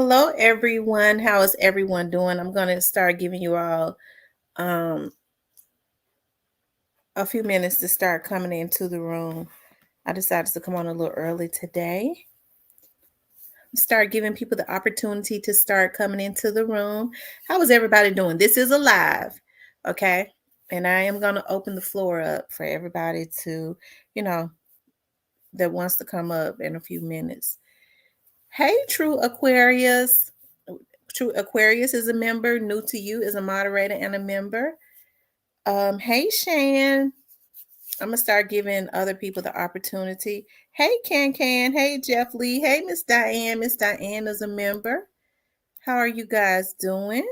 Hello, everyone. How is everyone doing? I'm going to start giving you all um, a few minutes to start coming into the room. I decided to come on a little early today. Start giving people the opportunity to start coming into the room. How is everybody doing? This is a live, okay? And I am going to open the floor up for everybody to, you know, that wants to come up in a few minutes. Hey, True Aquarius. True Aquarius is a member. New to you is a moderator and a member. Hey Shan. I'm gonna start giving other people the opportunity. Hey Can. Hey Jeff Lee. Hey Miss Diane. Miss Diane is a member. How are you guys doing?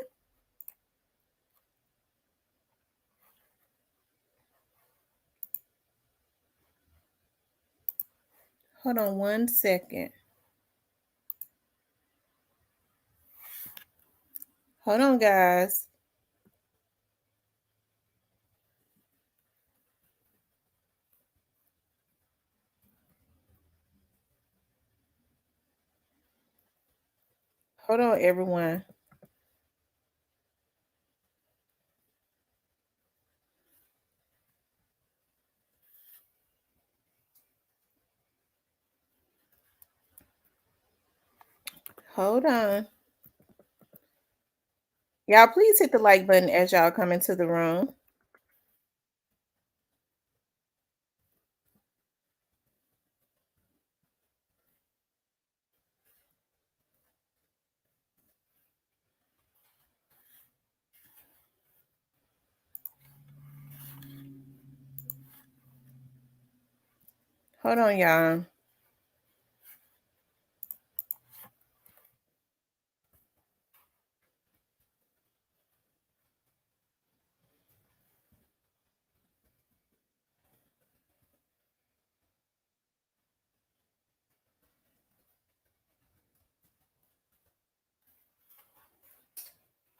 Hold on one second. Hold on, guys. Hold on, everyone. Hold on. Y'all, please hit the like button as y'all come into the room. Hold on, y'all.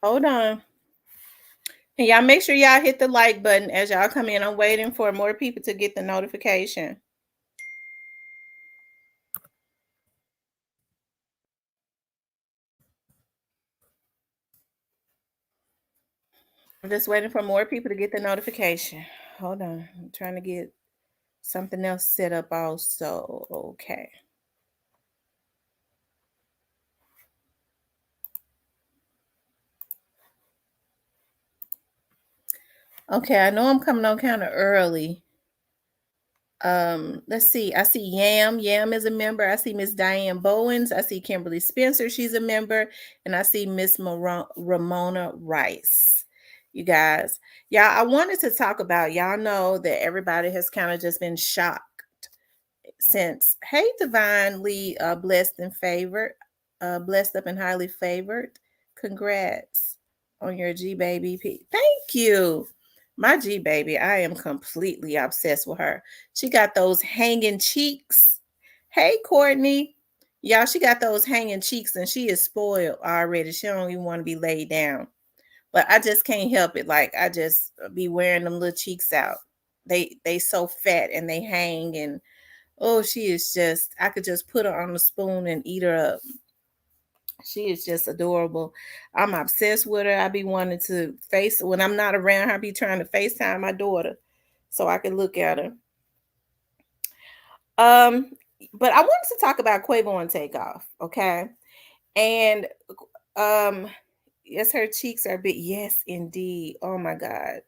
Hold on. And y'all make sure y'all hit the like button as y'all come in. I'm waiting for more people to get the notification. I'm just waiting for more people to get the notification. Hold on. I'm trying to get something else set up also. Okay. Okay, I know I'm coming on kind of early. Let's see. I see Yam. Yam is a member. I see Miss Diane Bowens. I see Kimberly Spencer. She's a member. And I see Miss Ramona Rice. You guys. Yeah, I wanted to talk about, y'all know that everybody has kind of just been shocked since, hey, divinely blessed and favored, blessed up and highly favored. Congrats on your G baby. Thank you. My G baby, I am completely obsessed with her. She got those hanging cheeks. Hey, Courtney. Y'all, she got those hanging cheeks and she is spoiled already. She don't even want to be laid down. But I just can't help it. Like I just be wearing them little cheeks out. They so fat and they hang, and oh, she is just, I could just put her on the spoon and eat her up. She is just adorable. I'm obsessed with her. I be wanting to when I'm not around her, I be trying to FaceTime my daughter so I can look at her. Um, but I wanted to talk about Quavo and Takeoff, okay? And yes, her cheeks are big. Yes, indeed. Oh my God.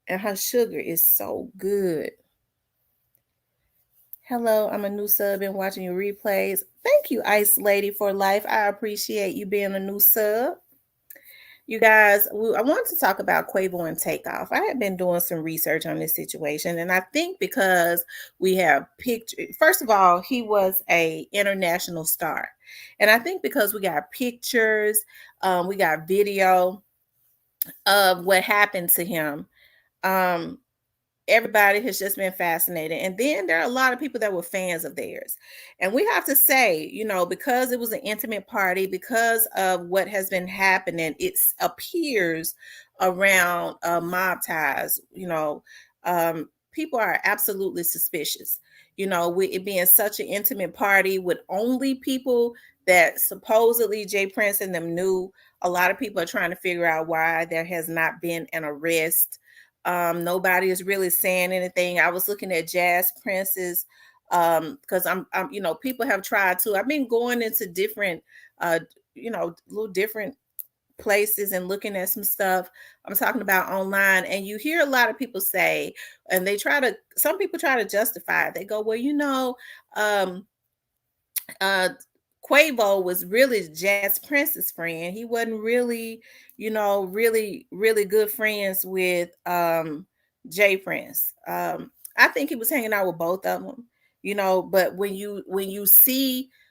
And her sugar is so good. Hello, I'm a new sub and watching your replays. Thank you, Ice Lady for Life. I appreciate you being a new sub. You guys, I wanted to talk about Quavo and Takeoff. I have been doing some research on this situation, and I think because we have pictures. First of all, he was a international star, and I think because we got pictures, we got video of what happened to him. Um, Everybody has just been fascinated. And then there are a lot of people that were fans of theirs. And we have to say, because it was an intimate party, because of what has been happening, it appears around mob ties, people are absolutely suspicious. with it being such an intimate party with only people that supposedly Jay Prince and them knew. A lot of people are trying to figure out why there has not been an arrest. Nobody is really saying anything. I was looking at Jazz Prince's because I'm people have tried to. I've been going into different uh little different places and looking at some stuff I'm talking about online, and you hear a lot of people say, and some people try to justify it. They go, well, um uh Quavo was really Jazz Prince's friend. He wasn't really, really, really good friends with Jay Prince. I think he was hanging out with both of them, but when you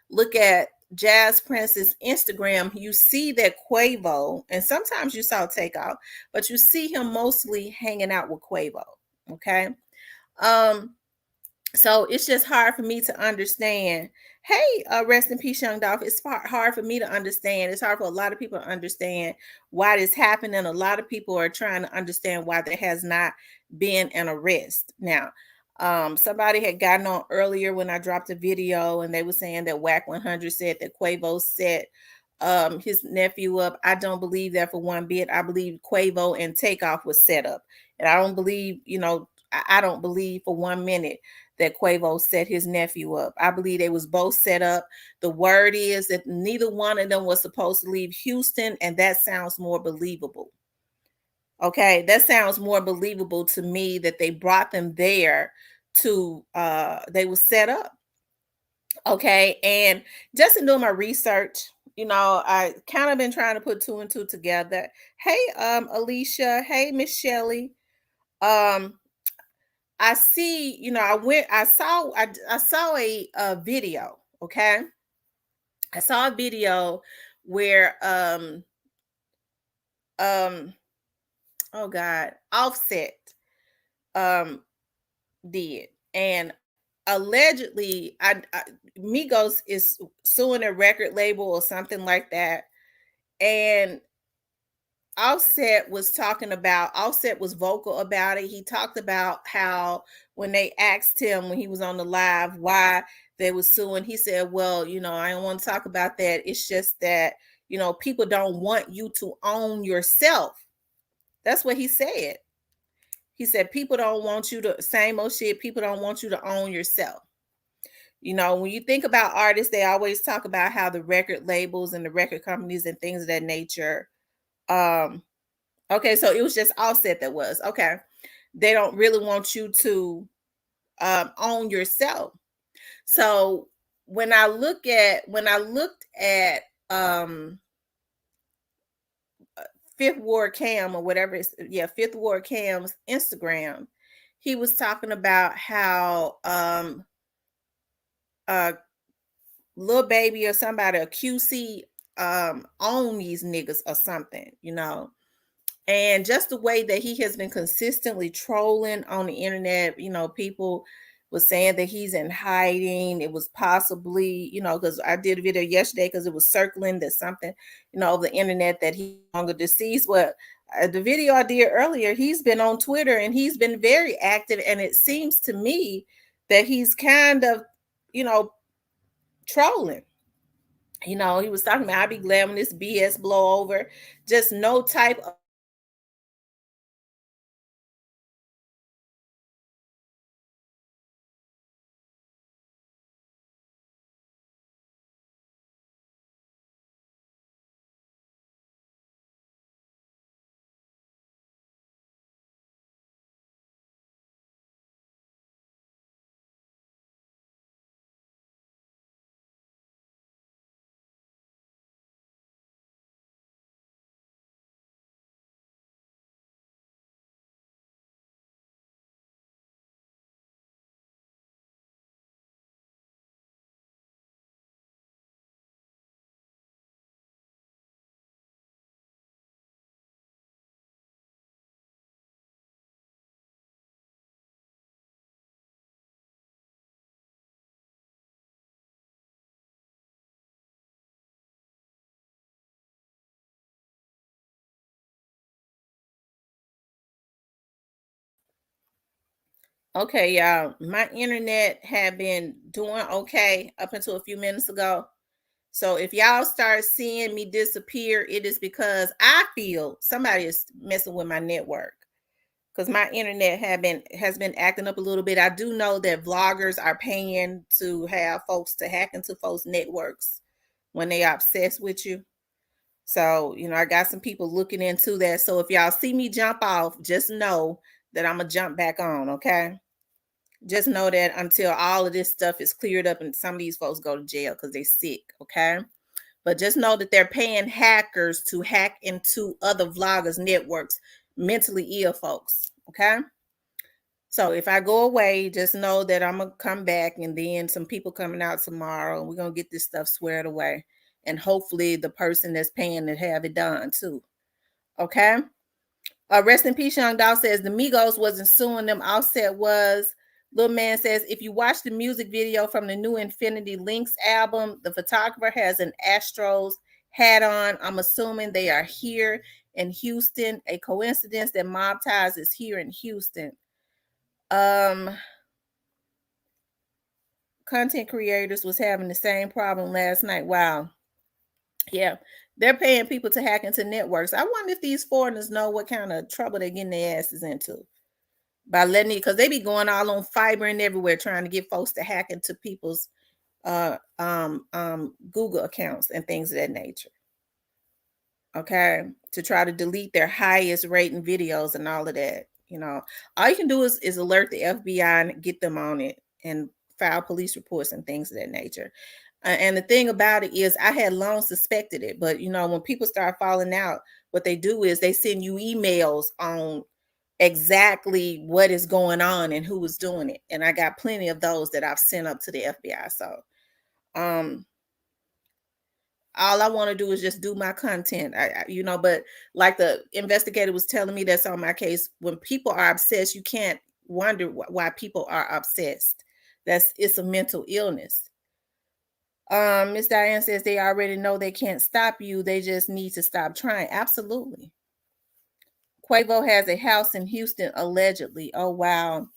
look at Jazz Prince's Instagram, you see that Quavo, and sometimes you saw Takeoff, but you see him mostly hanging out with Quavo. Okay. Um, so it's just hard for me to understand. Hey, rest in peace, Young Dolph. It's hard for me to understand. It's hard for a lot of people to understand why this happened, and a lot of people are trying to understand why there has not been an arrest. Now, somebody had gotten on earlier when I dropped a video, and they were saying that Whack 100 said that Quavo set his nephew up. I don't believe that for one bit. I believe Quavo and Takeoff was set up, and I don't believe, I don't believe for 1 minute that Quavo set his nephew up. I believe they was both set up. The word is that neither one of them was supposed to leave Houston, and that sounds more believable. Okay, that sounds more believable to me that they brought them there they were set up. Okay, and just in doing my research, I kind of been trying to put two and two together. Hey, Alicia. Hey, Miss Shelley. Um, I see, I saw a video, okay? I saw a video where um oh God, Offset um did. And allegedly Migos is suing a record label or something like that. And Offset was vocal about it. He talked about how when they asked him when he was on the live why they were suing, he said, well, I don't want to talk about that. It's just that, people don't want you to own yourself. That's what he said. He said, people don't want you to, same old shit, people don't want you to own yourself. When you think about artists, they always talk about how the record labels and the record companies and things of that nature, okay, so it was just Offset that was. Okay. They don't really want you to own yourself. So when I looked at Fifth Ward Cam or whatever Fifth Ward Cam's Instagram, he was talking about how uh Lil Baby or somebody, a QC, own these niggas or something, and just the way that he has been consistently trolling on the internet. People was saying that he's in hiding. It was possibly, because I did a video yesterday because it was circling that something, over the internet that he longer deceased. Well, the video I did earlier, he's been on Twitter and he's been very active, and it seems to me that he's kind of, trolling. He was talking about, I'll be glad when this BS blow over. Just no type of Okay, y'all. My internet had been doing okay up until a few minutes ago. So if y'all start seeing me disappear, it is because I feel somebody is messing with my network. Because my internet has been acting up a little bit. I do know that vloggers are paying to have folks to hack into folks' networks when they are obsessed with you. So, I got some people looking into that. So if y'all see me jump off, just know that I'm gonna jump back on, okay? Just know that until all of this stuff is cleared up and some of these folks go to jail because they're sick, okay? But just know that they're paying hackers to hack into other vloggers' networks, mentally ill folks, okay? So if I go away, just know that I'm gonna come back, and then some people coming out tomorrow, and we're gonna get this stuff squared away. And hopefully the person that's paying to have it done too. Okay. Rest in peace, Young Dog says the Migos wasn't suing them. Offset was. Little Man says if you watch the music video from the new Infinity Links album, the photographer has an Astros hat on. I'm assuming they are here in Houston. A coincidence that Mob Ties is here in Houston. Content creators was having the same problem last night. Wow. Yeah. They're paying people to hack into networks. I wonder if these foreigners know what kind of trouble they're getting their asses into by letting it, because they be going all on fiber and everywhere trying to get folks to hack into people's Google accounts and things of that nature. Okay, to try to delete their highest rating videos and all of that. All you can do is alert the FBI and get them on it and file police reports and things of that nature. And the thing about it is, I had long suspected it, but when people start falling out, what they do is they send you emails on exactly what is going on and who is doing it. And I got plenty of those that I've sent up to the FBI. So, all I want to do is just do my content. But like the investigator was telling me that's on my case. When people are obsessed, you can't wonder why people are obsessed. It's a mental illness. Miss Diane says they already know they can't stop you. They just need to stop trying. Absolutely. Quavo has a house in Houston, allegedly. Oh, wow.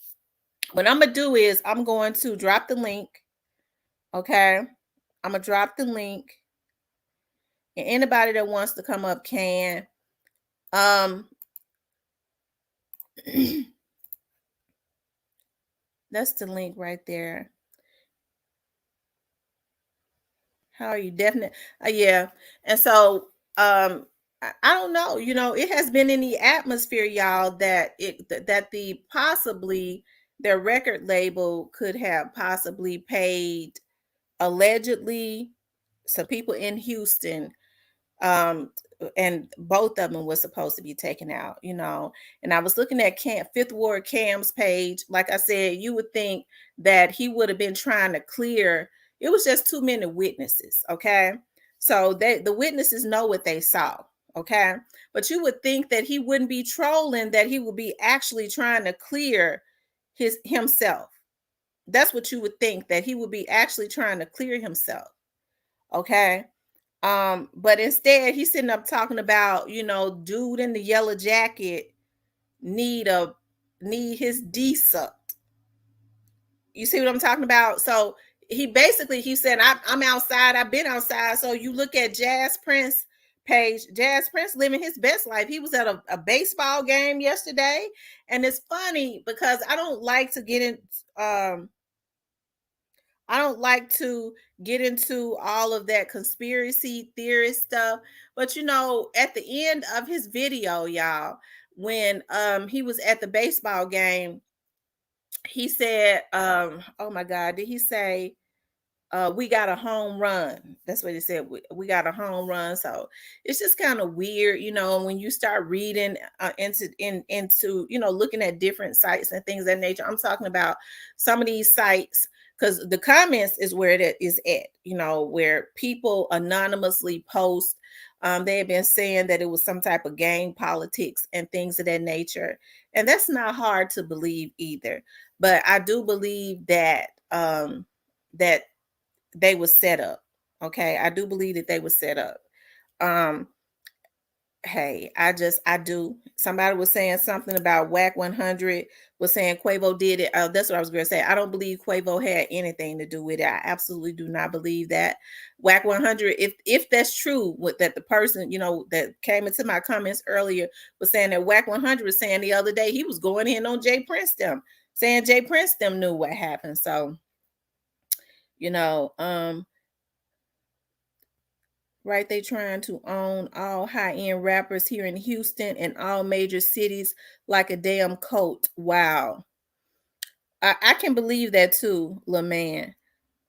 What I'm going to do is I'm going to drop the link. Okay. I'm going to drop the link. And anybody that wants to come up can. That's the link right there. How are you? Definite. Yeah. And so I don't know, it has been in the atmosphere, y'all, that the possibly their record label could have possibly paid allegedly some people in Houston, and both of them was supposed to be taken out, and I was looking at 5th Ward Cam's page. Like I said, you would think that he would have been trying to clear. It was just too many witnesses. Okay, so the witnesses know what they saw. Okay, but you would think that he wouldn't be trolling, that he would be actually trying to clear himself. That's what you would think, that he would be actually trying to clear himself. Okay, but instead he's sitting up talking about, dude in the yellow jacket need his D sucked. You see what I'm talking about? So he said, I'm outside, I've been outside. So you look at Jazz Prince page, Jazz Prince living his best life. He was at a baseball game yesterday. And it's funny because I don't like to get into all of that conspiracy theorist stuff. But at the end of his video, y'all, when he was at the baseball game, he said, oh my God, did he say we got a home run? That's what he said. We got a home run. So it's just kind of weird, when you start reading into looking at different sites and things of that nature. I'm talking about some of these sites, because the comments is where it is at, where people anonymously post. They have been saying that it was some type of gang politics and things of that nature. And that's not hard to believe either. But I do believe that that they were set up. Okay. I do believe that they were set up. Hey, I do. Somebody was saying something about Whack 100 was saying Quavo did it. That's what I was going to say. I don't believe Quavo had anything to do with it. I absolutely do not believe that. Whack 100, if that's true, with that the person, that came into my comments earlier was saying that Whack 100 was saying the other day he was going in on Jay Prince them, saying Jay Prince them knew what happened. So, you know, um, right? They trying to own all high-end rappers here in Houston and all major cities like a damn cult. Wow. I can believe that too, LaMan.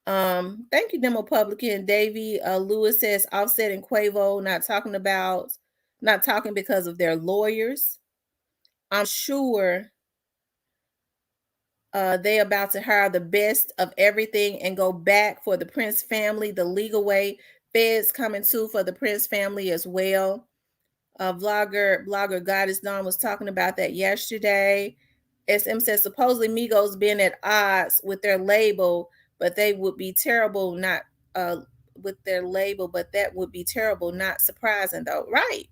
Thank you, Republican. Davy Lewis says Offset and Quavo not talking because of their lawyers. I'm sure they about to hire the best of everything and go back for the Prince family the legal way. Feds coming too for the Prince family as well. Blogger Goddess Dawn was talking about that yesterday. SM says supposedly Migos been at odds with their label, but they would be terrible not with their label, but that would be terrible, not surprising though. Right.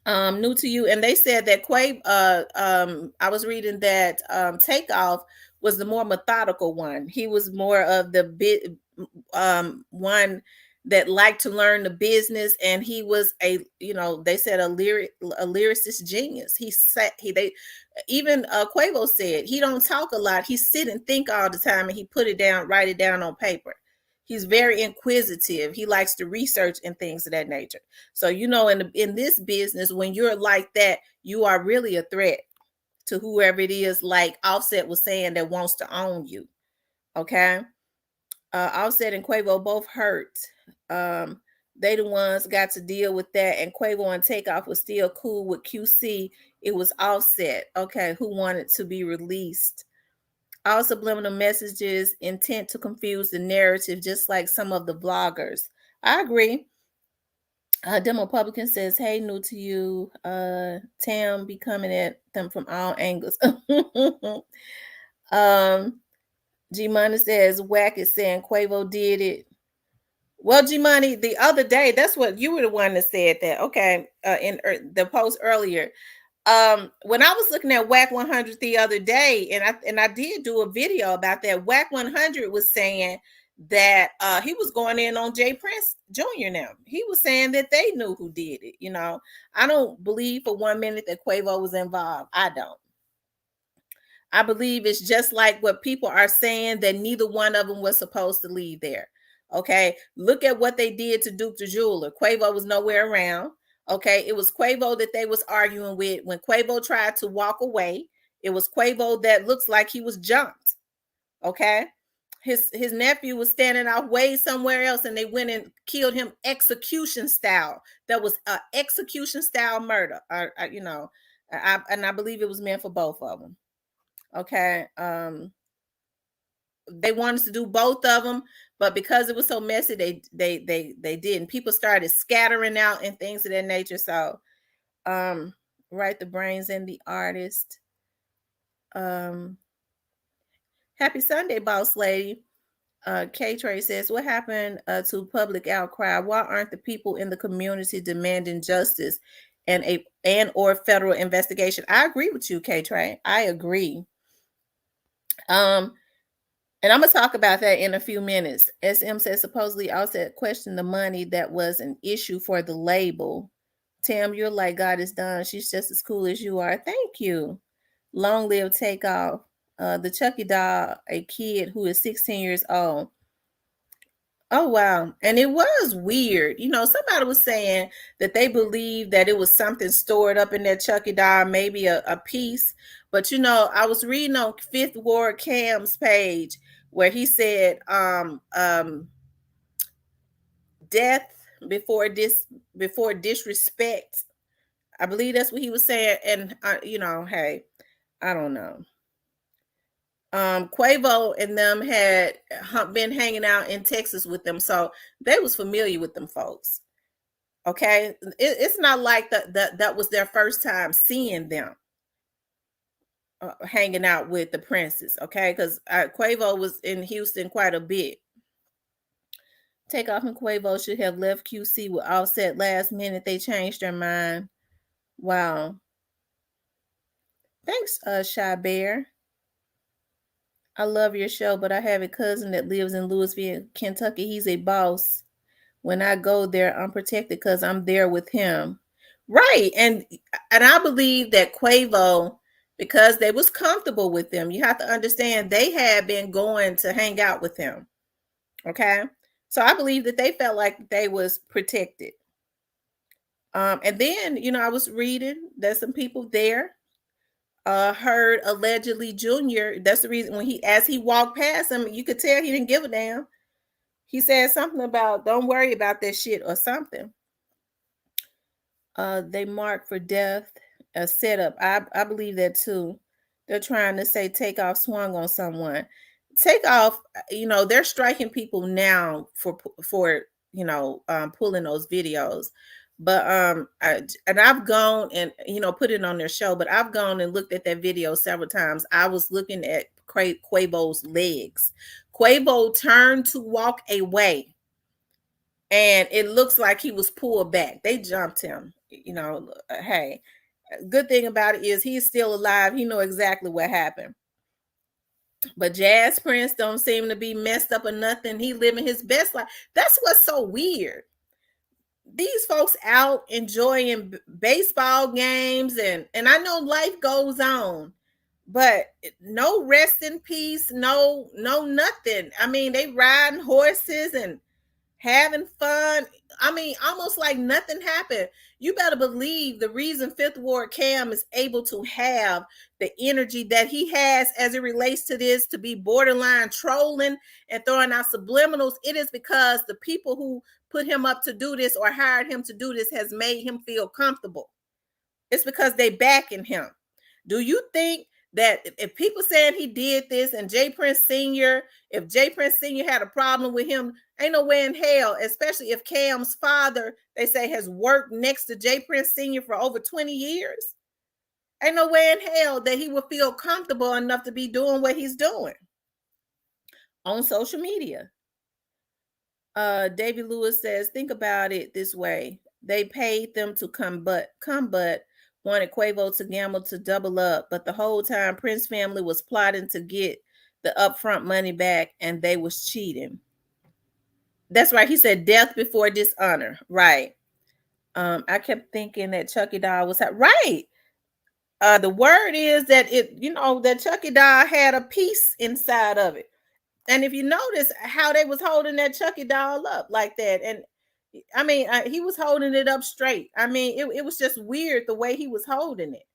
New to you. And they said that I was reading that Takeoff was the more methodical one. He was more of the bit one that liked to learn the business, and he was they said a lyricist genius. He said they even Quavo said he don't talk a lot. He sit and think all the time, and he write it down on paper. He's very inquisitive. He likes to research and things of that nature. So in this business, when you're like that, you are really a threat to whoever it is, like Offset was saying, that wants to own you. Okay. Offset and Quavo both hurt. They the ones got to deal with that, and Quavo and Takeoff was still cool with QC. It was Offset, okay, who wanted to be released. All subliminal messages intent to confuse the narrative, just like some of the vloggers. I agree. Demo Republican says, hey, new to you. Tam be coming at them from all angles. G Money says, Whack is saying Quavo did it. Well, G Money, the other day, that's what you were the one that said that. Okay. In the post earlier. When I was looking at Whack 100 the other day, and I did do a video about that, Whack 100 was saying that he was going in on Jay Prince Jr. Now he was saying that they knew who did it. I don't believe for 1 minute that Quavo was involved. I don't. I believe it's just like what people are saying, that neither one of them was supposed to leave there. Okay, look at what they did to Duke the Jeweler. Quavo was nowhere around. Okay, it was Quavo that they was arguing with. When Quavo tried to walk away, it was Quavo that looks like he was jumped. Okay, his nephew was standing off way somewhere else, and they went and killed him execution style. That was an execution style murder. I believe it was meant for both of them. Okay. They wanted to do both of them, but because it was so messy, they didn't. People started scattering out and things of that nature. So right, the brains and the artist. Happy Sunday, boss lady. K Trey says, what happened to public outcry? Why aren't the people in the community demanding justice and or federal investigation? I agree with you, K Trey. I agree. And I'm going to talk about that in a few minutes. SM says supposedly Offset questioned the money that was an issue for the label. Tam, you're like God is done. She's just as cool as you are. Thank you. Long live Takeoff. The Chucky doll, a kid who is 16 years old. Oh, wow. And it was weird. Somebody was saying that they believed that it was something stored up in that Chucky doll, maybe a piece. But, I was reading on 5THWARD Cam's page where he said death before disrespect. I believe that's what he was saying. And, hey, I don't know. Quavo and them had been hanging out in Texas with them, so they was familiar with them folks. Okay, it's not like that was their first time seeing them hanging out with the Princes. Okay, because Quavo was in Houston quite a bit. Takeoff and Quavo should have left QC with Offset last minute. They changed their mind. Wow. Thanks, Shy Bear. I love your show, but I have a cousin that lives in Louisville, Kentucky. He's a boss. When I go there, I'm protected because I'm there with him. Right. And I believe that Quavo, because they was comfortable with them, you have to understand they had been going to hang out with him. Okay. So I believe that they felt like they was protected. And then, I was reading that some people there heard allegedly Junior. That's the reason when as he walked past him, you could tell he didn't give a damn. He said something about don't worry about that shit or something. They marked for death a setup. I believe that too. They're trying to say Takeoff swung on someone. Takeoff, they're striking people now for pulling those videos. But I've gone and put it on their show, but I've gone and looked at that video several times. I was looking at Quavo's legs. Quavo turned to walk away, and it looks like he was pulled back. They jumped him. Hey, good thing about it is he's still alive. He know exactly what happened. But Jazz Prince don't seem to be messed up or nothing. He living his best life. That's what's so weird. These folks out enjoying baseball games, and I know life goes on, but no rest in peace, no nothing. I mean, they riding horses and having fun. I mean, almost like nothing happened. You better believe the reason Fifth Ward Cam is able to have the energy that he has as it relates to this, to be borderline trolling and throwing out subliminals, it is because the people who put him up to do this or hired him to do this has made him feel comfortable. It's because they backing him. Do you think that if people saying he did this and J Prince Sr., if J Prince Sr. had a problem with him, ain't no way in hell, especially if Cam's father, they say, has worked next to J Prince Sr. for over 20 years. Ain't no way in hell that he would feel comfortable enough to be doing what he's doing on social media. David Lewis says, think about it this way. They paid them to come but wanted Quavo to gamble to double up, but the whole time Prince family was plotting to get the upfront money back, and they was cheating. That's right. He said death before dishonor. Right. I kept thinking that Chucky Doll was right. The word is that that Chucky Doll had a piece inside of it. And if you notice how they was holding that Chucky Doll up like that, and I mean, he was holding it up straight. I mean, it was just weird the way he was holding it.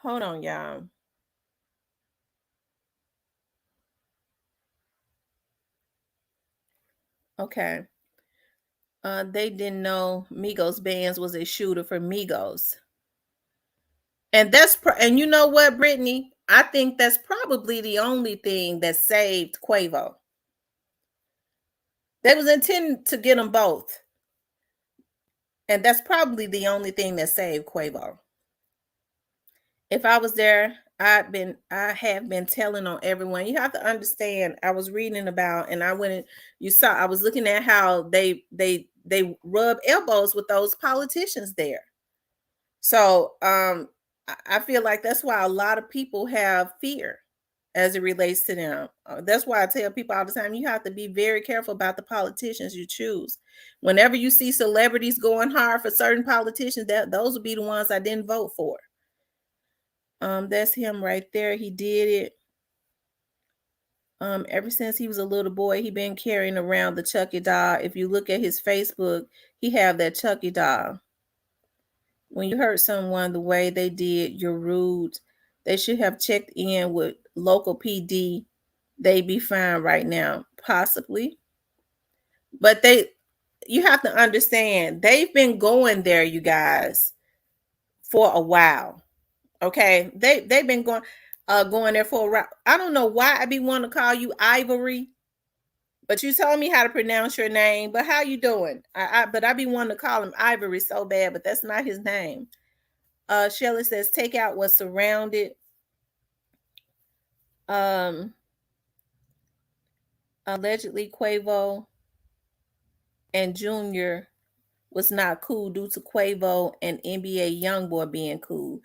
Hold on, y'all. Okay. They didn't know Migos Bands was a shooter for Migos. And and you know what, Brittany? I think that's probably the only thing that saved Quavo. They was intending to get them both. And that's probably the only thing that saved Quavo. If I was there, I have been telling on everyone. You have to understand, I was reading about, and I was looking at how they rub elbows with those politicians there. So I feel like that's why a lot of people have fear as it relates to them. That's why I tell people all the time, you have to be very careful about the politicians you choose. Whenever you see celebrities going hard for certain politicians, those will be the ones I didn't vote for. That's him right there. He did it. Ever since he was a little boy, he been carrying around the Chucky doll. If you look at his Facebook, he have that Chucky doll. When you hurt someone the way they did, you're rude. They should have checked in with local PD. They be fine right now, possibly. But you have to understand, they've been going there, you guys, for a while. Okay, they've been going there for a while. I don't know why I be wanting to call you Ivory, but you told me how to pronounce your name. But how you doing? But I be wanting to call him Ivory so bad, but that's not his name. Shelly says Takeoff was surrounded Um, allegedly Quavo and Junior was not cool due to Quavo and NBA YoungBoy being cool.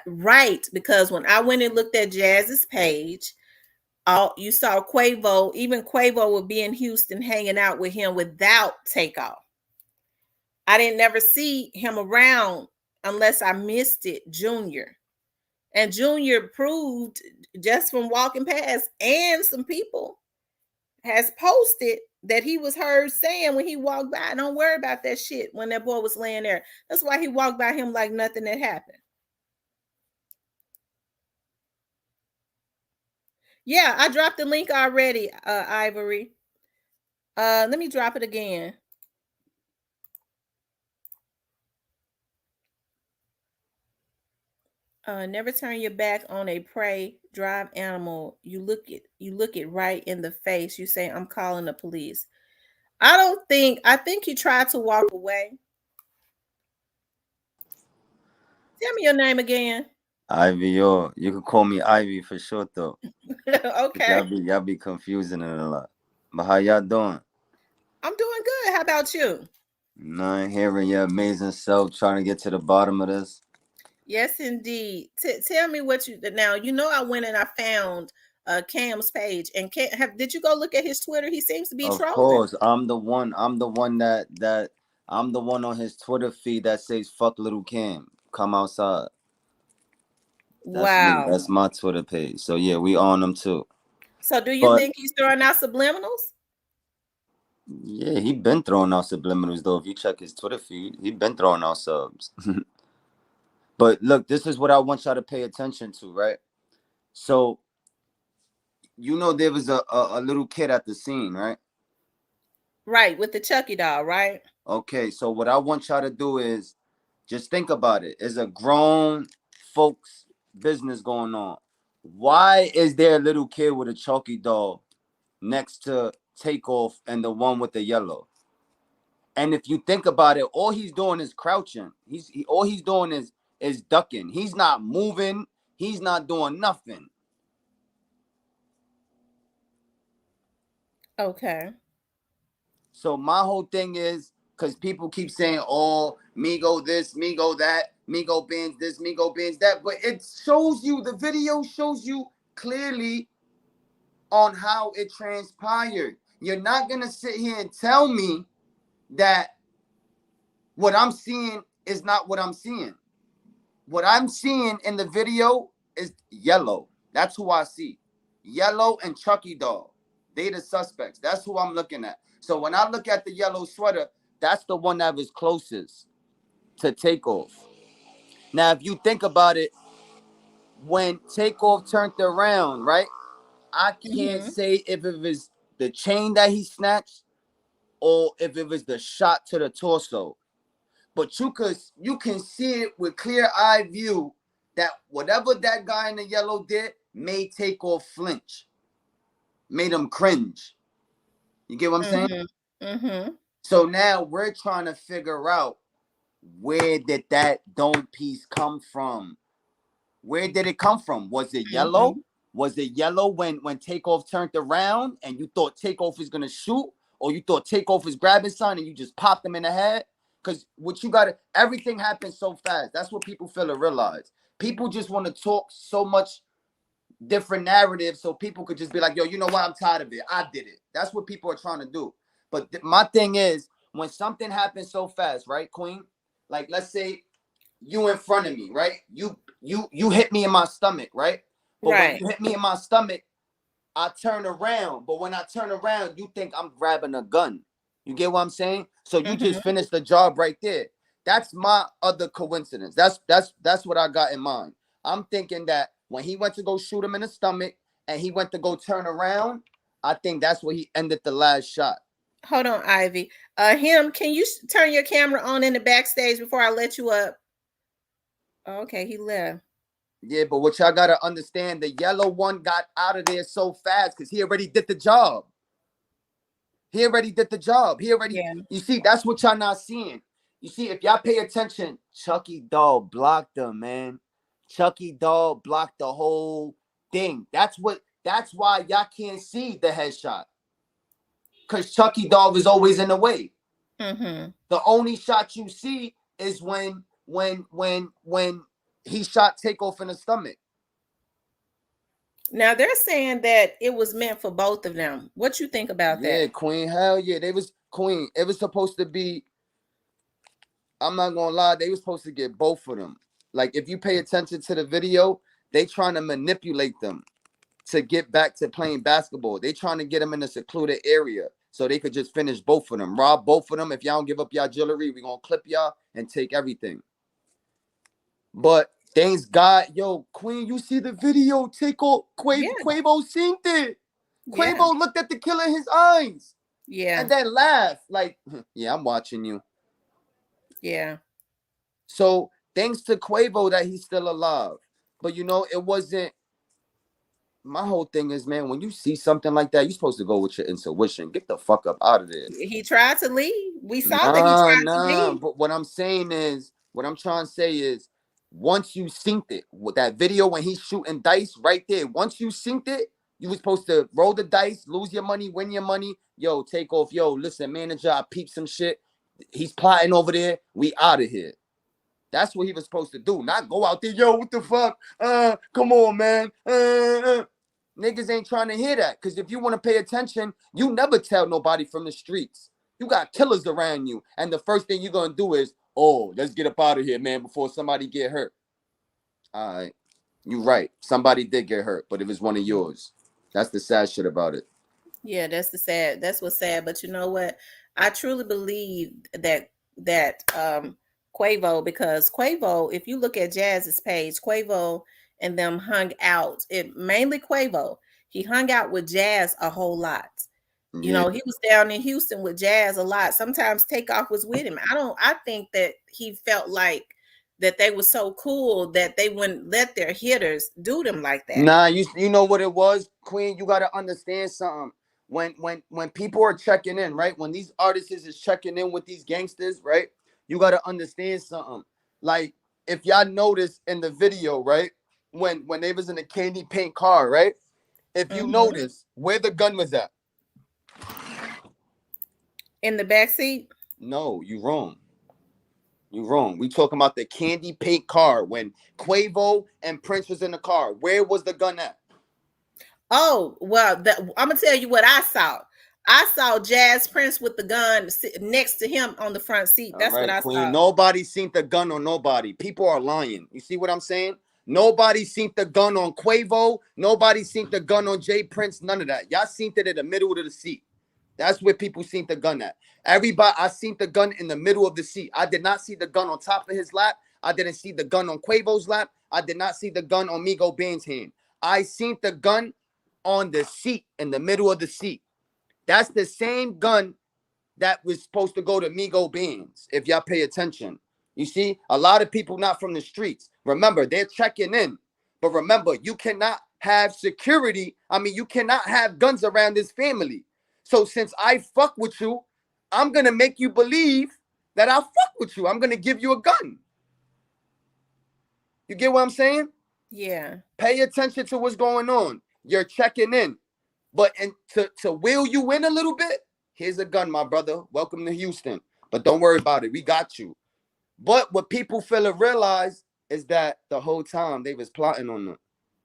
Right, because when I went and looked at Jazz's page, all you saw Quavo, even Quavo would be in Houston hanging out with him without Takeoff. I didn't never see him around unless I missed it, Junior. And Junior proved just from walking past, and some people has posted that he was heard saying when he walked by, don't worry about that shit when that boy was laying there. That's why he walked by him like nothing had happened. Yeah, I dropped the link already, Ivory. Let me drop it again. Never turn your back on a prey drive animal. You look it right in the face. You say, I'm calling the police. I think he tried to walk away. Tell me your name again. Ivy, yo, you can call me Ivy for short though. Okay. Y'all be confusing it a lot. But how y'all doing? I'm doing good. How about you? Nah, hearing your amazing self trying to get to the bottom of this. Yes, indeed. Tell me what you now. You know, I went and I found Cam's page, and did you go look at his Twitter? He seems to be Of trolling. course, I'm the one. I'm the one that I'm the one on his Twitter feed that says "fuck little Cam, come outside." That's me. Wow. That's my Twitter page. So yeah, we on them too. So, do you But think he's throwing out subliminals? yeah, he been throwing out subliminals though. If you check his Twitter feed, he been throwing out subs. But look, this is what I want y'all to pay attention to, right? So you know there was a little kid at the scene, right? Right, with the Chucky doll, right? Okay, so what I want y'all to do is just think about it. It's a grown folks business going on. Why is there a little kid with a Chucky doll next to Takeoff and the one with the yellow? And if you think about it, all he's doing is crouching. All he's doing is ducking. He's not moving. He's not doing nothing. Okay. So my whole thing is because people keep saying, "Oh, Migo this, Migo that, Migo bans this, Migo bans that," but it shows you, the video shows you clearly on how it transpired. You're not gonna sit here and tell me that what I'm seeing is not what I'm seeing. What I'm seeing in the video is yellow. That's who I see. Yellow and Chucky doll. They the suspects. That's who I'm looking at. So when I look at the yellow sweater, that's the one that was closest to Takeoff. Now, if you think about it, when Takeoff turned around, right? I can't Mm-hmm. say if it was the chain that he snatched or if it was the shot to the torso. But you can see it with clear eye view that whatever that guy in the yellow did made Takeoff flinch, made him cringe. You get what I'm saying? Mm-hmm. Mm-hmm. So now we're trying to figure out, where did that dome piece come from? Where did it come from? Was it Mm-hmm. yellow? Was it yellow when Takeoff turned around and you thought Takeoff was gonna shoot, or you thought Takeoff was grabbing something and you just popped him in the head? Because what you gotta, everything happens so fast. That's what people fail to realize. People just want to talk so much different narratives so people could just be like, yo, you know what? I'm tired of it. I did it. That's what people are trying to do. But my thing is, when something happens so fast, right, Queen? Like, let's say you in front of me, right? You hit me in my stomach, right? But when Right. you hit me in my stomach, I turn around. But when I turn around, you think I'm grabbing a gun. You get what I'm saying? So you Mm-hmm. just finished the job right there. That's my other coincidence. That's what I got in mind. I'm thinking that when he went to go shoot him in the stomach and he went to go turn around, I think that's where he ended the last shot. Hold on, Ivy. Can you turn your camera on in the backstage before I let you up? Okay, he left. Yeah, but what y'all gotta understand, the yellow one got out of there so fast because he already did the job. He already did the job. Yeah. You see, that's what y'all not seeing. You see, if y'all pay attention, Chucky Doll blocked them, man. Chucky Doll blocked the whole thing. That's what That's why y'all can't see the headshot. Cause Chucky Dog is always in the way. Mm-hmm. The only shot you see is when he shot Takeoff in the stomach. Now they're saying that it was meant for both of them. What you think about Yeah, that? Queen. Hell yeah. They was Queen. It was supposed to be. I'm not gonna lie, they were supposed to get both of them. Like if you pay attention to the video, they trying to manipulate them to get back to playing basketball. They trying to get them in a secluded area so they could just finish both of them, rob both of them. If y'all don't give up y'all jewelry, we gonna clip y'all and take everything. But thanks God, yo, Queen, you see the video? Takeoff, Yeah, Quavo seen it. yeah, Quavo looked at the killer in his eyes yeah, and then laughed like, yeah, I'm watching you. yeah, So thanks to Quavo that he's still alive. But it wasn't. My whole thing is, man, when you see something like that, you're supposed to go with your intuition. Get the fuck up out of there. he tried to leave. We saw that he Nah, tried to nah. leave. But what I'm saying is, what I'm trying to say is, once you synced it with that video when he's shooting dice right there, once you synced it, you was supposed to roll the dice, lose your money, win your money. Yo, Takeoff. Yo, listen, manager, I peep some shit. He's plotting over there. We out of here. That's what he was supposed to do. Not go out there, yo, what the fuck? Come on, man. Niggas ain't trying to hear that. Because if you want to pay attention, you never tell nobody from the streets. You got killers around you. And the first thing you're going to do is, oh, let's get up out of here, man, before somebody get hurt. All right. You right. Somebody did get hurt, but it was one of yours. That's the sad shit about it. Yeah, that's what's sad. But you know what? I truly believe that Quavo, because Quavo, if you look at Jazz's page, Quavo and them hung out. It mainly Quavo. He hung out with Jazz a whole lot. You Yeah. know, he was down in Houston with Jazz a lot. Sometimes Takeoff was with him. I think that he felt like that they were so cool that they wouldn't let their hitters do them like that. Nah, you know what it was, Queen. You gotta understand something. When people are checking in, right? When these artists is checking in with these gangsters, right? You gotta understand something. Like if y'all notice in the video, right? When they was in the candy paint car, right? If you Hmm. notice where the gun was at, In the back seat. no, you wrong. You wrong. We talking about the candy paint car when Quavo and Prince was in the car. Where was the gun at? Oh, well, I'm gonna tell you what I saw. I saw Jazz Prince with the gun next to him on the front seat. All That's what right, I Queen. saw. Nobody seen the gun on nobody. People are lying. You see what I'm saying? Nobody seen the gun on Quavo. Nobody seen the gun on Jay Prince. None of that. Y'all seen it in the middle of the seat. That's where people seen the gun at. Everybody, I seen the gun in the middle of the seat. I did not see the gun on top of his lap. I didn't see the gun on Quavo's lap. I did not see the gun on Migo Ben's hand. I seen the gun on the seat, in the middle of the seat. That's the same gun that was supposed to go to Migo Beans, if y'all pay attention. You see, a lot of people not from the streets. Remember, they're checking in. But remember, you cannot have security. I mean, you cannot have guns around this family. So since I fuck with you, I'm gonna make you believe that I fuck with you. I'm gonna give you a gun. You get what I'm saying? Yeah. Pay attention to what's going on. You're checking in. But to wheel you in a little bit, here's a gun, my brother. Welcome to Houston. But don't worry about it. We got you. But what people fail to realize is that the whole time they was plotting on them.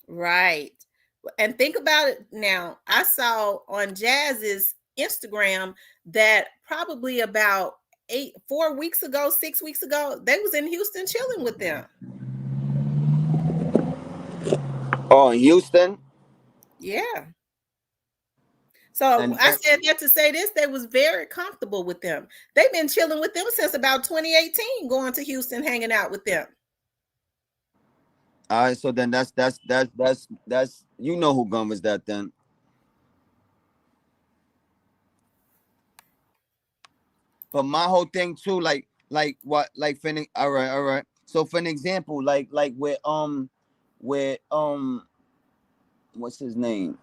Right. And think about it now. I saw on Jazz's Instagram that probably about 4 weeks ago, 6 weeks ago, they was in Houston chilling with them. Oh, in Houston. Yeah. So I And said that to say this, they was very comfortable with them. They've been chilling with them since about 2018, going to Houston, hanging out with them. all right, so then that's you know who gun was that then. But my whole thing too, like what like for all right. So for an example, like where what's his name?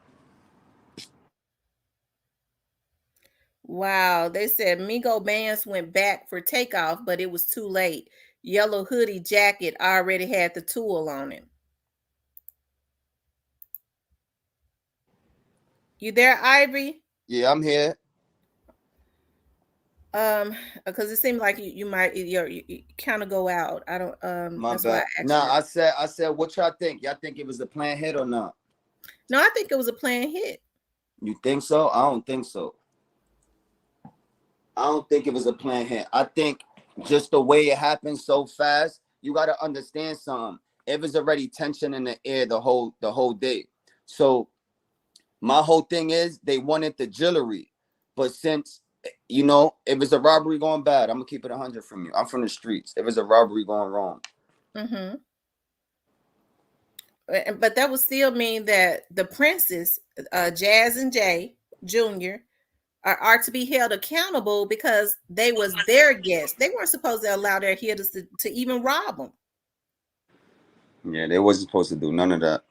Wow, they said Migo Bands went back for Takeoff, but it was too late. Yellow hoodie jacket already had the tool on it. You there, Ivory? Yeah, I'm here. Um, because it seemed like you might you kind of go out. I don't My that's why bad. I asked Nah, you. I said, what y'all think? Y'all think it was a planned hit or not? No, I think it was a planned hit. You think so? I don't think so. I don't think it was a planned hit. I think just the way it happened so fast, you gotta understand something. It was already tension in the air the whole day. So my whole thing is they wanted the jewelry, but since it was a robbery going bad, I'm gonna keep it 100 from you. I'm from the streets. It was a robbery going wrong. Mm-hmm. But that would still mean that the princes, Jazz and Jay Jr., are to be held accountable because they was their guests. They weren't supposed to allow their hitters to even rob them. Yeah, they wasn't supposed to do none of that.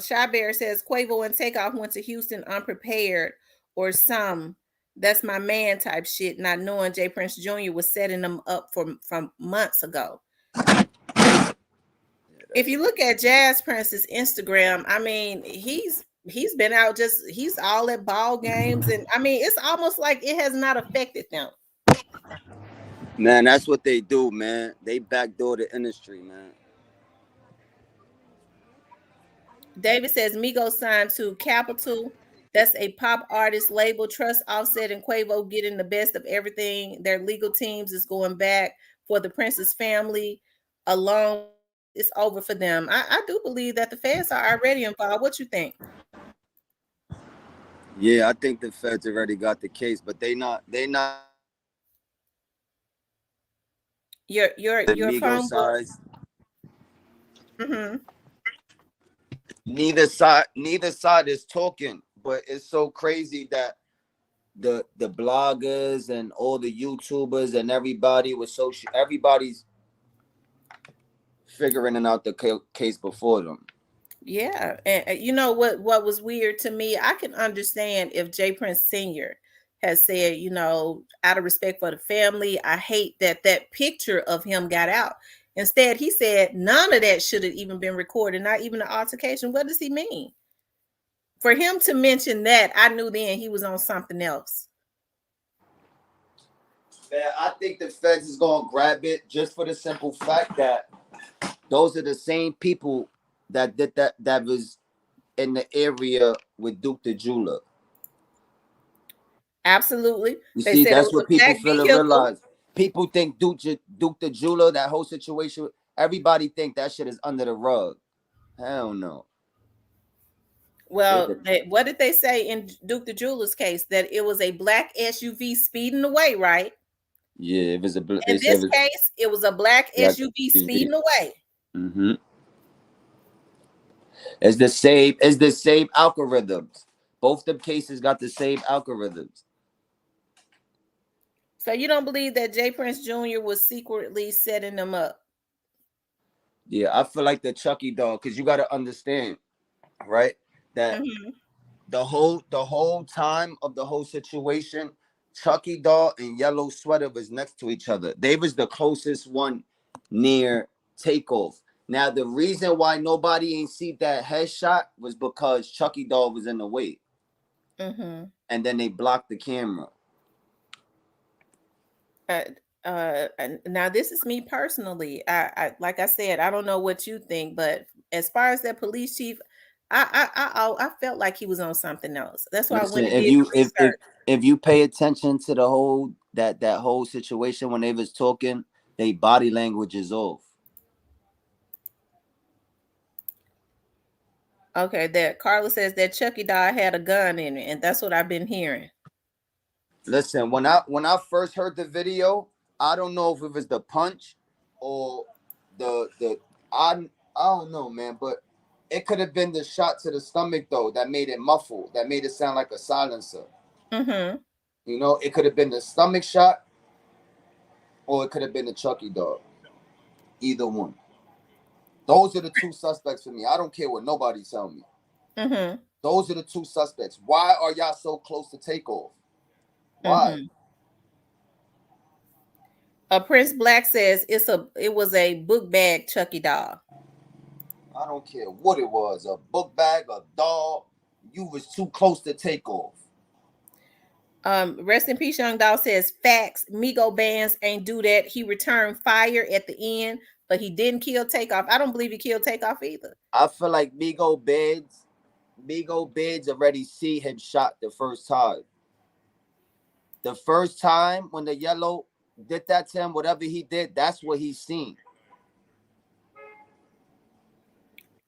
Shy Bear says Quavo and Takeoff went to Houston unprepared or some. That's my man type shit, not knowing Jay Prince Jr. was setting them up from months ago. Yeah, If that's you look at Jazz Prince's Instagram, I mean, he's been out he's all at ball games, and I mean, it's almost like it has not affected them. man. That's what they do, man. They backdoor the industry, man. David says Migos signed to Capital. That's a pop artist label. Trust Offset and Quavo getting the best of everything. Their legal teams is going back for the Prince's family. Along, it's over for them. I do believe that the feds are already involved. What you think? Yeah, I think the feds already got the case, but they not Your the phone Migos book. sides. Mm-hmm. Neither side is talking, but it's so crazy that the bloggers and all the YouTubers and everybody with social everybody's figuring out the case before them. Yeah, and you know what was weird to me? I can understand if Jay Prince Sr. has said, out of respect for the family, I hate that that picture of him got out. Instead, he said none of that should have even been recorded, not even an altercation. What does he mean? For him to mention that, I knew then he was on something else. Man, I think the feds is gonna grab it just for the simple fact that those are the same people that did that was in the area with Duke the Jeweler. Absolutely. You They see, said it that's was what a people black feel to vehicle. realize. People think Duke the Jeweler, that whole situation. Everybody think that shit is under the rug. Hell no. They Well, the, what did they say in Duke the Jeweler's case? That it was a black SUV speeding away, right? yeah, it was a. In They said it this was case, it was a black black SUV TV. speeding away. Mm-hmm. It's the same. It's the same algorithms. Both the cases got the same algorithms. So you don't believe that Jay Prince Jr. was secretly setting them up? Yeah, I feel like the Chucky doll because you got to understand, right? That Mm-hmm. the whole time of the whole situation, Chucky doll and Yellow Sweater was next to each other. They was the closest one near Takeoff. Now the reason why nobody ain't see that headshot was because Chucky doll was in the way, Mm-hmm. and then they blocked the camera. Uh, and now this is me personally. I like I said, I don't know what you think, but as far as that police chief, I felt like he was on something else. That's why I Listen, went and if did you the research. if you pay attention to the whole that whole situation when they was talking, they body language is off. Okay, that Carla says that Chucky doll had a gun in it, and that's what I've been hearing. Listen, when I first heard the video, I don't know if it was the punch or the I don't know, man, but it could have been the shot to the stomach though that made it muffled, that made it sound like a silencer. Mm-hmm. It could have been the stomach shot or it could have been the Chucky dog. Either one. Those are the two suspects for me. I don't care what nobody tell me. Mm-hmm. Those are the two suspects. Why are y'all so close to Takeoff? Why? Mm-hmm. Prince Black says it was a book bag Chucky doll. I don't care what it was, a book bag, a doll. You was too close to Takeoff. Rest in peace, Young Doll says facts. Migo bands ain't do that. He returned fire at the end, but he didn't kill Takeoff. I don't believe he killed Takeoff either. I feel like Migo Beds already see him shot the first time. The first time when the yellow did that to him, whatever he did, that's what he's seen.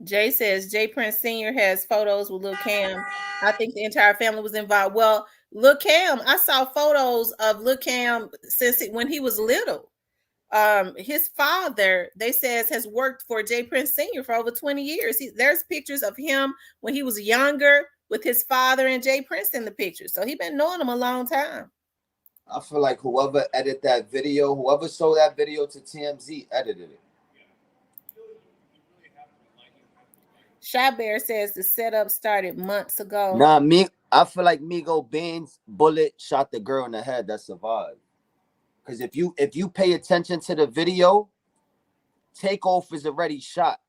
Jay says Jay Prince Sr. has photos with Lil Cam. I think the entire family was involved. Well, Lil Cam, I saw photos of Lil Cam when he was little. His father, they says, has worked for Jay Prince Sr. for over 20 years. There's pictures of him when he was younger with his father and Jay Prince in the picture. So he's been knowing him a long time. I feel like whoever edited that video, whoever sold that video to TMZ, edited it. Shy Bear says the setup started months ago. Nah, I feel like Migo Bean's bullet shot the girl in the head that survived. Because if you pay attention to the video, Takeoff is already shot.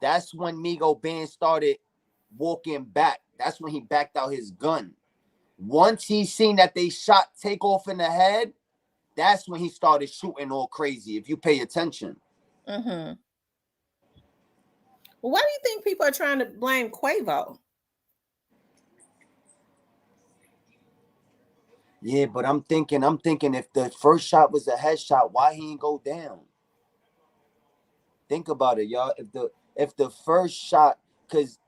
That's when Migo Bean started walking back. That's when he backed out his gun. Once he seen that they shot Takeoff in the head, that's when he started shooting all crazy, if you pay attention. Mm-hmm. Well, why do you think people are trying to blame Quavo? Yeah, but I'm thinking if the first shot was a headshot, why he ain't go down? Think about it, y'all. If the first shot, because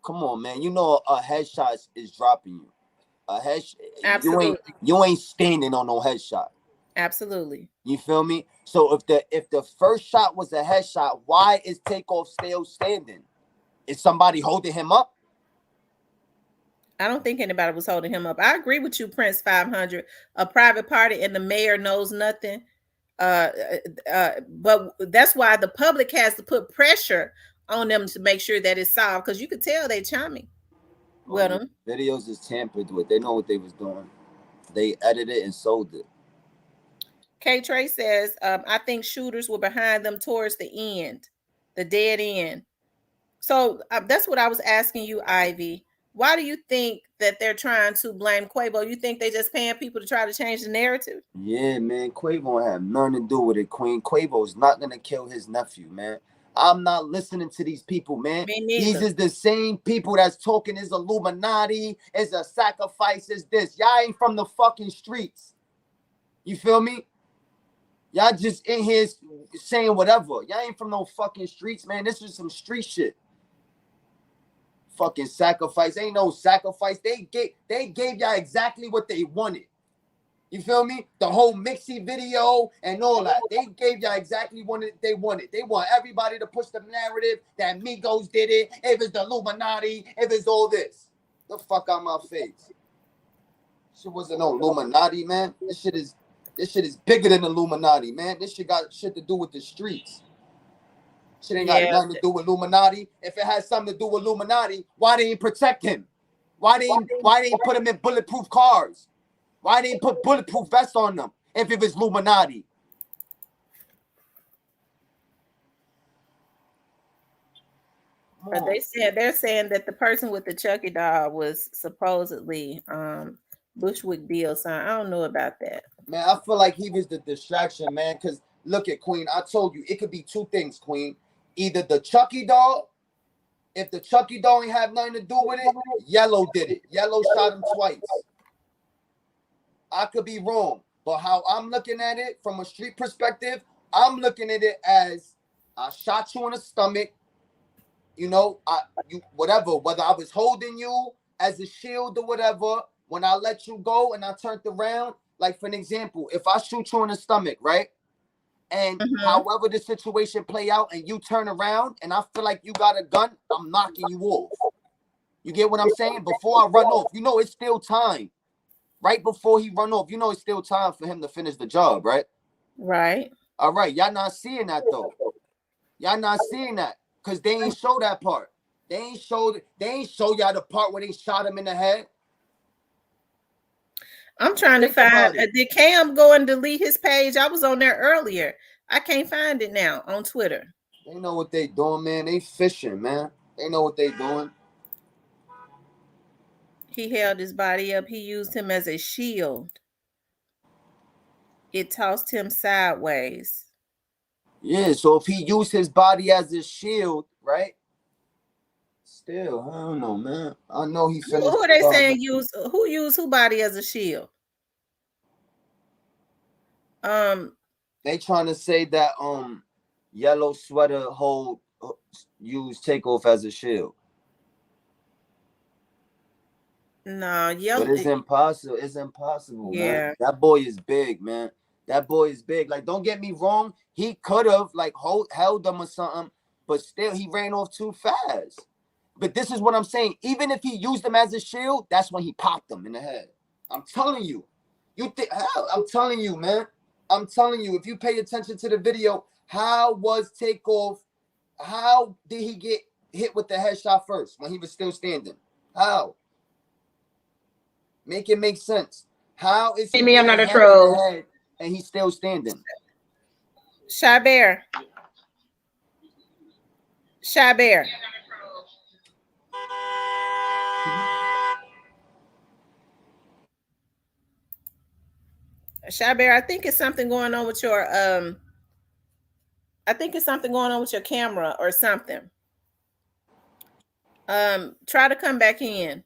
come on, man, you know a headshot is dropping you. A headshot, Absolutely. you ain't standing on no headshot. Absolutely. You feel me? So if the first shot was a headshot, why is Takeoff still standing? Is somebody holding him up? I don't think anybody was holding him up. I agree with you, Prince 500. A private party and the mayor knows nothing. But that's why the public has to put pressure on them to make sure that it's solved, because you could tell they chummy with them. Videos is tampered with. They know what they was doing. They edited it and sold it. K Trey says, I think shooters were behind them towards the end, the dead end. So that's what I was asking you, Ivy. Why do you think that they're trying to blame Quavo? You think they just paying people to try to change the narrative? Yeah, man. Quavo have nothing to do with it, Queen. Quavo's not gonna kill his nephew, man. I'm not listening to these people, man. These is the same people that's talking is Illuminati, is a sacrifice, is this. Y'all ain't from the fucking streets. You feel me? Y'all just in here saying whatever. Y'all ain't from no fucking streets, man. This is some street shit. Fucking sacrifice. Ain't no sacrifice. They gave y'all exactly what they wanted. You feel me? The whole Mixie video and all that. They gave y'all exactly what they wanted. They want everybody to push the narrative that Migos did it. If it's the Illuminati, if it's all this. The fuck out my face. Shit wasn't no Illuminati, man. This shit is bigger than Illuminati, man. This shit got shit to do with the streets. Shit ain't got nothing to do with Illuminati. If it has something to do with Illuminati, why they ain't protect him? Why they ain't put him in bulletproof cars? Why they ain't put bulletproof vests on them if it was Illuminati? But they're saying that the person with the Chucky doll was supposedly Bushwick Bill son. I don't know about that. Man, I feel like he was the distraction, man. Because look at Queen. I told you it could be two things, Queen. Either the Chucky doll, if the Chucky doll ain't have nothing to do with it, Yellow did it. Yellow shot him twice. I could be wrong, but how I'm looking at it from a street perspective, I'm looking at it as I shot you in the stomach. You know, whatever, whether I was holding you as a shield or whatever, when I let you go and I turned around, like for an example, if I shoot you in the stomach, right? And however the situation play out and you turn around and I feel like you got a gun, I'm knocking you off. You get what I'm saying? Before I run off, you know it's still time. Right before he run off, you know it's still time for him to finish the job, right? Right. All right, y'all not seeing that though. Y'all not seeing that because they ain't show that part. They ain't show y'all the part where they shot him in the head. I'm trying to find. Did Cam go and delete his page? I was on there earlier. I can't find it now on Twitter. They know what they doing, man. They fishing, man. They know what they doing. He held his body up. He used him as a shield. It tossed him sideways. Yeah, so if he used his body as a shield, right? Still, I don't know, man. I know he finished. Who are they saying use? Who used who body as a shield? They trying to say that yellow sweater use Takeoff as a shield. No, yellow. But it's impossible. It's impossible, Yeah. man. That boy is big, man. That boy is big. Like, don't get me wrong. He could have like held them or something, but still he ran off too fast. But this is what I'm saying. Even if he used them as a shield, that's when he popped them in the head. I'm telling you. I'm telling you, man. I'm telling you, if you pay attention to the video, how was Takeoff? How did he get hit with the headshot first when he was still standing? How? Make it make sense. How is he I'm not a hit in troll. the head and he's still standing? Shy Bear. Shy Bear. Shy Bear, I think it's something going on with your I think it's something going on with your camera or something. Try to come back in.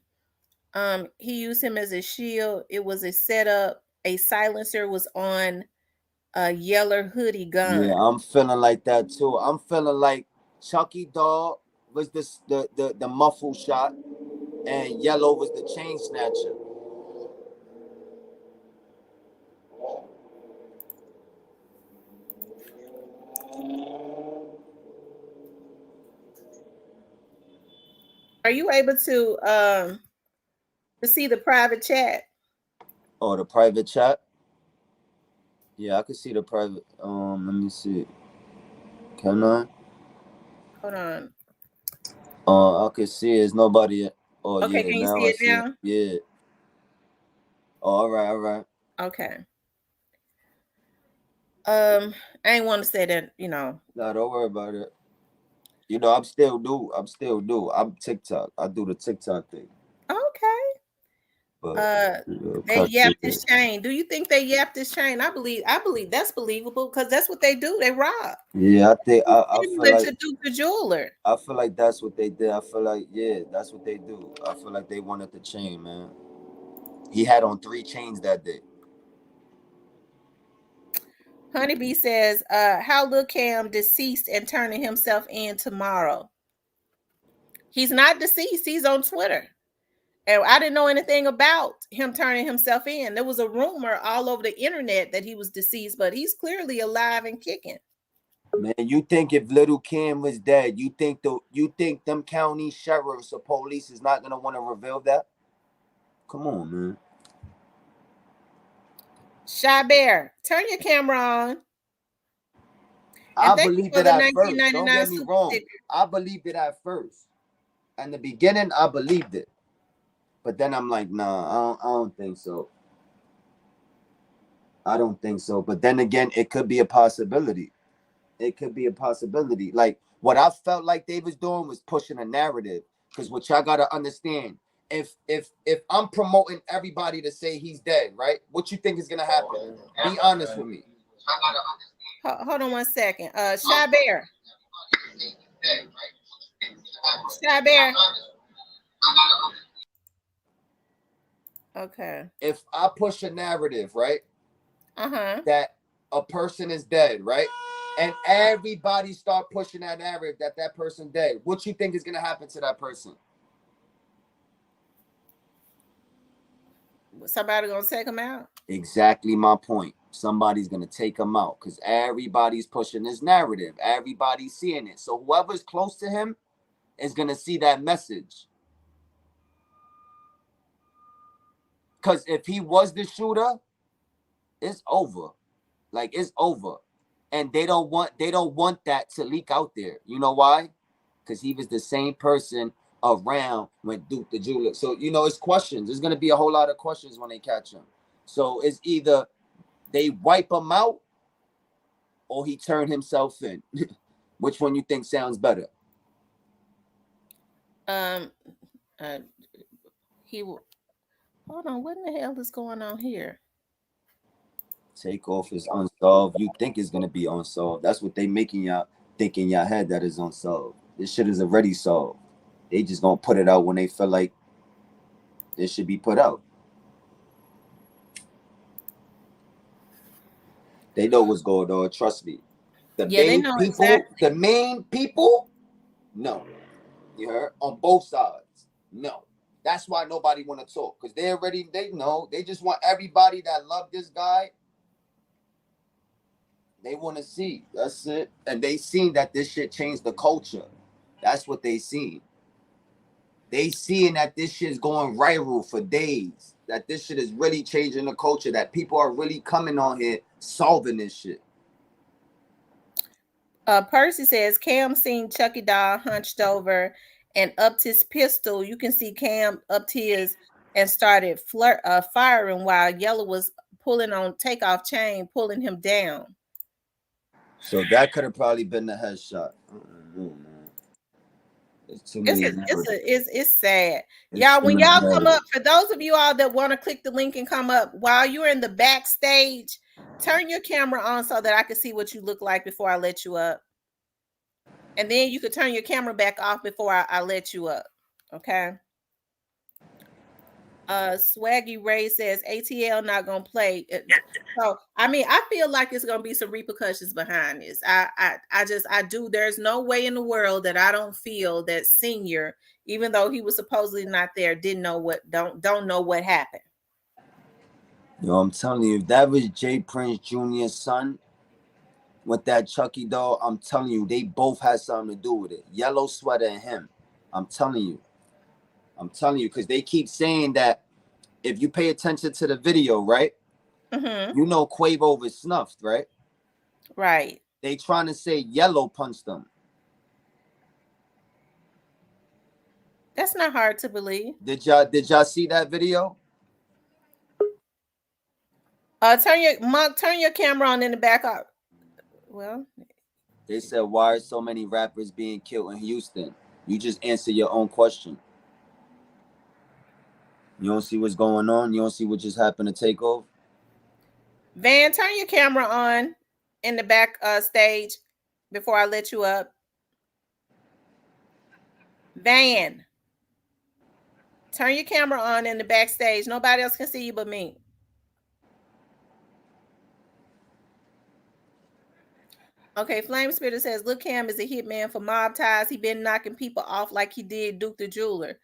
He used him as a shield. It was a setup. A silencer was on a yellow hoodie gun. Yeah, I'm feeling like that too. I'm feeling like Chucky Dog was the muffle shot, and Yellow was the chain snatcher. Are you able to see the private chat? Oh, the private chat? Yeah, I can see the private. Let me see. Can I? Hold on. I can see it's nobody. Oh, okay, yeah, can you now see I it see now? it. Yeah. Oh, all right, all right. Okay. I ain't want to say that, Nah, don't worry about it. You know, I'm still new. I'm TikTok. I do the TikTok thing. Okay. But they yapped his chain. Do you think they yapped his chain? I believe that's believable because that's what they do. They rob. Yeah, I think I feel like to the jeweler. I feel like that's what they did. I feel like that's what they do. I feel like they wanted the chain, man. He had on 3 chains that day. Honeybee says, how Lil Cam deceased and turning himself in tomorrow. He's not deceased. He's on Twitter. And I didn't know anything about him turning himself in. There was a rumor all over the internet that he was deceased, but he's clearly alive and kicking. Man, you think if Little Kim was dead, you think them county sheriffs or police is not gonna want to reveal that? Come on, man. Shy Bear, turn your camera on. I believed it at first. Don't get me wrong. sticker. I believed it at first. In the beginning, I believed it. But then I'm like, nah, I don't think so. I don't think so. But then again, it could be a possibility. It could be a possibility. Like, what I felt like they was doing was pushing a narrative. Because what y'all gotta understand, if I'm promoting everybody to say he's dead, right? What you think is gonna happen? Be honest with me. Hold on 1 second. Shy Bear. Shy Bear. Okay. If I push a narrative, right? Uh-huh. That a person is dead, right? And everybody start pushing that narrative that person dead. What you think is gonna happen to that person? Somebody gonna take him out? Exactly my point. Somebody's gonna take him out because everybody's pushing this narrative. Everybody's seeing it. So whoever's close to him is gonna see that message. Because if he was the shooter, it's over. Like, it's over. And they don't want that to leak out there. You know why? Because he was the same person around when Duke the jeweler. So, it's questions. There's gonna be a whole lot of questions when they catch him. So it's either they wipe him out or he turned himself in. Which one you think sounds better? Um, he will. Hold on. What in the hell is going on here? Takeoff is unsolved. You think it's gonna be unsolved. That's what they making y'all think in your head that is unsolved. This shit is already solved. They just gonna put it out when they feel like it should be put out. They know what's going on. Trust me. Yeah, they know exactly. The main people, no. You heard? On both sides, no. That's why nobody want to talk, because they know. They just want everybody that love this guy. They want to see. That's it. And they seen that this shit changed the culture. That's what they seen. They seeing that this shit is going viral for days. That this shit is really changing the culture. That people are really coming on here solving this shit. Percy says Cam seen Chucky Doll hunched over and upped his pistol. You can see Cam upped his and started firing while Yellow was pulling on Takeoff chain, pulling him down. So that could have probably been the headshot. I don't know, man. It's too many. It's sad. Y'all, when y'all come up, for those of you all that want to click the link and come up, while you're in the backstage, turn your camera on so that I can see what you look like before I let you up. And then you could turn your camera back off before I let you up. Okay. Swaggy Ray says ATL not gonna play. So I mean, I feel like it's gonna be some repercussions behind this. I do. There's no way in the world that I don't feel that Senior, even though he was supposedly not there, didn't know don't know what happened. Yo, I'm telling you, if that was Jay Prince Jr.'s son with that Chucky doll, I'm telling you, they both had something to do with it. Yellow Sweater and him. I'm telling you, because they keep saying that if you pay attention to the video, right? Mm-hmm. You know Quavo was snuffed, right? Right. They trying to say Yellow punched them. That's not hard to believe. Did y'all see that video? Turn your camera on in the back up. Well, they said, why are so many rappers being killed in Houston? You just answer your own question. You don't see what's going on? You don't see what just happened to Takeoff? Van, turn your camera on in the back stage before I let you up. Van, turn your camera on in the backstage. Nobody else can see you but me. Okay, Flame Spitter says, look, Cam is a hitman for mob ties. He been knocking people off like he did Duke the Jeweler.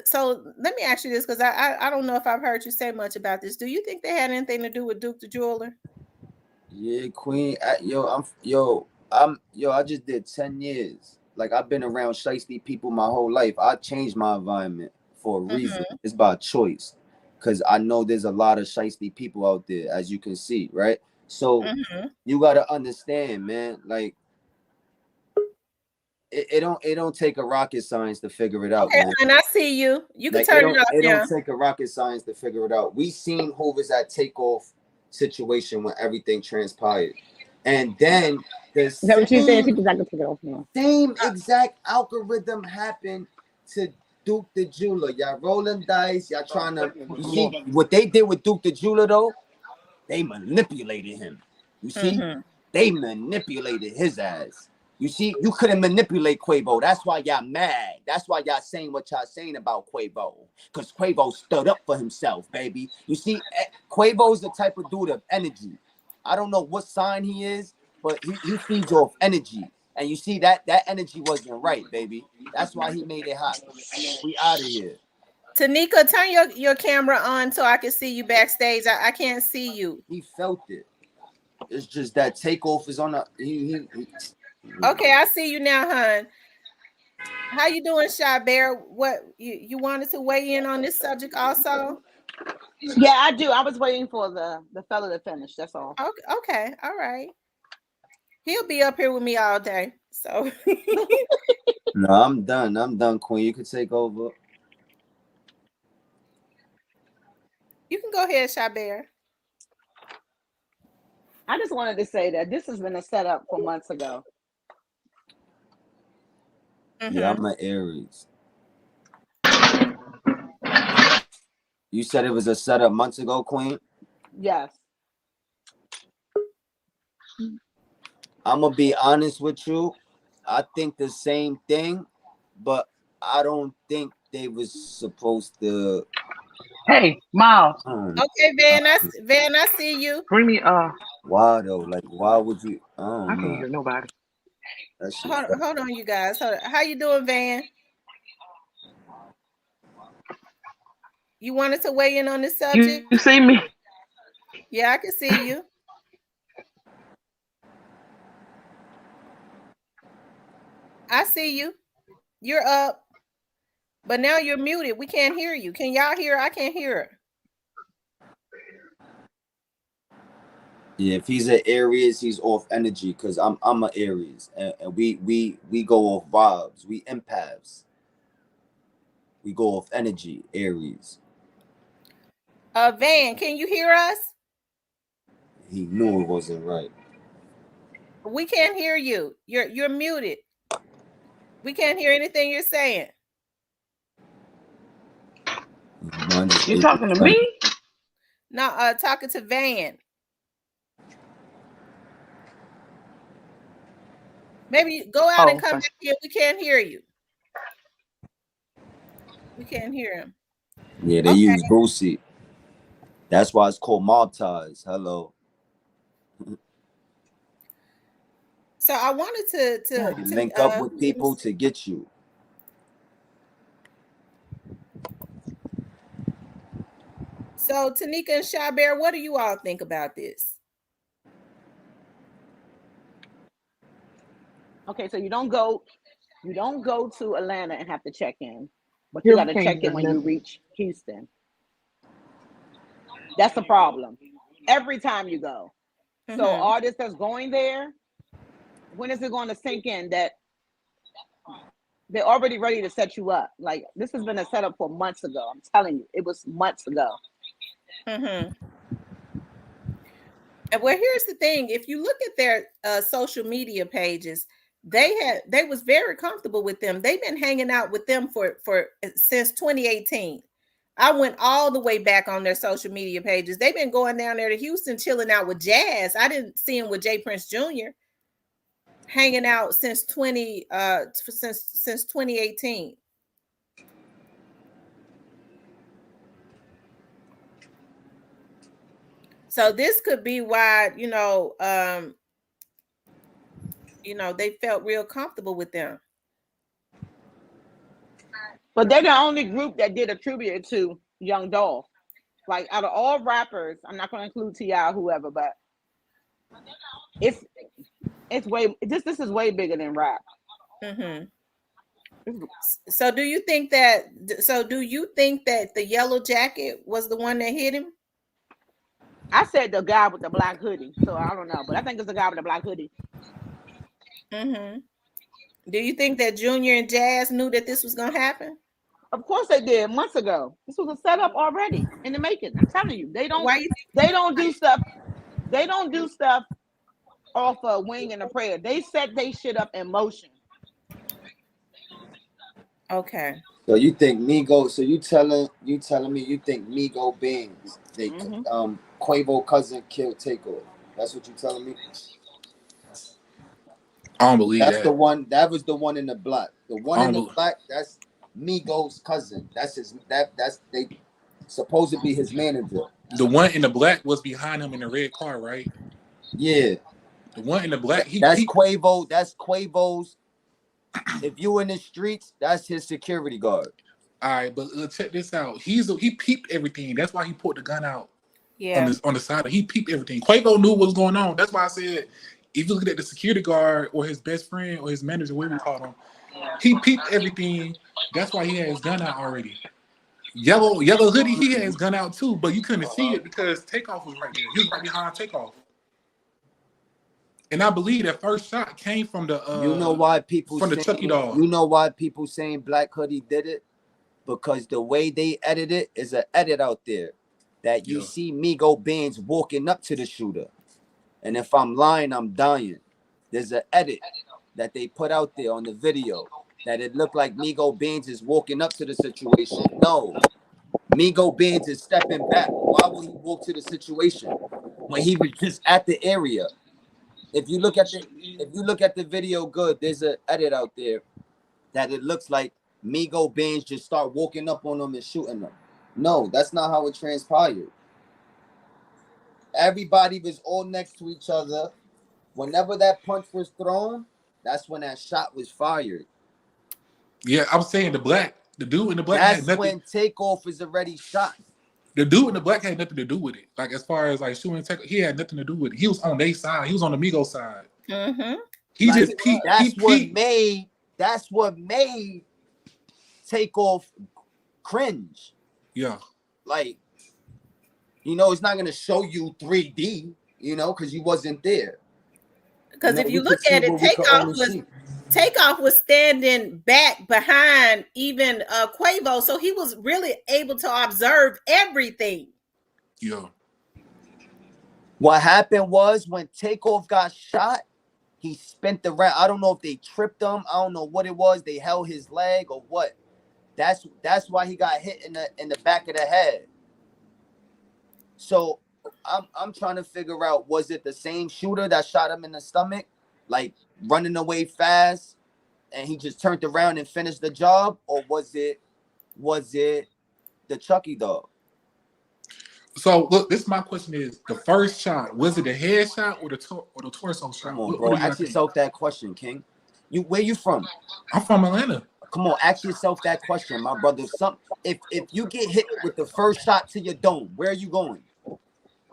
So let me ask you this, because I don't know if I've heard you say much about this. Do you think they had anything to do with Duke the Jeweler? Yeah, Queen. I just did 10 years. Like, I've been around shiesty people my whole life. I changed my environment for a reason. Mm-hmm. It's by choice. Because I know there's a lot of shiesty people out there, as you can see, right? So you got to understand, man, like, it don't take a rocket science to figure it out, okay, man. And I see you. You can turn it off. It don't take a rocket science to figure it out. We seen who was at Takeoff situation when everything transpired. And then the same exact algorithm happened to Duke the Jeweler. Y'all rolling dice. Y'all trying to, you see what they did with Duke the Jeweler though? They manipulated him. You see? They manipulated his ass. You see, you couldn't manipulate Quavo. That's why y'all mad. That's why y'all saying what y'all saying about Quavo. Because Quavo stood up for himself, baby. You see, Quavo's the type of dude of energy. I don't know what sign he is, but he feeds off energy. And you see that energy wasn't right, baby. That's why he made it hot. We out of here. Tanika, turn your camera on so I can see you backstage. I can't see you. He felt it. It's just that Takeoff is on a Okay, I see you now, hon. How you doing, Shy Bear? What you wanted to weigh in on this subject also? Yeah, I do. I was waiting for the fella to finish. That's all. Okay, all right. He'll be up here with me all day. So no, I'm done, Queen. You can take over. You can go ahead, Shy Bear. I just wanted to say that this has been a setup for months ago. Yeah, Mm-hmm. I'm an Aries. You said it was a setup months ago, Queen. Yes. I'm gonna be honest with you. I think the same thing, but I don't think they was supposed to. Hey, Miles, Okay, Van, I see you. bring me Why though? Like, why would you? I I don't can't know. hear nobody. That shit. Hold on, you guys. How you doing, Van? You wanted to weigh in on this You subject? see me? Yeah, I can see you. I see you. You're up, but now you're muted. We can't hear you. Can y'all hear? I can't hear her. Yeah, if he's an Aries, he's off energy because I'm an Aries, and we go off vibes. We empaths. We go off energy. Aries. Van, can you hear us? He knew it wasn't right. We can't hear you. You're muted. We can't hear anything you're saying. Mine's You talking to me? No, talking to Van. Maybe go out and Oh, come okay. back here. We can't hear you. We can't hear him. Yeah, they Okay. use Boosie. That's why it's called mob ties. Hello. So I wanted You link up with people to get you. So Tanika and Shabir, what do you all think about this? Okay, so you don't go to Atlanta and have to check in, but you Yeah, got we to can't check hear in when you nothing. reach Houston. That's the problem. Every time you go. So Mm-hmm. artists that's going there, when is it going to sink in that they're already ready to set you up? Like this has been a setup for months ago. I'm telling you, it was months ago. Mm-hmm. And well, here's the thing: if you look at their social media pages, they was very comfortable with them. They've been hanging out with them for since 2018. I went all the way back on their social media pages. They've been going down there to Houston, chilling out with Jazz. I didn't see him with Jay Prince Jr. hanging out since 2018. So this could be why they felt real comfortable with them. But they're the only group that did a tribute to Young Dolph. Like out of all rappers, I'm not going to include T.I. or whoever, but it's way this is way bigger than rap. Mm-hmm. So do you think that the yellow jacket was the one that hit him? I said the guy with the black hoodie, so I don't know, but I think it's the guy with the black hoodie. Mm-hmm. Do you think that Junior and Jazz knew that this was gonna happen? Of course they did months ago. This was a setup already in the making. I'm telling you, they don't Why you do stuff. They don't do stuff off a wing and a prayer. They set they shit up in motion. okay? So you think Migo? So you telling me you think Migo Beans, Mm-hmm. Quavo cousin killed Takeoff? That's what you telling me? I don't believe That's the that. one. That was the one in the black. The one I in don't. the black. That's Migo's cousin. That's his. That's they supposed to be his manager. The one in the black was behind him in the red car, right? Yeah, The one in the black, he that's peeped. Quavo. That's Quavo's. If you in the streets, that's his security guard. All right, but check this out. He peeped everything. That's why he pulled the gun out Yeah. on the side. He peeped everything. Quavo knew what was going on. That's why I said, if you look at the security guard or his best friend or his manager, whatever you call him, he peeped everything. That's why he had his gun out already. Yellow hoodie, he had his gun out too, but you couldn't see it because Takeoff was right there. He was right behind Takeoff. And I believe that first shot came from You know why people the Chucky saying? doll. You know why people saying Black Hoodie did it? Because the way they edit it is an edit out there that you Yeah. see Migo Benz walking up to the shooter. And if I'm lying, I'm dying. There's an edit. that they put out there on the video that it looked like Migo Beans is walking up to the situation. No, Migo Beans is stepping back. Why would he walk to the situation when he was just at the area? If you look at the video good, there's an edit out there that it looks like Migo Beans just start walking up on them and shooting them. No, that's not how it transpired. Everybody was all next to each other. Whenever that punch was thrown, that's when that shot was fired. Yeah, I'm saying the dude in the black That's had nothing. when Takeoff is already shot. The dude in the black had nothing to do with it. Like as far as like shooting Takeoff, he had nothing to do with it. He was on their side. He was on the Migos side. Mm-hmm. He Like, just peeked. That's what made Takeoff cringe. Yeah. Like, you know, it's not gonna show you 3D, you know, because you wasn't there. Because if you look at it, Takeoff was standing back behind even Quavo, so he was really able to observe everything. Yeah. What happened was when Takeoff got shot, he spent the round. I don't know if they tripped him. I don't know what it was. They held his leg or what. That's why he got hit in the back of the head. So I'm trying to figure out, was it the same shooter that shot him in the stomach, like running away fast, and he just turned around and finished the job, or was it the Chucky dog? So look, this is my question: is the first shot, was it a head shot or the torso shot? Come on, bro. Ask yourself that question, King. Where you from? I'm from Atlanta. Come on, ask yourself that question, my brother. If you get hit with the first shot to your dome, where are you going?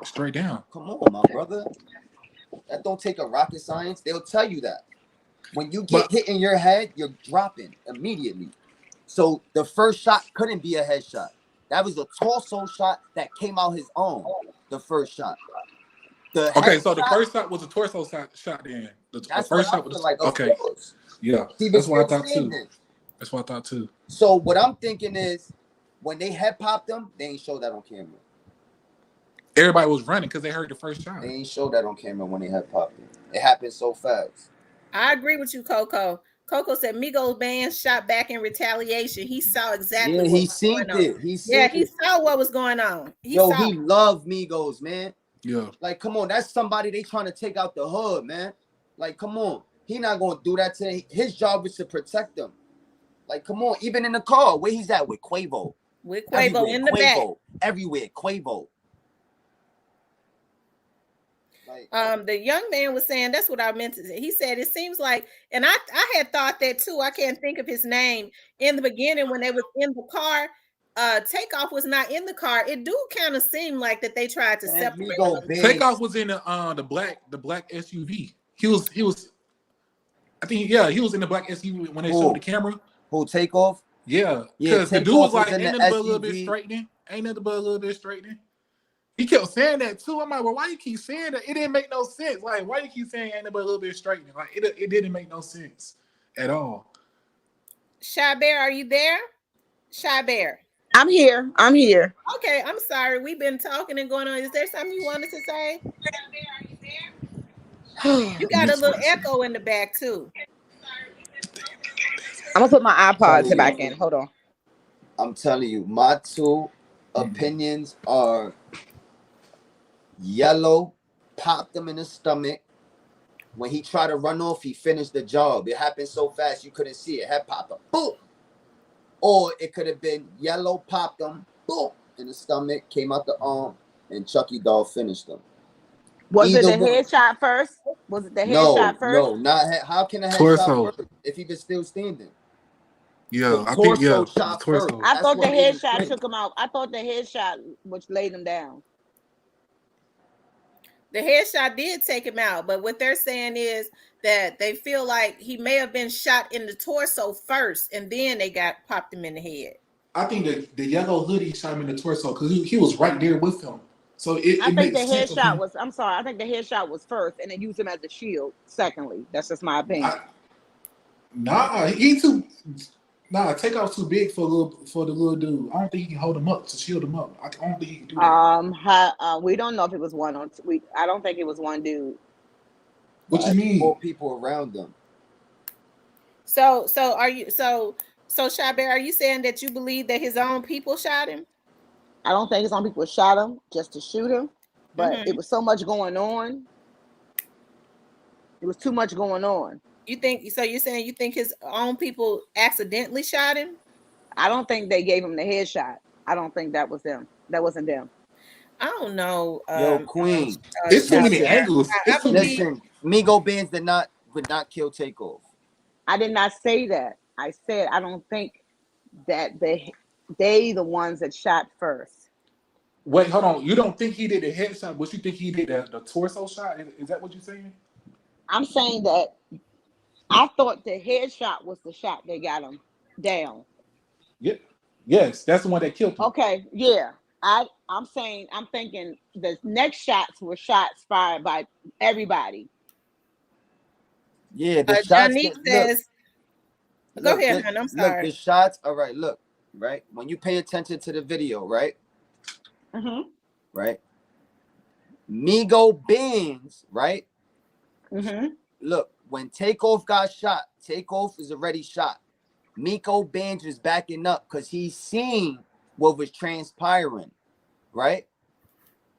Straight down. Come on, my brother. That don't take a rocket science. They'll tell you that. When you get hit in your head, you're dropping immediately. So the first shot couldn't be a headshot. That was a torso shot that came out his arm. The first shot. So the first shot was a torso shot. Then the first shot was like, okay. Course. Yeah, that's what I thought too. That's what I thought too. So what I'm thinking is, when they head popped them, they ain't show that on camera. Everybody was running because they heard the first shot. They ain't show that on camera when they head popped them. It happened so fast. I agree with you, Coco. Coco said Migos band shot back in retaliation. He saw exactly what was going on. He saw what was going on. He loved Migos, man. Yeah. Like, come on, that's somebody they trying to take out the hood, man. Like, come on. He not going to do that to him. His job is to protect them. Like, come on. Even in the car, where he's at with Quavo. With Quavo in the back. Everywhere, Quavo. The young man was saying, that's what I meant to say. He said, it seems like, and I had thought that too. I can't think of his name. In the beginning, when they was in the car, Takeoff was not in the car. It do kind of seem like that they tried to separate them. Takeoff was in the black SUV. He was I think, yeah, he was in the black SUV when they showed the camera. Who, Takeoff? Yeah. Because the dude was like, ain't nothing but a little bit straightening. Ain't nothing but a little bit straightening. He kept saying that too. I'm like, well, why you keep saying that? It didn't make no sense. Like, why you keep saying ain't nothing but a little bit straightening? Like, it didn't make no sense at all. Shy Bear, are you there? Shy Bear. I'm here. Okay, I'm sorry. We've been talking and going on. Is there something you wanted to say? You got a little echo in the back too. I'm gonna put my iPod back in. Hold on. I'm telling you, my two opinions are Yellow popped him in the stomach. When he tried to run off, he finished the job. It happened so fast you couldn't see it. Head popped him. Boom. Or it could have been Yellow popped him. Boom. In the stomach, came out the arm, and Chucky Doll finished him. Was it the headshot first? Was it the headshot first? No, not how can a headshot first if he was still standing? Yeah, I think shot first. I thought the headshot took him out. I thought the headshot which laid him down. The headshot did take him out, but what they're saying is that they feel like he may have been shot in the torso first, and then they popped him in the head. I think the yellow hoodie shot him in the torso because he was right there with him. So I think the headshot was. I'm sorry. I think the headshot was first, and then used him as a shield. Secondly, that's just my opinion. Takeoff's too big for the little dude. I don't think he can hold him up to shield him up. I don't think he can do that. We don't know if it was one or two. I don't think it was one dude. What you mean? 4 people around them. So are you so Shabir, are you saying that you believe that his own people shot him? I don't think some people shot him just to shoot him, but it Mm-hmm. was so much going on. It was too much going on. You think so? You're saying you think his own people accidentally shot him? I don't think they gave him the headshot. I don't think that was them. That wasn't them. I don't know. Yo, Queen. It's too many Listen, Shabir. angles. I It's too many. believe. listen. Migo Benz would not kill Takeoff. I did not say that. I said I don't think that they the ones that shot first. Wait, hold on. You don't think he did the headshot, but you think he did the torso shot? Is that what you're saying? I'm saying that I thought the headshot was the shot that got him down. Yeah. Yes, that's the one that killed him. Okay, yeah. I'm saying I'm thinking the next shots were shots fired by everybody. Yeah, the shots Janique that says, "Go look, ahead, hon. I'm look, sorry." the shots. All right, look, right. When you pay attention to the video, right, Mm-hmm. right. Migo Benz, right. Mm-hmm. Look, when Takeoff got shot, Takeoff is already shot. Miko Benz was backing up because he seen what was transpiring, right?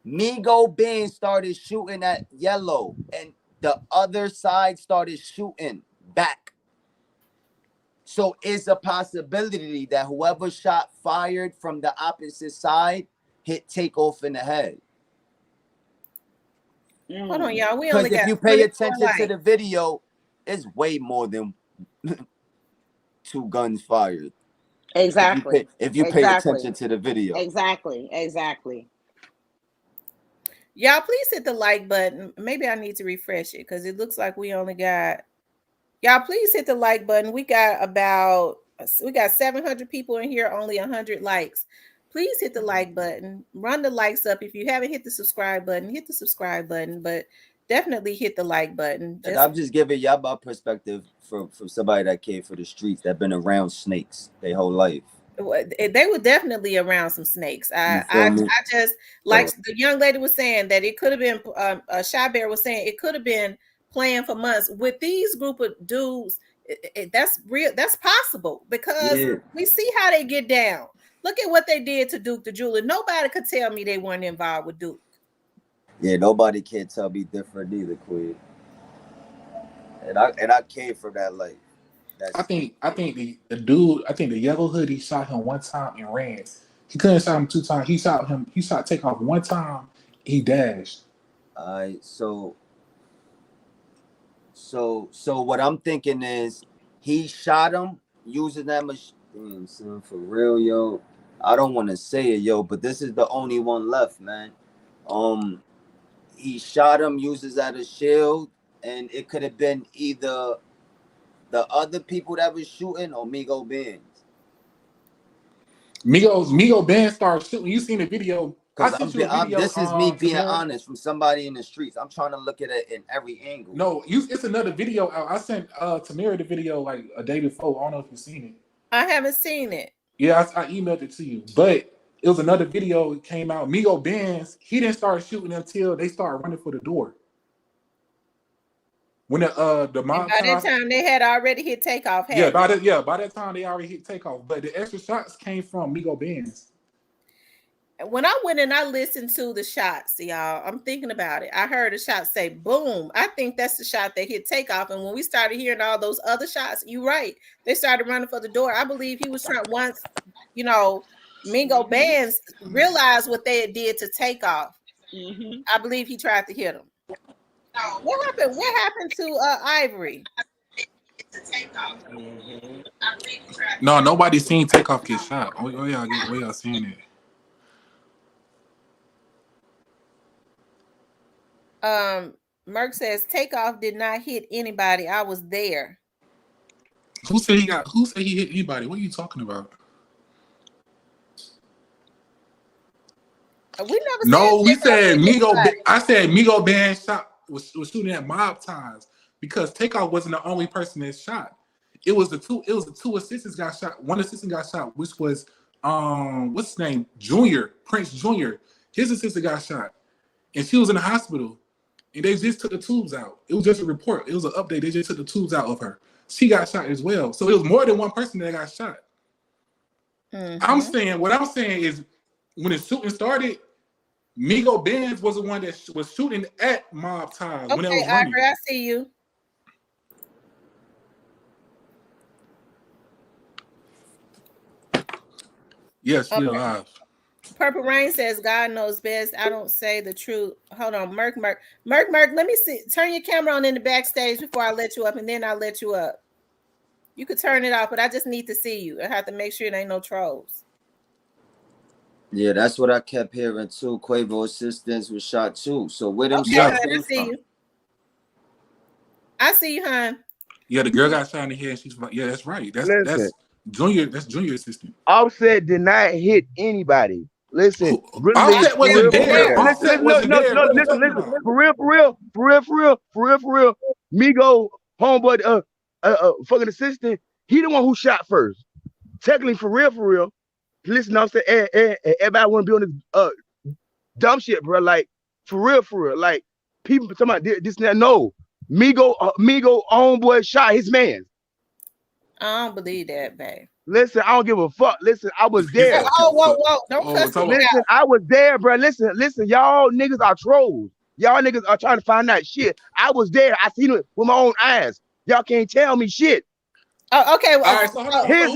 Migo Benz started shooting at yellow, and the other side started shooting back. So it's a possibility that whoever shot fired from the opposite side hit Takeoff in the head. Hold on, y'all. We only Because if got you pay 24 attention to likes. the video, it's way more than 2 guns fired. Exactly. If you pay Exactly. attention to the video. Exactly. Exactly. Y'all, please hit the like button. Maybe I need to refresh it because it looks like we only got. Y'all, please hit the like button. We got 700 people in here, only 100 likes. Please hit the like button. Run the likes up. If you haven't hit the subscribe button, hit the subscribe button. But definitely hit the like button. And I'm just giving y'all my perspective from somebody that came for the streets, that been around snakes their whole life. They were definitely around some snakes. I just like the young lady was saying that it could have been. Shy Bear was saying it could have been planned for months with these group of dudes. That's real. That's possible because we see how they get down. Look at what they did to Duke the Jeweler. Nobody could tell me they weren't involved with Duke. Yeah, nobody can tell me different either, Queen. And I came from that life. I think the dude, I think the yellow hoodie shot him one time and ran. He couldn't shot him 2 times. He shot Takeoff 1 time. He dashed. All right, so what I'm thinking is he shot him using that machine. Damn, son, for real, yo. I don't want to say it, yo, but this is the only one left, man. He shot him, uses that as a shield, and it could have been either the other people that was shooting or Migo Benz. Migo Ben started shooting. You seen the video? Because this is me being honest from somebody in the streets. I'm trying to look at it in every angle. No, it's another video out. I sent Tamira the video like a day before. I don't know if you've seen it. I haven't seen it. Yeah, I emailed it to you. But it was another video that came out. Migo Benz, he didn't start shooting until they started running for the door. When the mob by that time they had already hit Takeoff. By that time they already hit Takeoff. But the extra shots came from Migo Benz. When I went and I listened to the shots, y'all, I'm thinking about it. I heard a shot say boom. I think that's the shot that hit Takeoff. And when we started hearing all those other shots, you're right. They started running for the door. I believe he was trying once, Migo Benz realized what they did to Takeoff. Mm-hmm. I believe he tried to hit him. What happened? What happened to Ivory? No, nobody's seen Takeoff get shot. Where y'all seeing it? Merck says Takeoff did not hit anybody. I was there. Who said he hit anybody? What are you talking about? We never. No, we said Migo. I said Migo Band shot was shooting at mob times because Takeoff wasn't the only person that shot. It was the two assistants got shot. One assistant got shot, which was what's his name? Prince Jr. His assistant got shot, and she was in the hospital. And they just took the tubes out. It was just a report. It was an update. They just took the tubes out of her. she got shot as well. So it was more than one person that got shot. Mm-hmm. What I'm saying is, when the shooting started, Migo Benz was the one that was shooting at Mob Ties when it Okay, was running. Ivory, I see you. Yes, we Okay. alive. Purple Rain says God knows best. I don't say the truth. Hold on, Merc. Let me see. Turn your camera on in the backstage before I let you up, and then I'll let you up. You could turn it off, but I just need to see you. I have to make sure it ain't no trolls. Yeah, that's what I kept hearing too. Quavo assistants was shot too. So where them Okay, shots hon, I came see from? you. I see you, hon. Yeah, the girl got shot in the head. She's like, yeah, that's right. Listen, That's Junior. That's Junior assistant. Offset did not hit anybody. Listen, really, Offset for Offset real, wasn't was for there. real. there. Listen, Offset listen, no, wasn't no, there. no, What are you listen, talking listen. about? For real. Migo, homeboy, fucking assistant. He the one who shot first. Technically, for real. Listen, I'm saying, everybody want to be on this dumb shit, bro. Like, for real. Like, people talking about this and that. No, Migo, homeboy shot his man. I don't believe that, babe. Listen, I don't give a fuck. Listen, I was there. Whoa. Don't cuss me out. Listen, I was there, bro. Listen, y'all niggas are trolls. Y'all niggas are trying to find out shit. I was there. I seen it with my own eyes. Y'all can't tell me shit. Oh, okay. All right, so hold on. His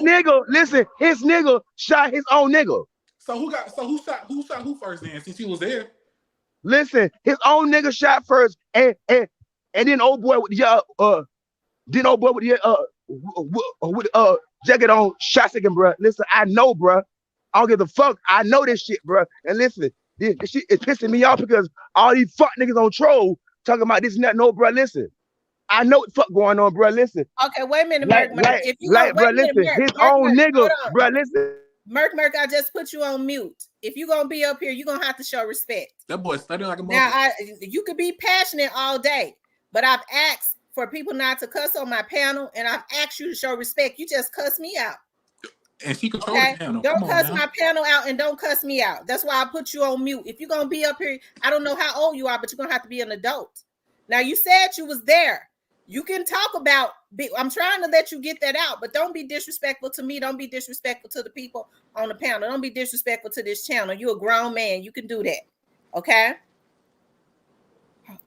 nigga shot his own nigga. Who shot who first then, since he was there? Listen, his own nigga shot first, and then old boy with the jacket on shot second, bro. Listen, I know, bro. I don't give a fuck. I know this shit, bro. And listen, this shit is pissing me off because all these fuck niggas on troll talking about this and that. No, bro. Listen, I know what the fuck going on, bro. Listen. Okay, wait a minute, Merc. If you gonna bro. wait a minute, Listen, his own nigga, bro. Listen. Merc, I just put you on mute. If you gonna be up here, you gonna have to show respect. That boy studying like a mother. Now, you could be passionate all day, but I've asked for people not to cuss on my panel, and I've asked you to show respect. You just cuss me out. And she controls the panel. Don't cuss my panel out and don't cuss me out. That's why I put you on mute. If you're gonna be up here, I don't know how old you are, but you're gonna have to be an adult. Now, you said you was there. You can talk about. I'm trying to let you get that out, but don't be disrespectful to me. Don't be disrespectful to the people on the panel. Don't be disrespectful to this channel. You're a grown man. You can do that. Okay.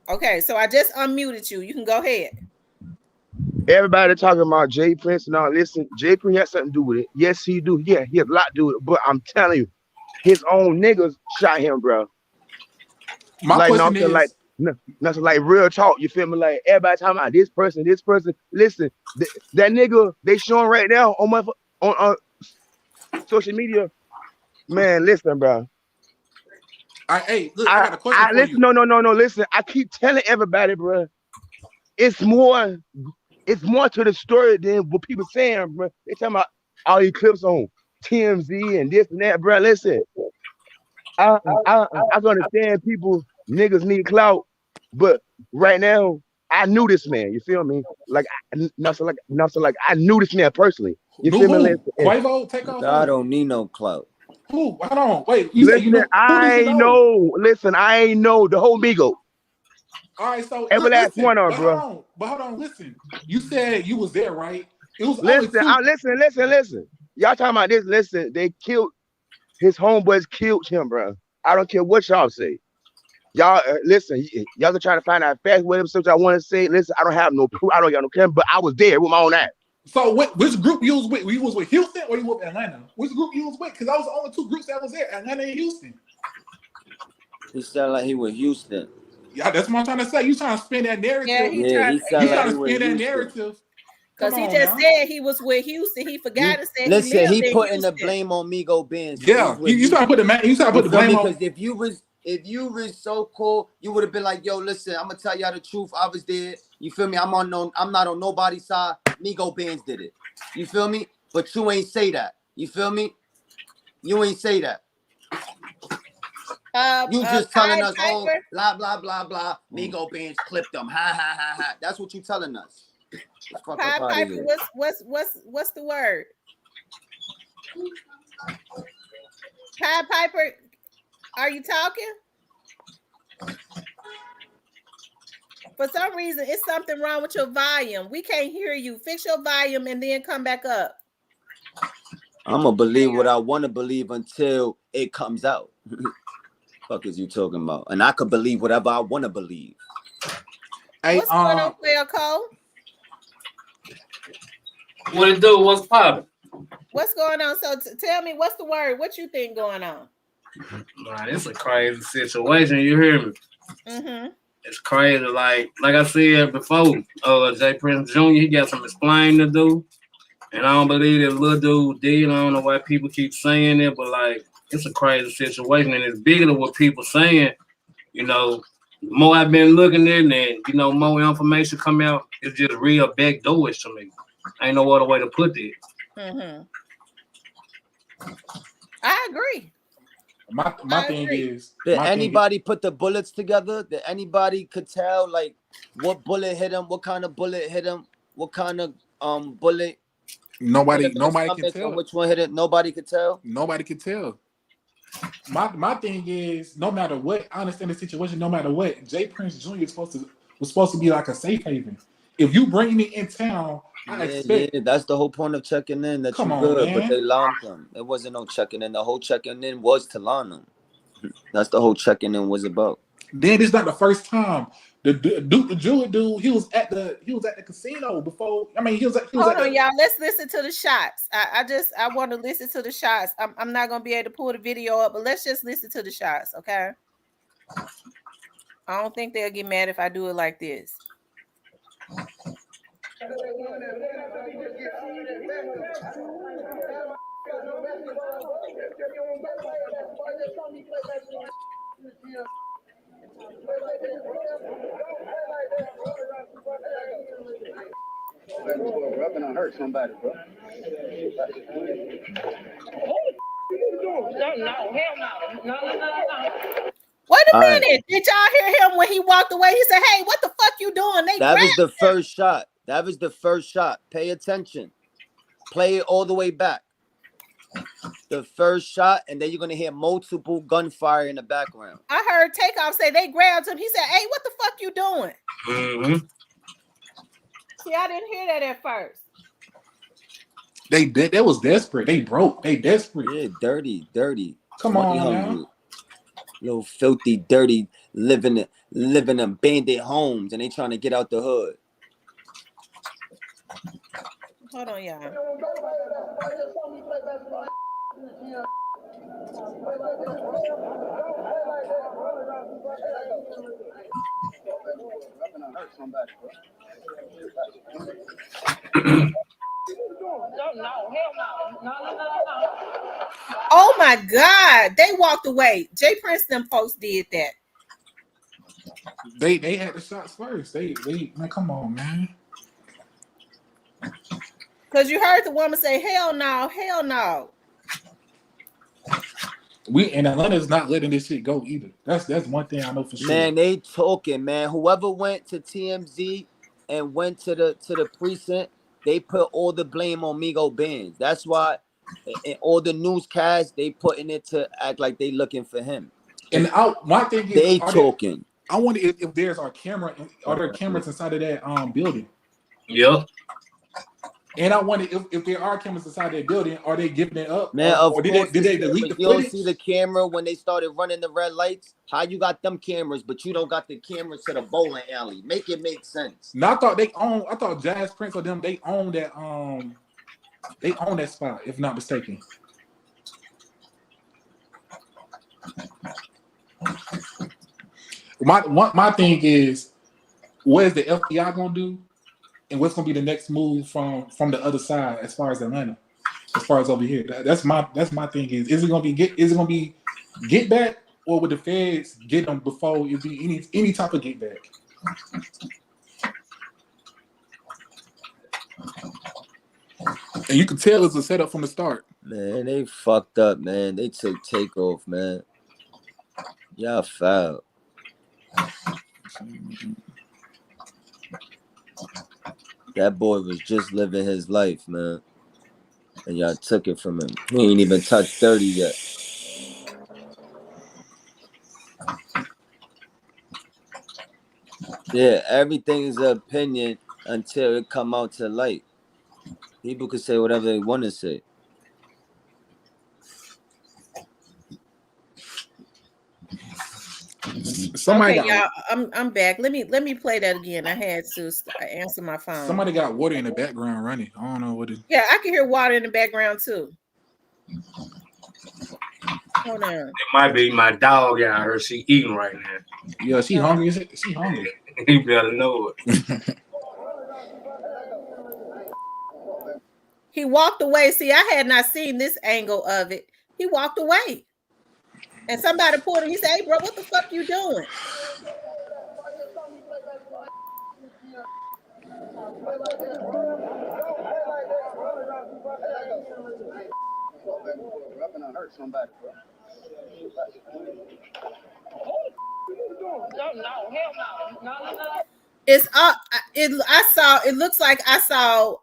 Okay. So I just unmuted you. You can go ahead. Everybody talking about Jay Prince and all. Listen, Jay Prince has something to do with it. Yes, he do. Yeah, he has a lot to do with it. But I'm telling you, his own niggas shot him, bro. My question is, nothing like real talk. You feel me? Like everybody talking about this person. Listen, that nigga they showing right now on social media. Man, listen, bro. Hey, look, I got a question for you. No. Listen, I keep telling everybody, bro. It's more to the story than what people saying, bro. They talking about all these clips on TMZ and this and that, bro. Listen, I understand people niggas need clout, but right now I knew this man. You feel me? Like I knew this man personally. You feel me? Listen, Quavo, Takeoff. I don't need no clout. Who? Hold on, wait. Listen, I know. Listen, I ain't know the whole Migo. All right, so every last one on, bro. Hold on, listen. You said you was there, right? It was listen. Y'all talking about this? Listen, they killed his homeboys. Killed him, bro. I don't care what y'all say. Y'all listen. Y'all can try to find out fast whatever something I want to say. Listen, I don't have no proof. I don't got no camera, but I was there with my own eyes. So which group you was with? You was with Houston or you was with Atlanta? Which group you was with? Because I was the only two groups that was there, Atlanta and Houston. He sounded like he was Houston. Yeah, that's what I'm trying to say. You trying to spin that narrative? Yeah, he trying to spin that narrative. Because he just said he was with Houston. He forgot to say listen, he putting the blame on Migo Benz. Yeah, you trying to put the blame on. Because if you was so cool, you would have been like, yo, listen, I'm gonna tell y'all the truth. I was there. You feel me? I'm not on nobody's side. Migo Benz did it. You feel me? But you ain't say that. You feel me? You ain't say that. You just telling us, oh, blah blah blah blah. Migo Benz clipped them. Ha. That's what you telling us. Piper, what's the word? Piper, are you talking? For some reason, it's something wrong with your volume. We can't hear you. Fix your volume and then come back up. I'm gonna believe what I want to believe until it comes out. Fuck is you talking about? And I could believe whatever I want to believe. Hey, What's going on, Player Cole? What it do? What's poppin'? What's going on? So tell me, what's the word? What you think going on? Man, it's a crazy situation. You hear me? Mm-hmm. It's crazy. Like I said before, Jay Prince Jr. He got some explaining to do, and I don't believe this little dude did. I don't know why people keep saying it, but like it's a crazy situation, and it's bigger than what people saying. You know, the more I've been looking at it, and more information come out. It's just real backdoorish to me. Ain't no other way to put it. Mm-hmm. I agree. My thing is, did anybody put the bullets together? Did anybody could tell like what bullet hit him, what kind of bullet hit him, what kind of bullet? Nobody can tell. Which one hit it? Nobody could tell. Nobody could tell. My thing is, no matter what, I understand the situation. No matter what, Jay Prince Jr. was supposed to be like a safe haven. If you bring me in town, I expect. Yeah, that's the whole point of checking in. That Come you on, good, man. but they limed him. It wasn't no checking in. The whole checking in was to line him. That's the whole checking in was about. Then it's not the first time. The Jewish dude, he was at the casino before. I mean, he was at. Hold on, y'all. Let's listen to the shots. I want to listen to the shots. I'm not gonna be able to pull the video up, but let's just listen to the shots, okay? I don't think they'll get mad if I do it like this. Rubbing hurt somebody, bro. No, hell no. Wait a minute. Did y'all hear him when he walked away? He said, "Hey, what the fuck you doing?" That was the first shot. That was the first shot. Pay attention. Play it all the way back. The first shot, and then you're gonna hear multiple gunfire in the background. I heard Takeoff say they grabbed him. He said, "Hey, what the fuck you doing?" Mm-hmm. See, I didn't hear that at first. They did. That was desperate. They broke. They desperate. Yeah, dirty. Come on, now. Little filthy, dirty, living in bandit homes, and they trying to get out the hood. Hold on, y'all. Oh my God, they walked away. Jay Prince, them folks did that. They had the shots first. They man, come on, man. Because you heard the woman say, "Hell no, hell no." We and Atlanta's not letting this shit go either. That's one thing I know for sure. Man, they talking, man. Whoever went to TMZ and went to the precinct, they put all the blame on Migo Benz. That's why in all the newscasts they putting it to act like they looking for him. And my thing is, they talking. I wonder if there's a camera. Are there cameras inside of that building? Yep. And I wonder if there are cameras inside that building, are they giving it up? Man, or did they delete the footage? You don't see the camera when they started running the red lights? How you got them cameras, but you don't got the cameras to the bowling alley? Make it make sense. No, I thought Jazz Prince or them, they own that spot, if not mistaken. My thing is, what is the FBI gonna do? And what's gonna be the next move from the other side as far as Atlanta, as far as over here? That's my thing. Is it gonna be get back, or would the feds get them before it be any type of get back? And you can tell it's a setup from the start. Man, they fucked up, man. They took Takeoff, man. Y'all foul. That boy was just living his life, man. And y'all took it from him. He ain't even touched 30 yet. Yeah, everything is an opinion until it come out to light. People can say whatever they want to say. Somebody Okay, got y'all, I'm back. Let me play that again. I had to answer my phone. somebody got water in the background running. I don't know what it. Yeah, I can hear water in the background too. Hold on. It might be my dog out here. She eating right now. Yeah, she hungry. She hungry. You better know it. He walked away. See, I had not seen this angle of it. He walked away. And somebody pulled him. He said, "Hey, bro, what the fuck you doing?" Hurt somebody, bro. No, hell no. It's I saw it looks like I saw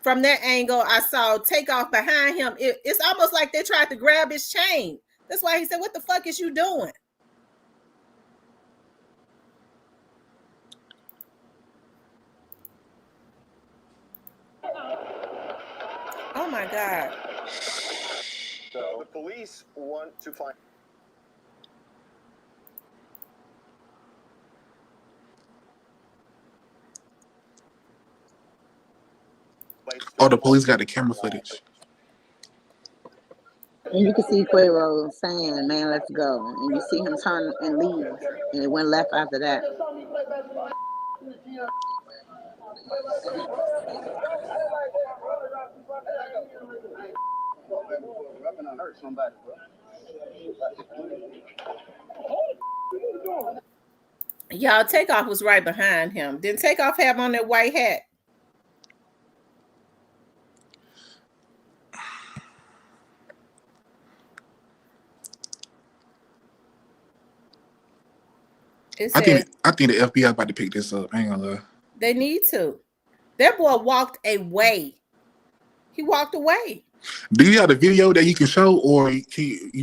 from that angle, I saw Takeoff behind him. It's almost like they tried to grab his chain. That's why he said, "What the fuck is you doing?" Oh my God. So the police want to find. Oh, the police got the camera footage. And you can see Quavo saying, "Man, let's go." And you see him turn and leave, and it went left after that. Hurt somebody, bro. Y'all, Takeoff was right behind him. Didn't Takeoff have on that white hat? It says I think the FBI about to pick this up. I ain't gonna lie. they need to. That boy walked away. He walked away. Do you have the video that you can show, or you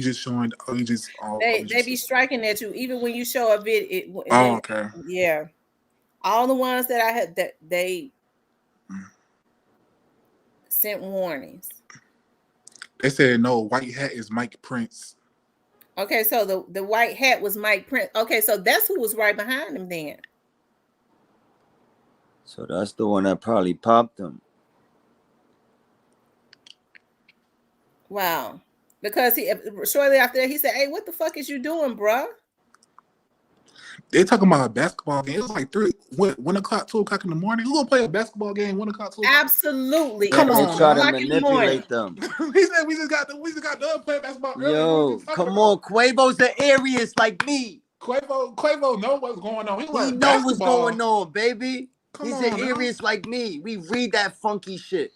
just showing? Or you just They be striking at you even when you show a video. Oh, okay. Yeah, all the ones that I had that they sent warnings. They said no. White hat is Mike Prince. Okay, so the white hat was Mike Prince. Okay, so that's who was right behind him then. So that's the one that probably popped him. Wow. Because he shortly after that he said, "Hey, what the fuck is you doing, bruh?" They talking about a basketball game. It was like 1 o'clock, 2 o'clock in the morning. Who gonna play a basketball game 1 o'clock, 2 o'clock? Absolutely. Come on, they try to in the morning. manipulate them. He said we just got done playing basketball earlier. Yo, come on, Quavo's the Aries like me. Quavo know what's going on. He like, know what's going on, baby. He's an on, Aries like me. We read that funky shit.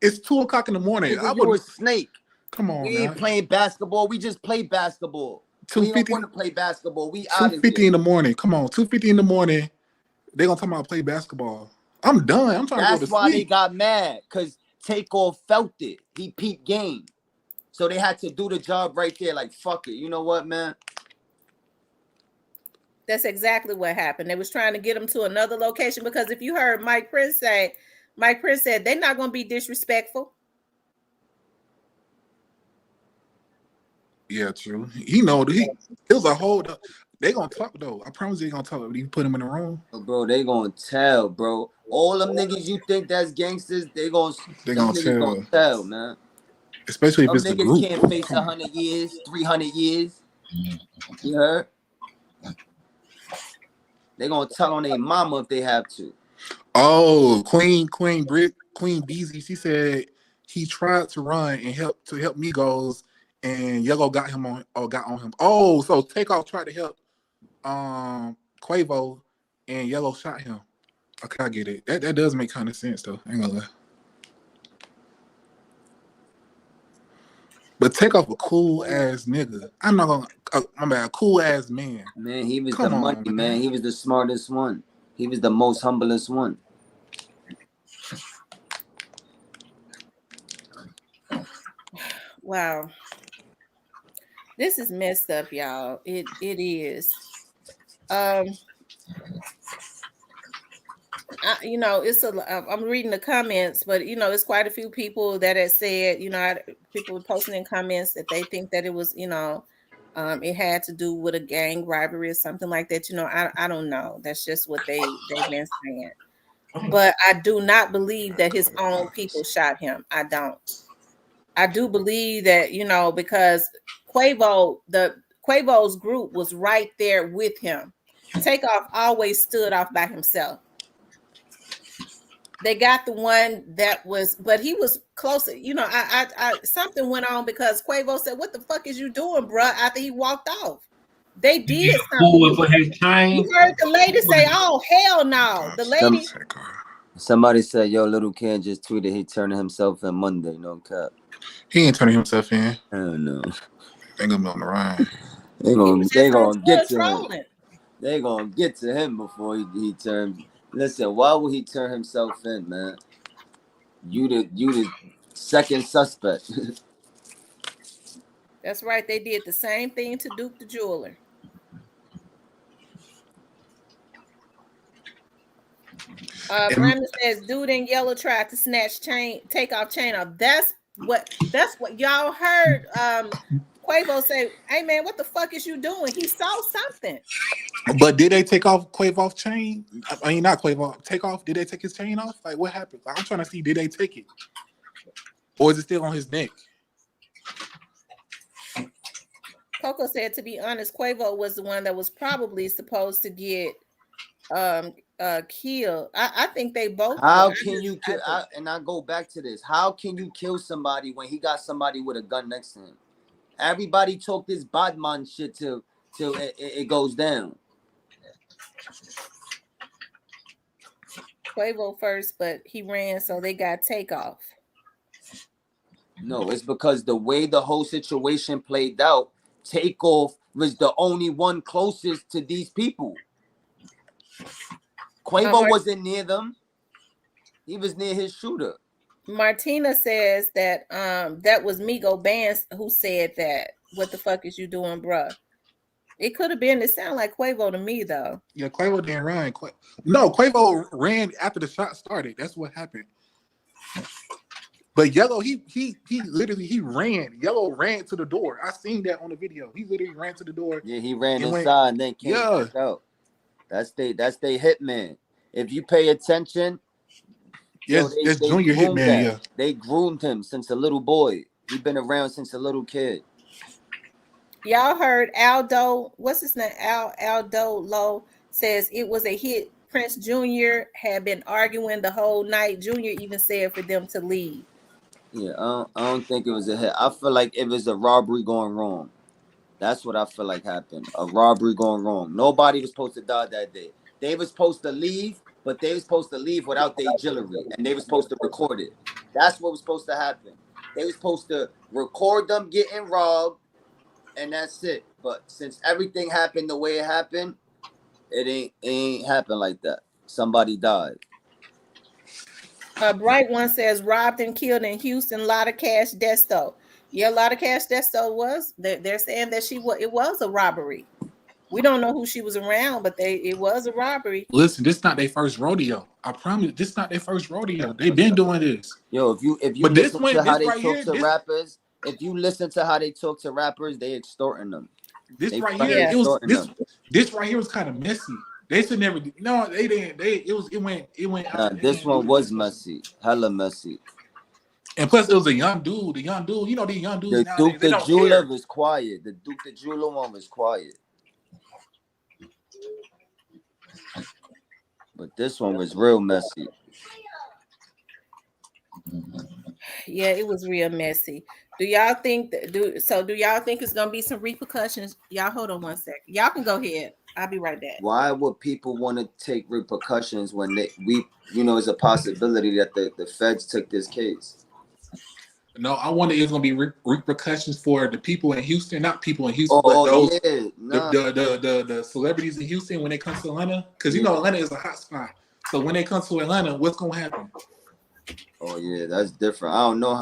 It's 2 o'clock in the morning. Nigga, you a snake. Come on, we ain't playing basketball. We just play basketball. We don't want to play basketball. We out of 2:50 here. in the morning. Come on, 2:50 in the morning. They gonna talk about play basketball. I'm done. I'm trying to go to sleep. That's why they got mad, because Takeoff felt it. He peeped game. So they had to do the job right there. Like, fuck it. You know what, man? That's exactly what happened. They was trying to get him to another location because if you heard Mike Prince said they're not going to be disrespectful. Yeah, true. He know it was a hold up. They gonna talk though. I promise they gonna talk when you put him in the room. Bro, they gonna tell, bro. All them niggas you think that's gangsters, they gonna tell, man. Especially if it's the group. Niggas can't face 100 years, 300 years. You heard? They gonna tell on their mama if they have to. Oh, Queen Beezy, she said he tried to run and help Migos, and Yellow got on him. Oh, so Takeoff tried to help Quavo, and Yellow shot him. Okay, I get it. That does make kind of sense though. I ain't gonna lie. But Takeoff a cool ass nigga. I'm not gonna. My bad. Cool ass man. Man, he was the money man. He was the smartest one. He was the most humblest one. Wow. This is messed up, y'all. It is. you know, I'm reading the comments, but you know, it's quite a few people that have said, you know, people posting in comments that they think that it was, you know, it had to do with a gang rivalry or something like that. You know, I don't know. That's just what they've been saying. But I do not believe that his own people shot him. I don't. I do believe that, you know, because Quavo's group was right there with him. Takeoff always stood off by himself. They got the one that was, but he was closer. You know, I something went on because Quavo said, "What the fuck is you doing, bruh?" After he walked off, they Did he did something. pull for his chain? You heard the lady say, "Oh hell no!" The lady. Somebody said, "Yo, little Ken just tweeted he turning himself in Monday." No cap. He ain't turning himself in. I don't know. They gonna be on the ride. They gonna get to trolling. him. They gonna get to him before he turns. Listen, why would he turn himself in, man? You the second suspect. That's right. They did the same thing to Duke the jeweler. Brandon says, "Dude in yellow tried to snatch Takeoff chain off." That's what y'all heard. Quavo say, "Hey man, what the fuck is you doing?" He saw something. But did they take off Quavo's chain? I mean, not Quavo. Takeoff. Did they take his chain off? Like, what happened? Like, I'm trying to see. Did they take it, or is it still on his neck? Coco said, "To be honest, Quavo was the one that was probably supposed to get killed." I think they both. How can you kill? And I go back to this. How can you kill somebody when he got somebody with a gun next to him? Everybody talk this Batman shit till it goes down. Quavo first, but he ran, so they got Takeoff. No, it's because the way the whole situation played out, Takeoff was the only one closest to these people. Quavo wasn't near them. He was near his shooter. Martina says that that was Migo Bands who said that. What the fuck is you doing, bruh? It could have been. It sounded like Quavo to me, though. Yeah, Quavo didn't run. No, Quavo ran after the shot started. That's what happened. But Yellow, he literally ran. Yellow ran to the door. I seen that on the video. He literally ran to the door. Yeah, he ran inside and then came back out. That's they hitman. If you pay attention, yes, that's Junior Hitman. Yeah, they groomed him since a little boy. He's been around since a little kid. Y'all heard Aldo? What's his name? Aldo Low says it was a hit. Prince Jr. had been arguing the whole night. Junior even said for them to leave. Yeah, I don't think it was a hit. I feel like it was a robbery going wrong. That's what I feel like happened. A robbery going wrong. Nobody was supposed to die that day. They were supposed to leave, but they were supposed to leave without their jewelry, and they were supposed to record it. That's what was supposed to happen. They were supposed to record them getting robbed, and that's it. But since everything happened the way it happened, it ain't happened like that. Somebody died. Bright One says robbed and killed in Houston. Lot of Cash Desto. Yeah, a lot of Cash Desto was. They're saying that it was a robbery. We don't know who she was around, but it was a robbery. Listen, this is not their first rodeo. I promise, this is not their first rodeo. They've been doing this. Yo, if you but listen to how they talk to rappers, if you listen to how they talk to rappers, they extorting them. This right here, this right here was kind of messy. They should never. No, they didn't. It went. Nah, this one was messy, hella messy. And plus, it was a young dude. The young dude, you know, the young dudes. The Duke the Jeweler was quiet. The Duke the Jeweler one was quiet. But this one was real messy. Yeah, it was real messy. Do y'all think do y'all think it's gonna be some repercussions? Y'all hold on one second. Y'all can go ahead. I'll be right back. Why would people want to take repercussions when it's a possibility that the feds took this case? No, I wonder if it's gonna be repercussions for the people in Houston, not people in Houston, but those the celebrities in Houston when they come to Atlanta, because you know Atlanta is a hot spot. So when they come to Atlanta, what's gonna happen? Oh yeah, that's different. I don't know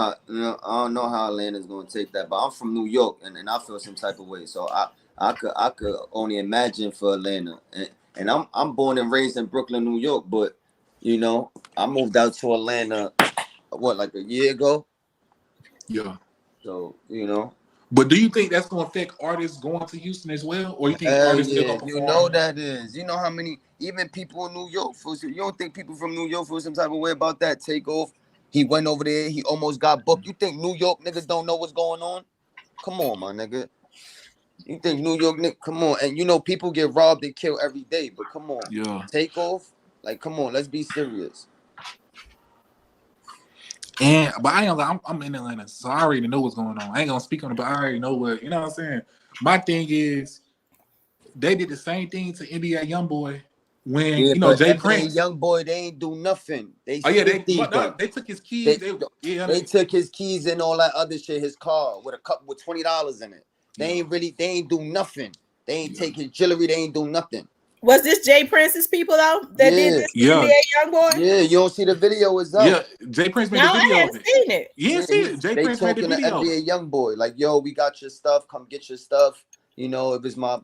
how Atlanta's gonna take that, but I'm from New York and I feel some type of way. So I could only imagine for Atlanta, and I'm born and raised in Brooklyn, New York, but You know, I moved out to Atlanta, what, like a year ago? Yeah. So, you know. But do you think that's going to affect artists going to Houston as well? Or you think Hell artists still yeah, going to you know perform? that is. You know how many, even people in New York, you don't think people from New York feel some type of way about that Takeoff? He went over there, he almost got booked. You think New York niggas don't know what's going on? Come on, my nigga. You think New York niggas, come on. And you know, people get robbed and killed every day, but come on. Yeah. Takeoff, like, come on, let's be serious. But I ain't like, I'm in Atlanta, so I already know what's going on. I ain't gonna speak on it, but I already know what, you know what I'm saying? My thing is, they did the same thing to NBA YoungBoy when, Yeah, you know, but Jay NBA Prince. YoungBoy, they ain't do nothing. They Oh, yeah, 50 them. they took his keys. They took his keys and all that other shit, his car with $20 in it. They ain't do nothing. They ain't take his jewelry, they ain't do nothing. Was this Jay Prince's people though that did this to NBA YoungBoy? Yeah, you don't see the video, it's up. Yeah, Jay Prince made No, a video I of hadn't it. seen it. You didn't see it. Jay Prince made the They video. talking to NBA YoungBoy, like, yo, we got your stuff, come get your stuff. You know, if it's my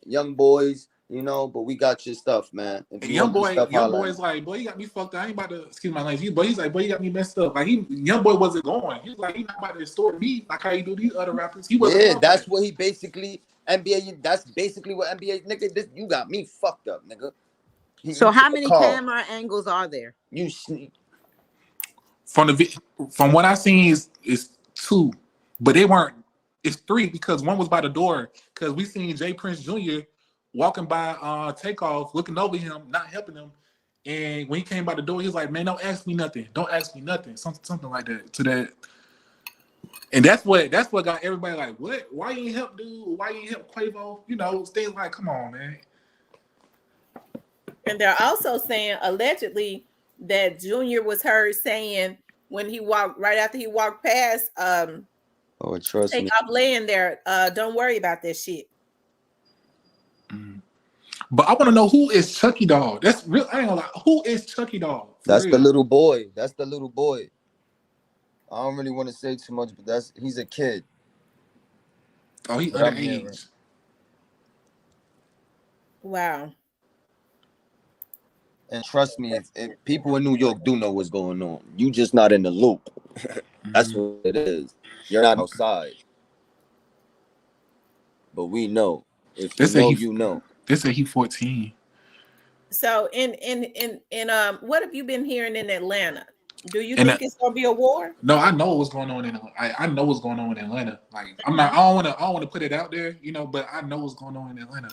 young boys, you know, but we got your stuff, man. If you want your stuff, Young boy is like, boy, you got me fucked up. I ain't about to, excuse my language. He's like, boy, you got me messed up. Like, Young boy wasn't going. He's like, he not about to extort me like how you do these other rappers. He wasn't. Yeah, that's what he basically NBA. That's basically what NBA nigga. This, you got me fucked up, nigga. So how many camera angles are there? You sneak. From what I seen is 2, but they weren't. It's 3 because one was by the door because we seen Jay Prince Jr. walking by Takeoff, looking over him, not helping him. And when he came by the door, he was like, "Man, don't ask me nothing. Don't ask me nothing." Something like that to that. And that's what got everybody like, "What? Why you ain't help dude? Why you ain't help Quavo?" You know, things like, "Come on, man." And they're also saying allegedly that Junior was heard saying when he walked right after he walked past Trust me. Takeoff laying there, don't worry about that shit. But I want to know who is Chucky Dog. That's real. I ain't gonna lie. Who is Chucky Dog? That's real? The little boy. That's the little boy. I don't really want to say too much, but he's a kid. Oh, he underage. Wow. And trust me, if people in New York do know what's going on, you just not in the loop. That's what it is. You're not outside. But we know. If you know, you know. They say he 14. So in what have you been hearing in Atlanta? Do you think it's gonna be a war? No, I know what's going on I know what's going on in Atlanta. Like I don't wanna put it out there, you know, but I know what's going on in Atlanta.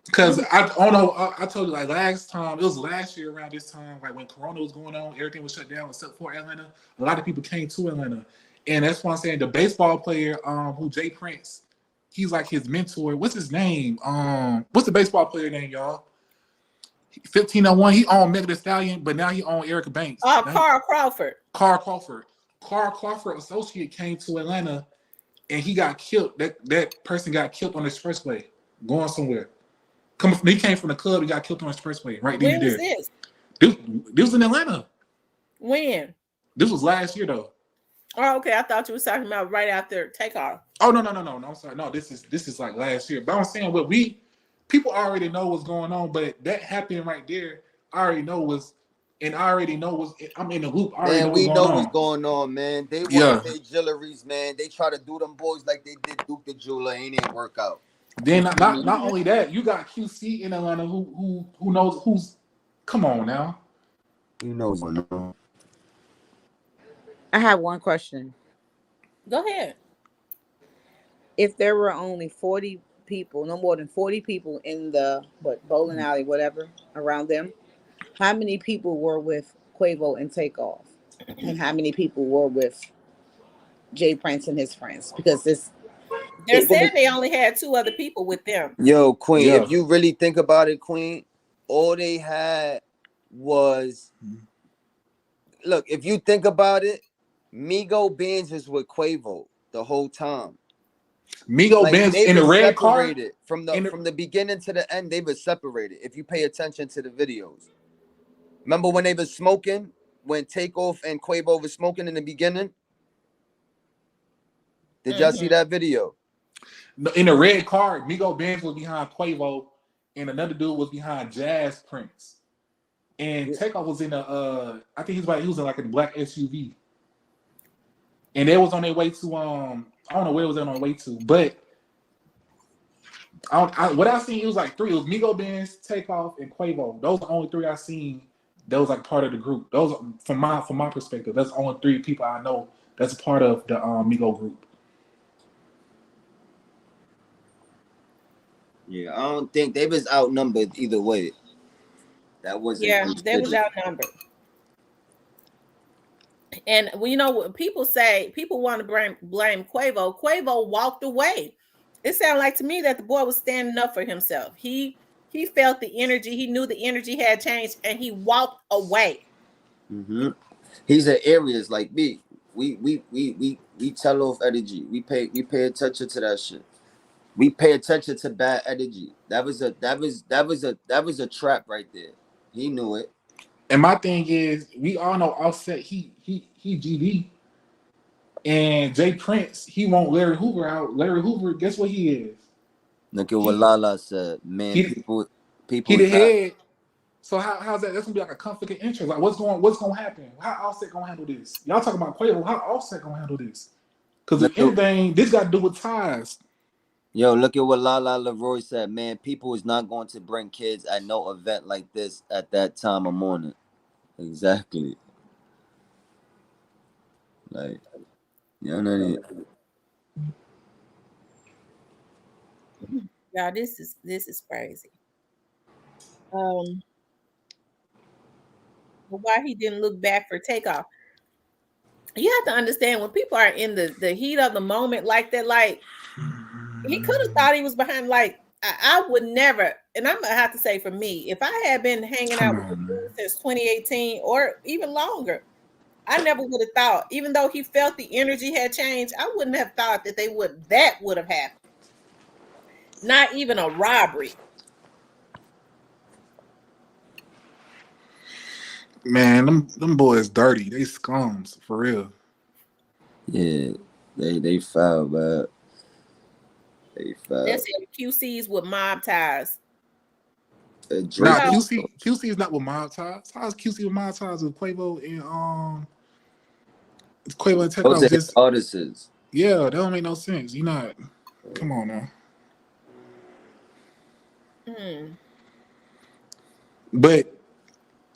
Because I don't know, I told you like last time, it was last year around this time, like when Corona was going on, everything was shut down except for Atlanta. A lot of people came to Atlanta. And that's why I'm saying the baseball player, who Jay Prince, he's like his mentor. What's his name? What's the baseball player name, y'all? 1501. He owned Megan Thee Stallion, but now he owned Erica Banks. Carl Crawford. Carl Crawford associate came to Atlanta, and he got killed. That person got killed on the expressway, going somewhere. He came from the club. He got killed on the expressway. Right there. When was this? This was in Atlanta. When? This was last year though. Oh, okay. I thought you were talking about right after Takeoff. Oh no! I'm sorry. No, this is like last year. But I'm saying what people already know what's going on, but that happened right there. I already know I'm in the loop. Man, we know what's going on, man. They want their jewelries, man. They try to do them boys like they did Duke the Jeweler. Ain't work out. Then not only that, you got QC in Atlanta who knows who's. Come on now. You know what's going on. I have one question. Go ahead. If there were only 40 people, no more than 40 people in the bowling alley, whatever, around them, how many people were with Quavo and Takeoff? And how many people were with Jay Prince and his friends? Because they're saying they only had 2 other people with them. Yo, Queen, if you really think about it, Queen, all they had was, look, if you think about it, Migo Benz is with Quavo the whole time. Migo Benz in the red car? From the beginning to the end, they were separated. If you pay attention to the videos. Remember when they were smoking? When Takeoff and Quavo were smoking in the beginning? Did y'all see that video? In the red car, Migo Benz was behind Quavo, and another dude was behind Jazz Prince. and Takeoff was in a I think he was in like a black SUV, and they was on their way to I don't know where it was on their way to, but what I seen, it was like three. It was Migo Benz, Takeoff, and Quavo. Those are the only three I seen that was like part of the group. Those from my perspective, that's the only three people I know that's a part of the Migo group. Yeah, I don't think they was outnumbered either way. That wasn't. Yeah, they was outnumbered. And well, you know what people say, people want to blame Quavo. Quavo walked away. It sounded like to me that the boy was standing up for himself. He felt the energy. He knew the energy had changed, and he walked away. Mm-hmm. He's an Aries like me. We tell off energy. We pay attention to that shit. We pay attention to bad energy. That was a trap right there. He knew it. And my thing is, we all know Offset. He GD, and Jay Prince. He want Larry Hoover out. Larry Hoover, guess what he is? Look at what Lala said. Man, people. He the head. So how's that? That's gonna be like a conflict of interest. Like what's gonna happen? How Offset gonna handle this? Y'all talking about Quavo? How Offset gonna handle this? Because if anything, this got to do with ties. Yo, look at what Lala Leroy said. Man, people is not going to bring kids at no event like this at that time of morning. Exactly. Like, you know. Y'all, this is crazy. Why he didn't look back for Takeoff? You have to understand when people are in the heat of the moment like that, like he could have thought he was behind. Like I would never, and I'm gonna have to say for me, if I had been hanging out with him since 2018 or even longer, I never would have thought, even though he felt the energy had changed, I wouldn't have thought that that would have happened. Not even a robbery. Man, them boys dirty. They scums for real. Yeah, they foul, man. They foul. That's it. QC's with mob ties. Nah, QC is not with mob ties. How's QC with mob ties with Quavo and Quavo and Takeoff? Just artists. Yeah, that don't make no sense. You not. Come on now. But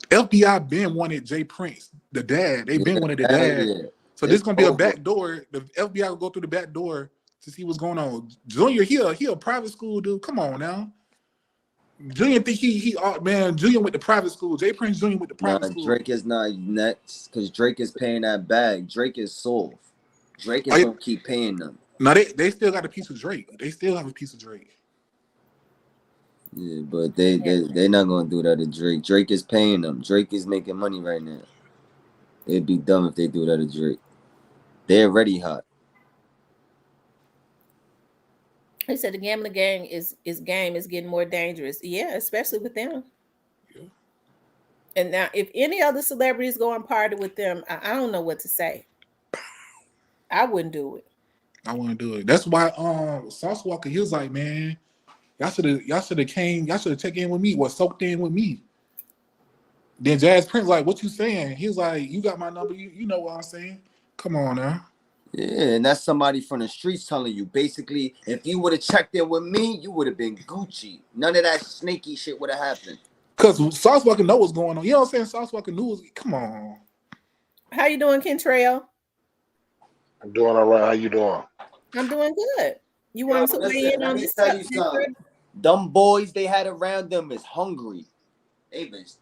FBI been wanted Jay Prince, the dad. They been wanted the dad. Yeah. So this gonna be a back door. The FBI will go through the back door to see what's going on. Junior, he a private school dude. Come on now. Junior think he man. Junior went to private school. Jay Prince Junior went to private school. Drake is not next because Drake is paying that bag. Drake is soft. Drake is gonna keep paying them. No, they still got a piece of Drake. They still have a piece of Drake. Yeah, but they're not gonna do that to Drake. Drake is paying them. Drake is making money right now. It'd be dumb if they do that to Drake. They're already hot. He said the gambling game is getting more dangerous. Yeah, especially with them. Yeah. And now, if any other celebrities go and party with them, I don't know what to say. I wouldn't do it. I wouldn't do it. That's why Sauce Walker, he was like, man, y'all should have checked in with me, soaked in with me. Then Jazz Prince like, what you saying? He was like, you got my number, you know what I'm saying? Come on now. Yeah, and that's somebody from the streets telling you. Basically, if you would have checked in with me, you would have been Gucci. None of that snaky shit would have happened. Because Sauce Walker know what's going on. You know what I'm saying? Sauce Walker knew. Come on. How you doing, Kentrail? I'm doing all right. How you doing? I'm doing good. You want to weigh in on this stuff? Them boys they had around them is hungry. They was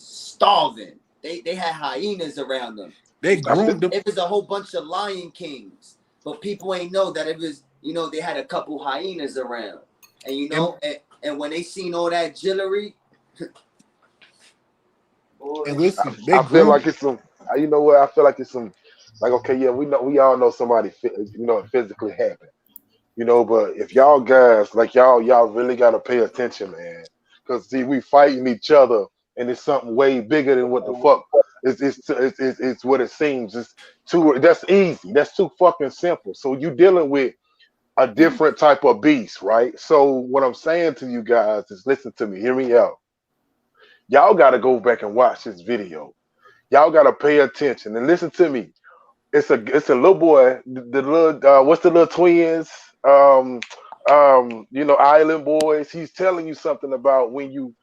starving. They had hyenas around them. It was a whole bunch of Lion Kings, but people ain't know that it was, they had a couple hyenas around, and and when they seen all that jewelry, and listen, I feel like it's some. You know what? I feel like it's some. Like, okay, yeah, we all know somebody, it physically happened, but if y'all guys, like y'all really got to pay attention, man, because see, we fighting each other, and it's something way bigger than what the fuck. It's what it seems. That's easy. That's too fucking simple. So you dealing with a different type of beast, right? So what I'm saying to you guys is, listen to me, hear me out. Y'all got to go back and watch this video. Y'all got to pay attention and listen to me. It's a little boy. The little what's the little twins? Island boys. He's telling you something about when you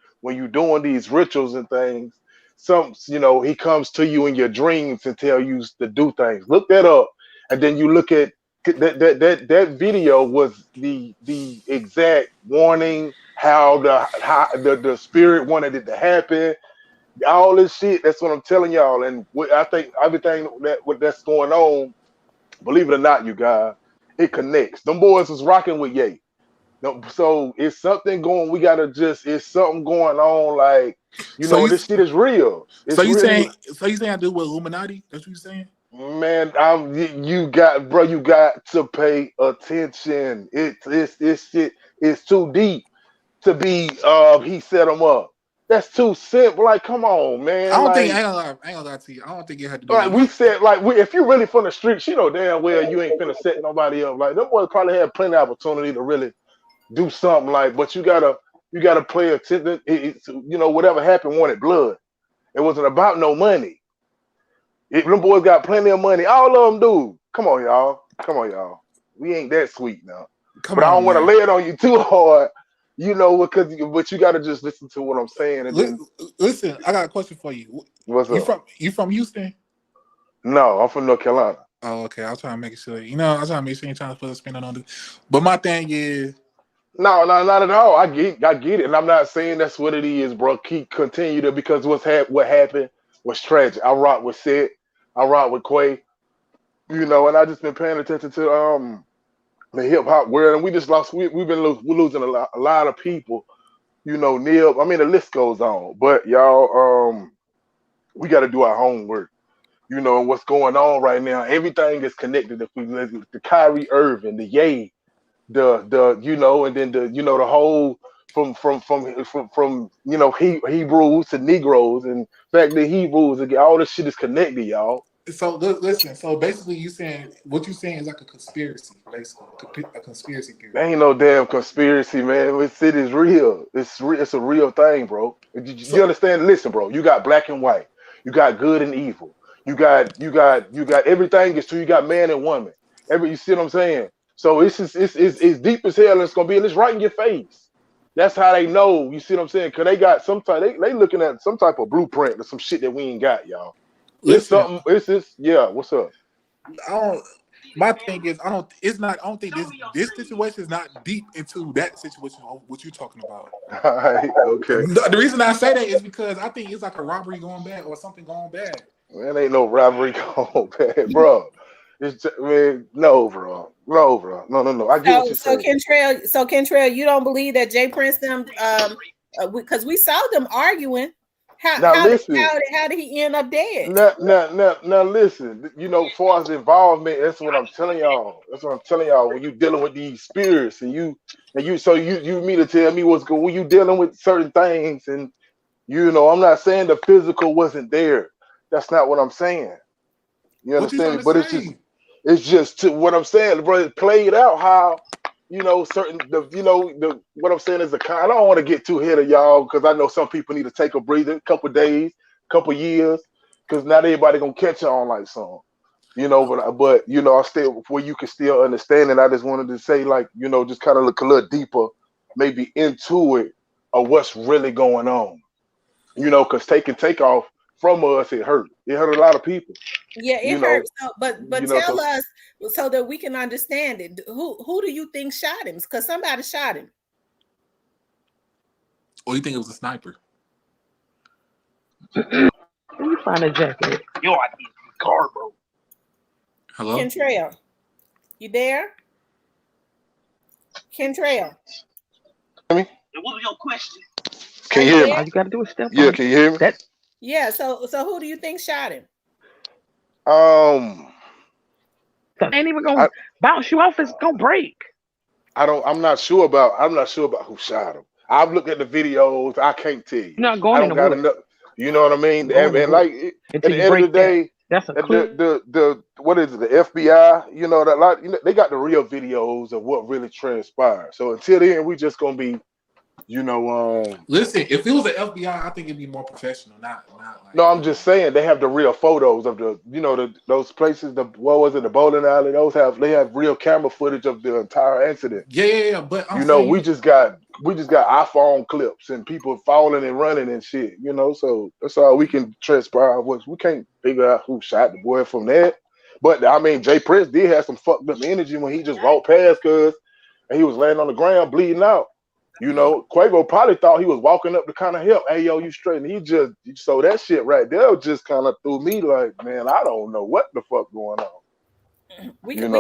doing these rituals and things. He comes to you in your dreams and tell you to do things. Look that up, and then you look at that video was the exact warning how the spirit wanted it to happen. All this shit. That's what I'm telling y'all. And I think everything that's going on, believe it or not, you guys, it connects. Them boys was rocking with Ye. So it's something going. It's something going on. Like this shit is real. It's really. So you saying I do with Illuminati? That's what you saying? Man, you got to pay attention. It's shit. It's too deep to be. He set them up. That's too simple. Like, come on, man. I Like, ain't gonna lie to you. I don't think it had to do. Like we said, if you really from the streets, you know damn well you ain't finna set nobody up. Like them boys probably had plenty of opportunity to really do something. But you gotta pay attention. Whatever happened wanted blood. It wasn't about no money. Them boys got plenty of money. All of them do. Come on, y'all. We ain't that sweet now. I don't want to lay it on you too hard. But you gotta just listen to what I'm saying. And listen, I got a question for you. What's up? You from Houston? No, I'm from North Carolina. Oh, okay. I was trying to make sure. I was trying to make sure you ain't trying to put a spin on it. But my thing is, no, not at all. I get it, and I'm not saying that's what it is, bro. Continue to because what happened was tragic. I rock with Sid, I rock with Quay, and I just been paying attention to the hip hop world, and we just lost. We're losing a lot of people. Neil. I mean, the list goes on, but y'all, we got to do our homework. And what's going on right now. Everything is connected. If we listen to Kyrie Irving, the Ye, and then the whole from Hebrews to Negroes, and fact the Hebrews again, all this shit is connected, y'all. So listen. So basically, what you saying is like a conspiracy, basically a conspiracy theory. There ain't no damn conspiracy, man. This shit is real. It's a real thing, bro. You understand? Listen, bro. You got black and white. You got good and evil. You got everything is true. You got man and woman. You see what I'm saying? So it's deep as hell, and it's gonna be, and it's right in your face. That's how they know. You see what I'm saying? Cause they got they looking at some type of blueprint or some shit that we ain't got, y'all. Listen, what's up? My thing is, I don't think this situation is not deep into that situation. What you're talking about? All right, okay. The reason I say that is because I think it's like a robbery going bad or something going bad. Man, ain't no robbery going bad, bro. No, bro. No. I get what you're saying. So Kentrell, you don't believe that Jay Prince because we saw them arguing. How did he end up dead? Now listen, as far as involvement, that's what I'm telling y'all. When you dealing with these spirits and you mean to tell me what's good when you dealing with certain things, and I'm not saying the physical wasn't there. That's not what I'm saying. You understand? But it's just what I'm saying, bro. It played out how what I'm saying is I don't want to get too ahead of y'all because I know some people need to take a breather, a couple days, couple years, because not everybody gonna catch on like some, but I still where you can still understand it. I just wanted to say just kind of look a little deeper, maybe into it of what's really going on, because Takeoff from us, it hurt a lot of people. Yeah, it hurts. But tell us so that we can understand it. Who do you think shot him? Because somebody shot him. Or you think it was a sniper? Let me find a jacket. Yo, I need a car, bro. Hello? Kentrell, you there? Kentrell. Hear me? What was your question? Can you hear me? All you gotta do is step. Yeah, can you hear me? Yeah. So who do you think shot him? It ain't even gonna bounce you off. It's gonna break. I'm not sure about who shot him. I've looked at the videos. I can't tell you. You're not going in the woods. You know what I mean? And like at the end of the day, that's a clue. The what is it? The FBI. They got the real videos of what really transpired. So until then, we just gonna be You know, Listen, if it was the FBI, I think it'd be more professional. Not like. No, I'm just saying they have the real photos of the, those places. What was it? The bowling alley. They have real camera footage of the entire incident. Yeah. But I'm We just got iPhone clips and people falling and running and shit. So that's all we can transpire. We can't figure out who shot the boy from that. But I mean, Jay Prince did have some fucked up energy when he just walked past, and he was laying on the ground bleeding out. Quavo probably thought he was walking up to kind of help. Hey, yo, you straight? And so that shit right there just kind of threw me like, man, I don't know what the fuck going on. We can't.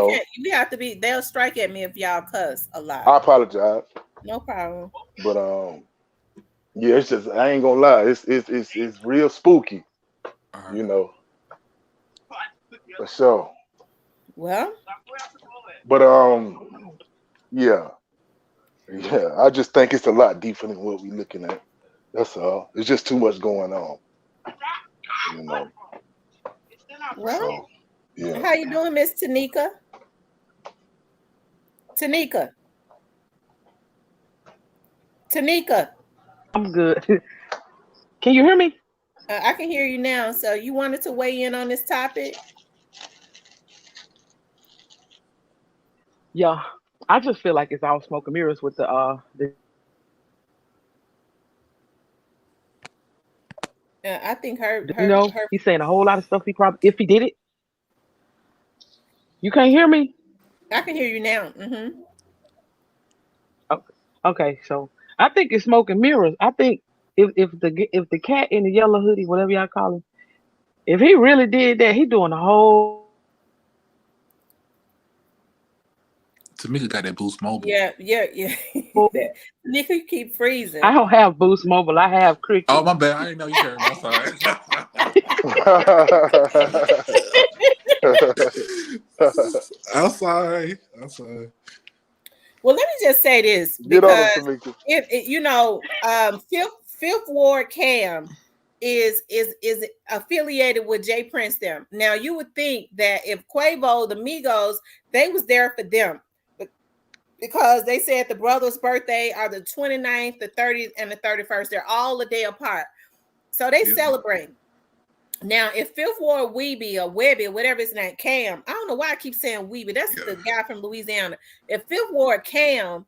We have to be. They'll strike at me if y'all cuss a lot. I apologize. No problem. But yeah, it's just, I ain't gonna lie, it's real spooky. For sure. Well. But yeah. Yeah, I just think it's a lot deeper than what we're looking at. That's all. It's just too much going on. Well, so, yeah. How you doing, Miss Tanika? Tanika. I'm good. Can you hear me? I can hear you now. So you wanted to weigh in on this topic? Yeah. I just feel like it's all smoke and mirrors with the I think her he's saying a whole lot of stuff he probably, if he did it. You can't hear me? I can hear you now. Mm-hmm. Okay, so I think it's smoke and mirrors. I think if the cat in the yellow hoodie, whatever y'all call him, if he really did that, he doing a whole. Tamika got that Boost Mobile. Yeah. Tamika, you keep freezing. I don't have Boost Mobile. I have Cricket. Oh, my bad. I didn't know you heard me. I'm sorry. I'm sorry. Well, let me just say this, because Fifth Ward Cam is affiliated with Jay Prince them. Now you would think that if Quavo, the Migos, they was there for them, because they said the brother's birthday are the 29th, the 30th, and the 31st. They're all a day apart. So they celebrate. Now, if Fifth Ward Weeby or Webby, whatever his name, Cam, I don't know why I keep saying Weeby. That's the guy from Louisiana. If Fifth Ward Cam,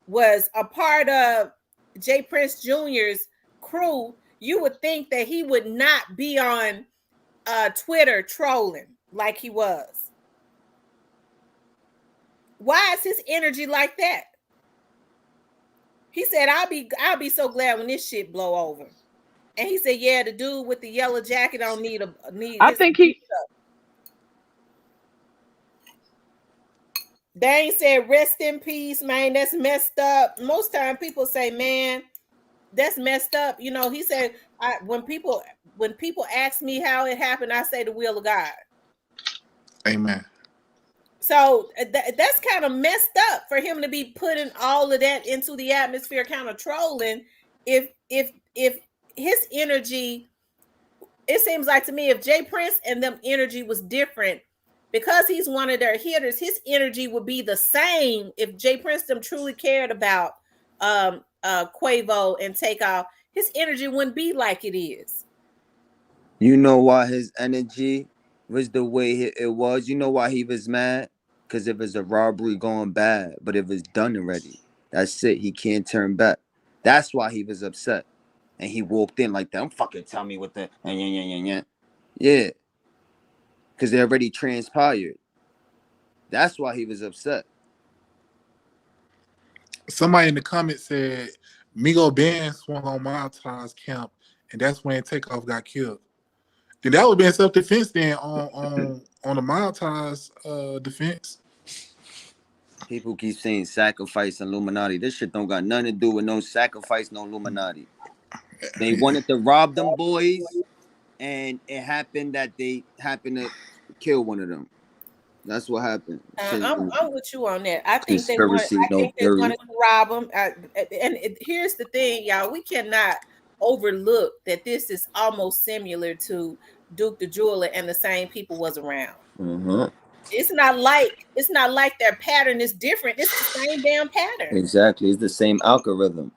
was a part of Jay Prince Jr.'s crew, you would think that he would not be on Twitter trolling like he was. Why is his energy like that? He said, I'll be so glad when this shit blow over. And he said, yeah, the dude with the yellow jacket don't need. I think he. They ain't said rest in peace, man. That's messed up. Most time people say, man, that's messed up. He said, when people ask me how it happened, I say the will of God. Amen. So that's kind of messed up for him to be putting all of that into the atmosphere, kind of trolling. If his energy, it seems like to me, if Jay Prince and them energy was different, because he's one of their hitters, his energy would be the same. If Jay Prince them truly cared about Quavo and Takeoff, his energy wouldn't be like it is. You know why his energy was the way it was? You know why he was mad? Because if it's a robbery going bad, but if it's done already, that's it. He can't turn back. That's why he was upset. And he walked in like that. Don't fucking tell me what the... Yeah. Because they already transpired. That's why he was upset. Somebody in the comments said Migo Ben swung on Maltaz camp, and that's when Takeoff got killed. Then that would be in self-defense then on the Maltaz defense. People keep saying sacrifice Illuminati. This shit don't got nothing to do with no sacrifice, no Illuminati. They wanted to rob them boys, and it happened that they happened to kill one of them. That's what happened. I'm with you on that. I think they wanted to rob them. Here's the thing, y'all. We cannot overlook that this is almost similar to Duke the Jeweler, and the same people was around. Mm-hmm. It's not like their pattern is different. It's the same damn pattern. Exactly. It's the same algorithm.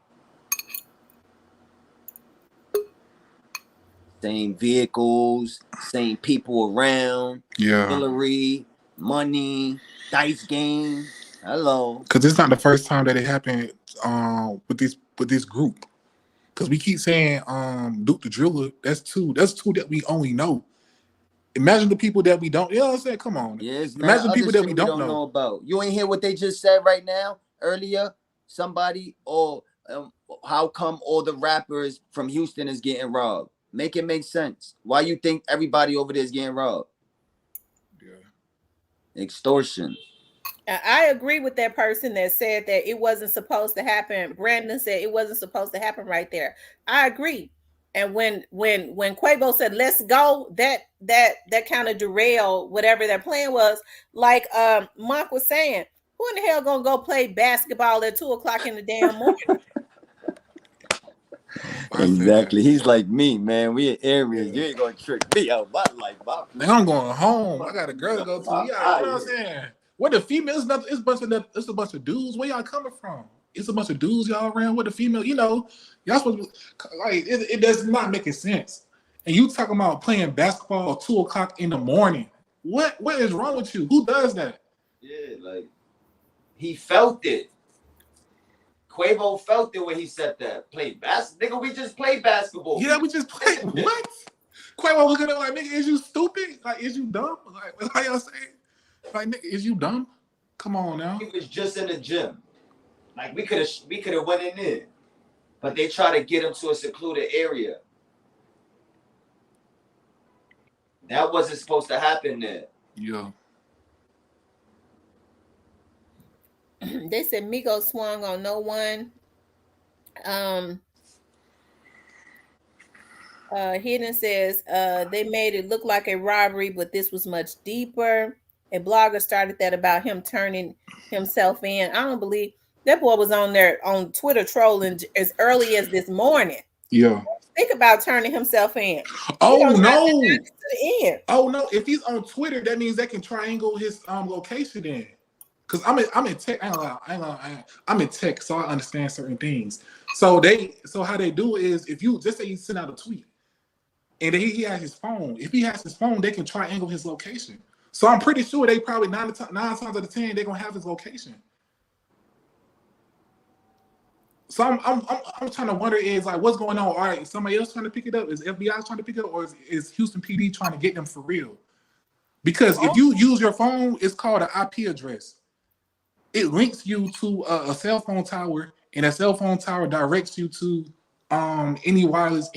Same vehicles, same people around, Yeah. jewelry, money, dice game. Hello. Because it's not the first time that it happened with this group. Because we keep saying Duke the Driller. That's two that we only know. Imagine the people that we don't. You know what I'm saying? Come on. Yeah, it's not Imagine the other people that shit we we don't don't know. know about. You ain't hear what they just said right now earlier? Somebody or how come all the rappers from Houston is getting robbed? Make it make sense. Why you think everybody over there is getting robbed? Yeah. Extortion. I agree with that person that said that it wasn't supposed to happen. Brandon said it wasn't supposed to happen right there. I agree. And when Quavo said let's go, that kind of derailed whatever their plan was. Like Monk was saying, who in the hell gonna go play basketball at 2:00 in the damn morning? Exactly. He's like me, man. We in areas. You ain't gonna trick me out my life. Now I'm going home. I got a girl to go to. Yeah, you know what I'm saying? What the females? It's a bunch of dudes. Where y'all coming from? It's a bunch of dudes y'all around with the female. You know, y'all supposed to like it does not make sense. And you talking about playing basketball at 2:00 in the morning? What is wrong with you? Who does that? Yeah, like he felt it. Quavo felt it when he said that. Play basketball, nigga. We just played basketball. Yeah, we just played. What? Quavo looking at him like, nigga, is you stupid? Like, is you dumb? Like, how y'all saying? Like, nigga, is you dumb? Come on now. He was just in the gym. Like we could have went in there, but they try to get him to a secluded area. That wasn't supposed to happen there. Yeah. They said Migos swung on no one. Hidden says they made it look like a robbery, but this was much deeper. A blogger started that about him turning himself in. I don't believe that boy was on there on Twitter trolling as early as this morning. Yeah. Think about turning himself in. Oh no! Oh no! If he's on Twitter, that means they can triangle his location in. Cause I'm in tech. I'm in tech, so I understand certain things. So how they do it is if you just say you send out a tweet, and he has his phone. If he has his phone, they can triangle his location. So I'm pretty sure they probably 9 times out of 10 they're gonna have his location. So I'm trying to wonder is like what's going on? All right, is somebody else trying to pick it up? Is FBI trying to pick it up, or is Houston PD trying to get them for real? Because if you use your phone, it's called an IP address. It links you to a cell phone tower, and a cell phone tower directs you to any wireless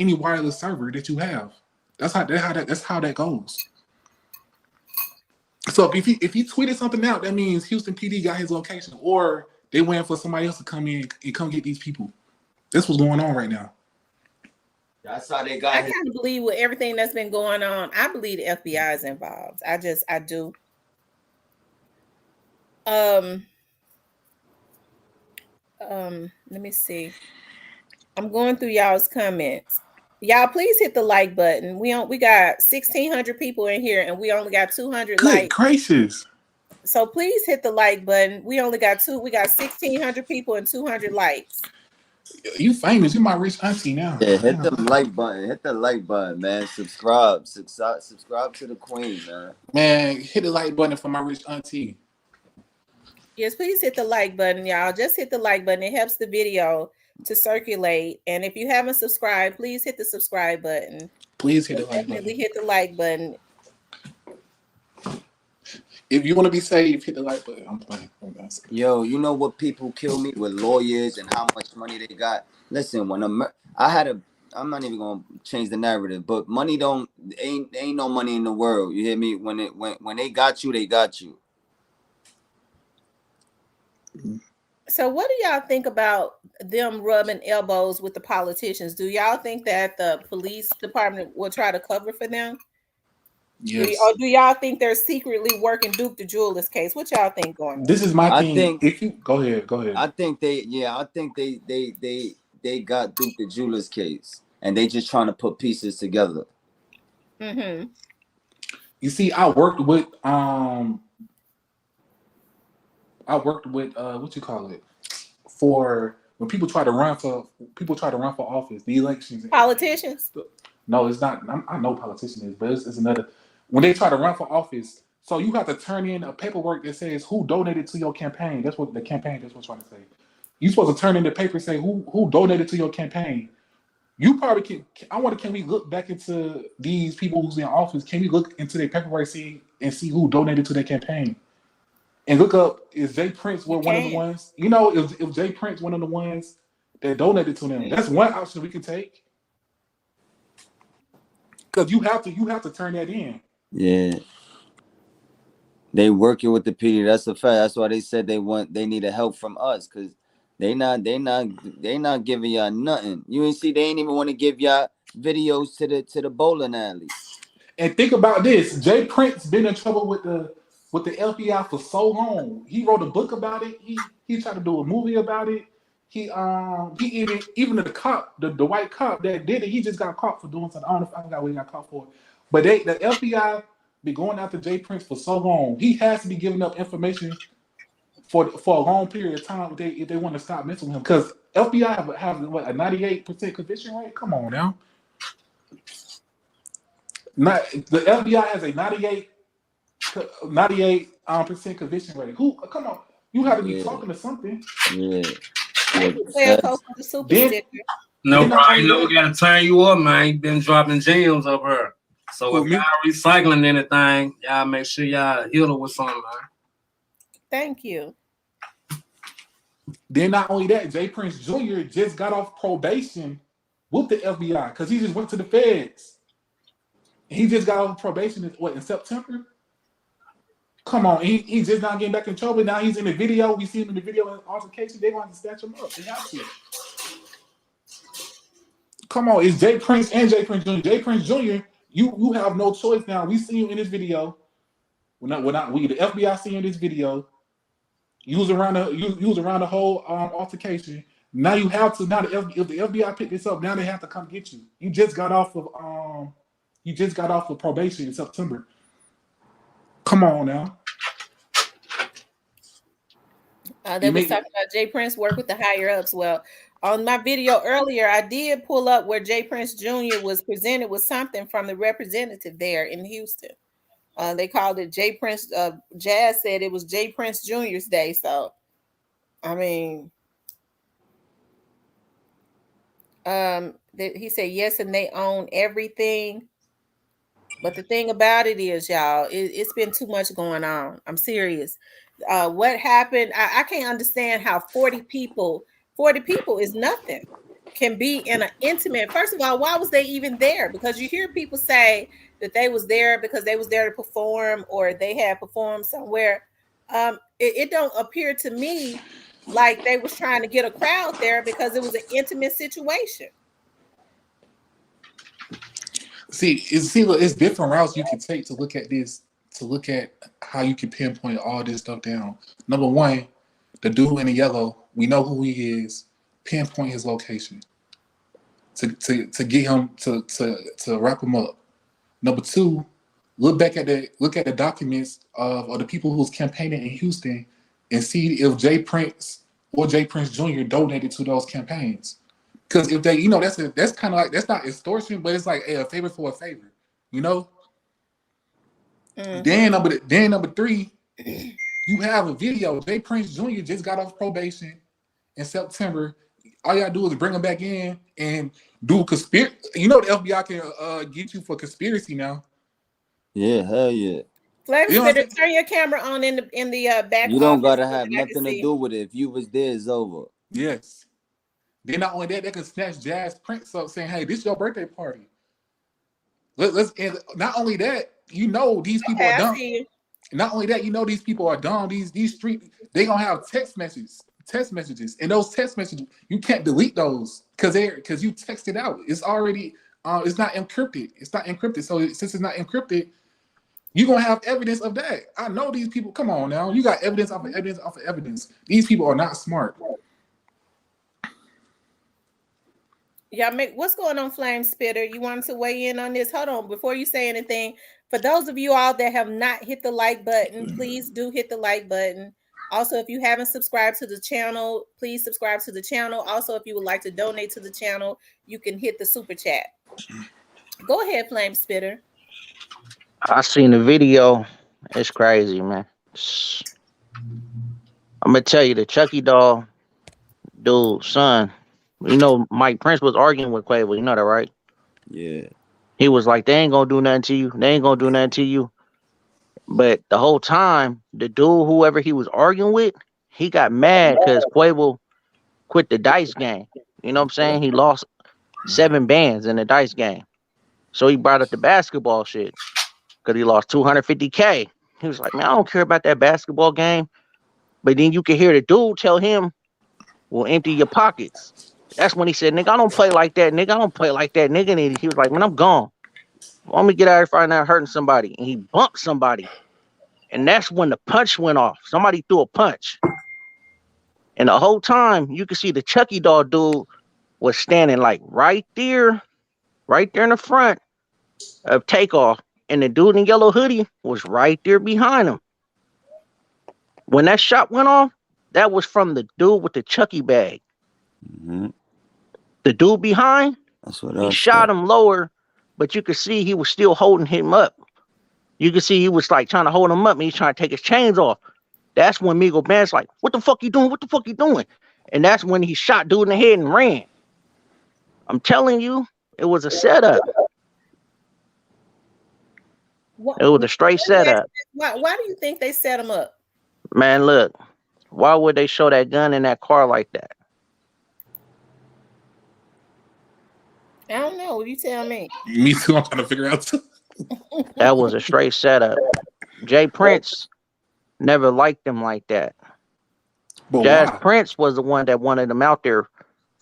server that you have. That's how that goes. So if he tweeted something out, that means Houston PD got his location, or they waiting for somebody else to come in and come get these people. That's what's going on right now. That's how they got. I kind of believe with everything that's been going on. I believe the FBI is involved. I do. Let me see. I'm going through y'all's comments. Y'all, please hit the like button. We got 1,600 people in here, and we only got 200 likes. Good gracious! So please hit the like button. We only got 1,600 people and 200 likes. You famous? You my rich auntie now. Yeah, hit the like button. Hit the like button, man. Subscribe to the queen, man. Man, hit the like button for my rich auntie. Yes, please hit the like button, y'all. Just hit the like button. It helps the video to circulate. And if you haven't subscribed, please hit the subscribe button. Please hit the like button. Definitely hit the like button. If you want to be safe, hit the like button. I'm playing. Yo, you know what people kill me with lawyers and how much money they got? Listen, when I'm not even gonna change the narrative, but money ain't no money in the world. You hear me? When they got you, they got you. So what do y'all think about them rubbing elbows with the politicians? Do y'all think that the police department will try to cover for them? Yes. Or do y'all think they're secretly working Duke the Jeweler's case? What y'all think going on? This is my thing. If you go ahead. I think they got Duke the Jeweler's case, and they just trying to put pieces together. Mm-hmm. You see, I worked with I worked with what you call it for when people try to run for office, the elections and everything. Politicians. No, it's not. I know politician is, but it's another. When they try to run for office, so you have to turn in a paperwork that says who donated to your campaign. That's what the campaign. That's what I'm trying to say. You're supposed to turn in the paper and say who donated to your campaign. You probably can. I wonder, can we look back into these people who's in office? Can we look into their paperwork see who donated to their campaign? And look up, is Jay Prince You one of the can. ones? You know, if Jay Prince one of the ones that donated to them, that's one option we can take. Because you have to turn that in. Yeah. They working with the PD. That's a fact. That's why they said they need a help from us, because they not giving y'all nothing. You ain't see, they ain't even want to give y'all videos to the bowling alley. And think about this: Jay Prince been in trouble with the FBI for so long. He wrote a book about it. He tried to do a movie about it. He even the white cop that did it. He just got caught for doing something. I don't know if I forgot what he got caught for. But the FBI been going after Jay Prince for so long. He has to be giving up information for a long period of time if they want to stop messing with him. Because FBI have what, a 98% conviction rate. Come on now. Not the FBI has a 98% conviction rate. Who? Come on, you have to be talking to something. Yeah. Thank you, Claire Coke, for the super Then, sticker. No, then not bro, only you know we that, gotta turn you up, man. You been dropping gems up here. So Who, if me? y'all recycling anything, y'all make sure y'all hit her with something, man. Thank you. Then not only that, Jay Prince Jr. just got off probation with the FBI because he just went to the feds. He just got off probation in September? Come on, he's just not getting back in trouble. Now he's in the video. We see him in the video in altercation. They want to snatch him up. They have to. Come on, it's Jay Prince and Jay Prince Jr. Jay Prince Jr., you have no choice now. We see you in this video. The FBI see you in this video. You was around the whole altercation. Now you have to. Now if the FBI pick this up, now they have to come get you. You just got off of probation in September. Come on now. They was talking about Jay Prince work with the higher ups. Well, on my video earlier, I did pull up where Jay Prince Jr. was presented with something from the representative there in Houston. They called it Jay Prince. Jazz said it was Jay Prince Jr.'s day. So, I mean, he said yes, and they own everything. But the thing about it is, y'all, it's been too much going on. I'm serious. What happened? I can't understand how 40 people is nothing, can be in an intimate. First of all, why was they even there? Because you hear people say that they was there because they was there to perform or they had performed somewhere. It don't appear to me like they was trying to get a crowd there because it was an intimate situation. It's different routes you can take to look at this, to look at how you can pinpoint all this stuff down. Number one, the dude in the yellow, we know who he is. Pinpoint his location to get him to wrap him up. Number two, look at the documents of the people who was campaigning in Houston and see if Jay Prince or Jay Prince Jr. donated to those campaigns. Because if they, that's kind of like, that's not extortion, but it's like a favor for a favor, you know. Mm-hmm. Then number three, you have a video. Jay Prince Jr. just got off probation in September. All you gotta do is bring him back in and do conspiracy. You know the FBI can get you for conspiracy now. Yeah, hell yeah. Flavor, turn your camera on in the back. You don't gotta have nothing to do with it. If you was there, it's over. Yes. Then not only that, they can snatch Jazz Prince up saying, "Hey, this is your birthday party." Let's. And not only that, these people are dumb. Not only that, these people are dumb. These street, they gonna have text messages, and those text messages you can't delete those because you texted out. It's already it's not encrypted. It's not encrypted. So since it's not encrypted, you're gonna have evidence of that. I know these people. Come on now, you got evidence off of evidence off of evidence. These people are not smart. What's going on, Flame Spitter? You wanted to weigh in on this? Hold on, before you say anything. For those of you all that have not hit the like button, please do hit the like button. Also, if you haven't subscribed to the channel, please subscribe to the channel. Also, if you would like to donate to the channel, you can hit the super chat. Go ahead, Flame Spitter. I seen the video. It's crazy, man. I'm gonna tell you, the Chucky doll dude, son. You know, Mike Prince was arguing with Quavo. You know that, right? Yeah. He was like, "They ain't gonna do nothing to you. They ain't gonna do nothing to you." But the whole time, the dude, whoever he was arguing with, he got mad because Quavo quit the dice game. You know what I'm saying? He lost 7 bands in the dice game. So he brought up the basketball shit because he lost 250K. He was like, "Man, I don't care about that basketball game." But then you can hear the dude tell him, "Well, empty your pockets." That's when he said, "Nigga, I don't play like that, nigga. I don't play like that, nigga." And he was like, "Man, I'm gone. Want me to get out of here right now hurting somebody." And he bumped somebody. And that's when the punch went off. Somebody threw a punch. And the whole time you could see the Chucky doll dude was standing like right there in the front of Takeoff. And the dude in yellow hoodie was right there behind him. When that shot went off, that was from the dude with the Chucky bag. Mm-hmm. The dude behind, That's what he I shot said. him lower, but you could see he was still holding him up. You could see he was like trying to hold him up and he's trying to take his chains off. That's when Migo Band's like, "What the fuck you doing? What the fuck you doing?" And that's when he shot dude in the head and ran. I'm telling you, it was a setup. It was a straight setup. Why do you think they set him up? Man, look, why would they show that gun in that car like that? I don't know. You tell me. Me too. I'm trying to figure out. That was a straight setup. Jay Prince never liked them like that. But Jazz why? Prince was the one that wanted them out there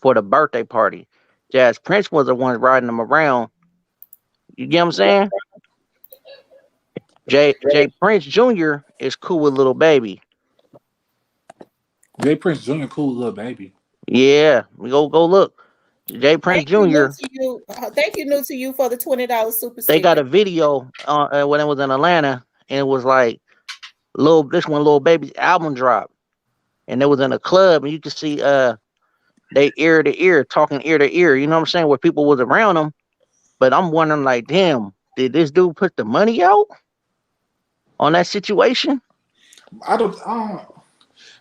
for the birthday party. Jazz Prince was the one riding them around. You get what I'm saying? Jay Prince Jr. is cool with Little Baby. Jay Prince Jr. cool little baby. Yeah, we go look. Jay Prince Thank you, Jr. new to you. Thank you, new to you, for the $20 super They got sticker. a video when it was in Atlanta, and it was like Little Baby's album drop, and it was in a club, and you could see they ear to ear talking ear to ear. You know what I'm saying? Where people was around them, but I'm wondering like, damn, did this dude put the money out on that situation? I don't.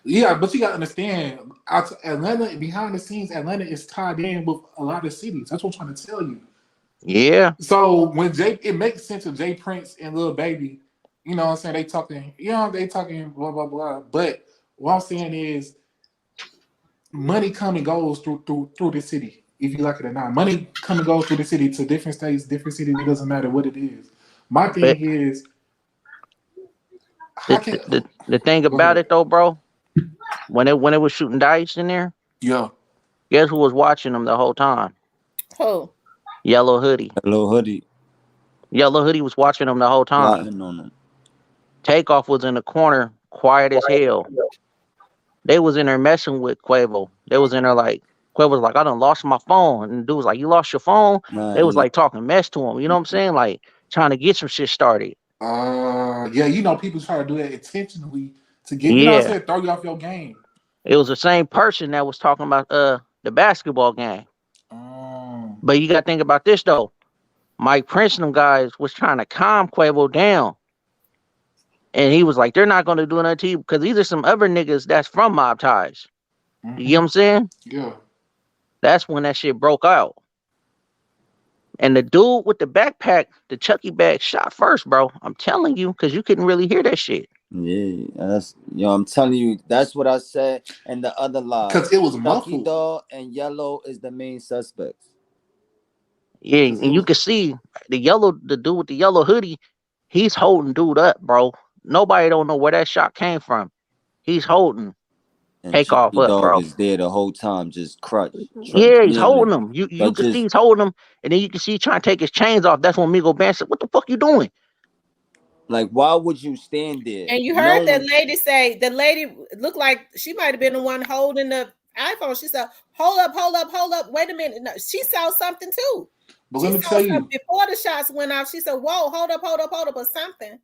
Yeah, but you gotta understand, Atlanta behind the scenes, Atlanta is tied in with a lot of cities. That's what I'm trying to tell you. Yeah. So when it makes sense of Jay Prince and Lil Baby, you know what I'm saying? They talking blah blah blah. But what I'm saying is, money come and goes through the city. If you like it or not, money come and goes through the city to different states, different cities. It doesn't matter what it is. My But thing is, how can the thing go about ahead? it though, bro, when it was shooting dice in there, Yeah. guess who was watching them the whole time? Who? Yellow Hoodie. Hello, hoodie. Yellow Hoodie was watching them the whole time. Plotting on them. Takeoff was in the corner, quiet as hell. They was in there messing with Quavo. They was in there like, Quavo was like, "I done lost my phone." And the dude was like, "You lost your phone?" They was Man, like talking mess to him. You know what I'm saying? Like trying to get some shit started. Yeah, you know, people try to do that intentionally to get, you know what I'm Yeah. saying, throw you off your game. It was the same person that was talking about the basketball game. But you gotta think about this though. Mike Prince and them guys was trying to calm Quavo down. And he was like, "They're not gonna do nothing to you because these are some other niggas that's from Mob Ties." You know what I'm saying? Yeah. That's when that shit broke out. And the dude with the backpack, the Chucky bag, shot first, bro. I'm telling you, because you couldn't really hear that shit. yeah, that's I'm telling you, that's what I said. And the other lie, Because it was Chucky muffled. Doll and Yellow is the main suspects. Yeah, and you can see the dude with the yellow hoodie, he's holding dude up, bro. Nobody don't know where that shot came from. He's holding And Takeoff Chucky up, Doll bro. is there the whole time, just Yeah, he's kneeling. holding him. You But can see just he's holding him, and then you can see he trying to take his chains off. That's when Migo Band said, "What the fuck you doing?" like, why would you stand there? And you heard that lady say, the lady looked like she might have been the one holding the iPhone. She said, hold up. Wait a minute. No, she saw something too. But She let me saw tell something you, before the shots went off. She said, whoa, hold up, or something.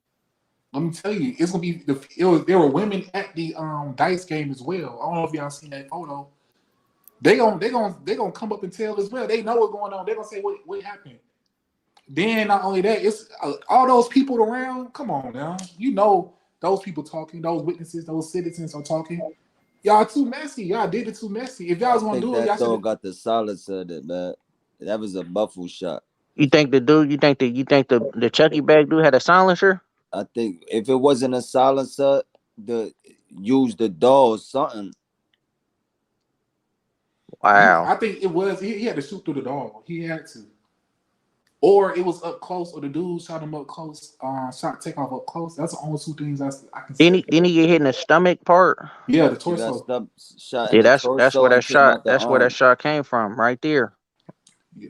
Let me tell you, it's gonna be there were women at the dice game as well. I don't know if y'all seen that photo. They gonna come up and tell as well. They know what's going on. They're gonna say what happened. Then not only that, it's all those people around. Come on now, you know those people talking, those witnesses, those citizens are talking. Y'all too messy. Y'all did it too messy. If y'all I was gonna think do it, y'all that should. dog got the silencer that man. That was a buffalo shot. You think the dude? You think the Chucky bag dude had a silencer? I think if it wasn't a silencer, the use the door or something. Wow. I think it was. He had to shoot through the door. He had to. Or it was up close, or the dude shot him up close. Shot Takeoff up close. That's the only two things I can Didn't say. he get hit in the stomach part? Yeah, the He got torso. shot in Yeah, the that's where torso that and came shot. out the That's where that arm, shot came from, right there. Yeah.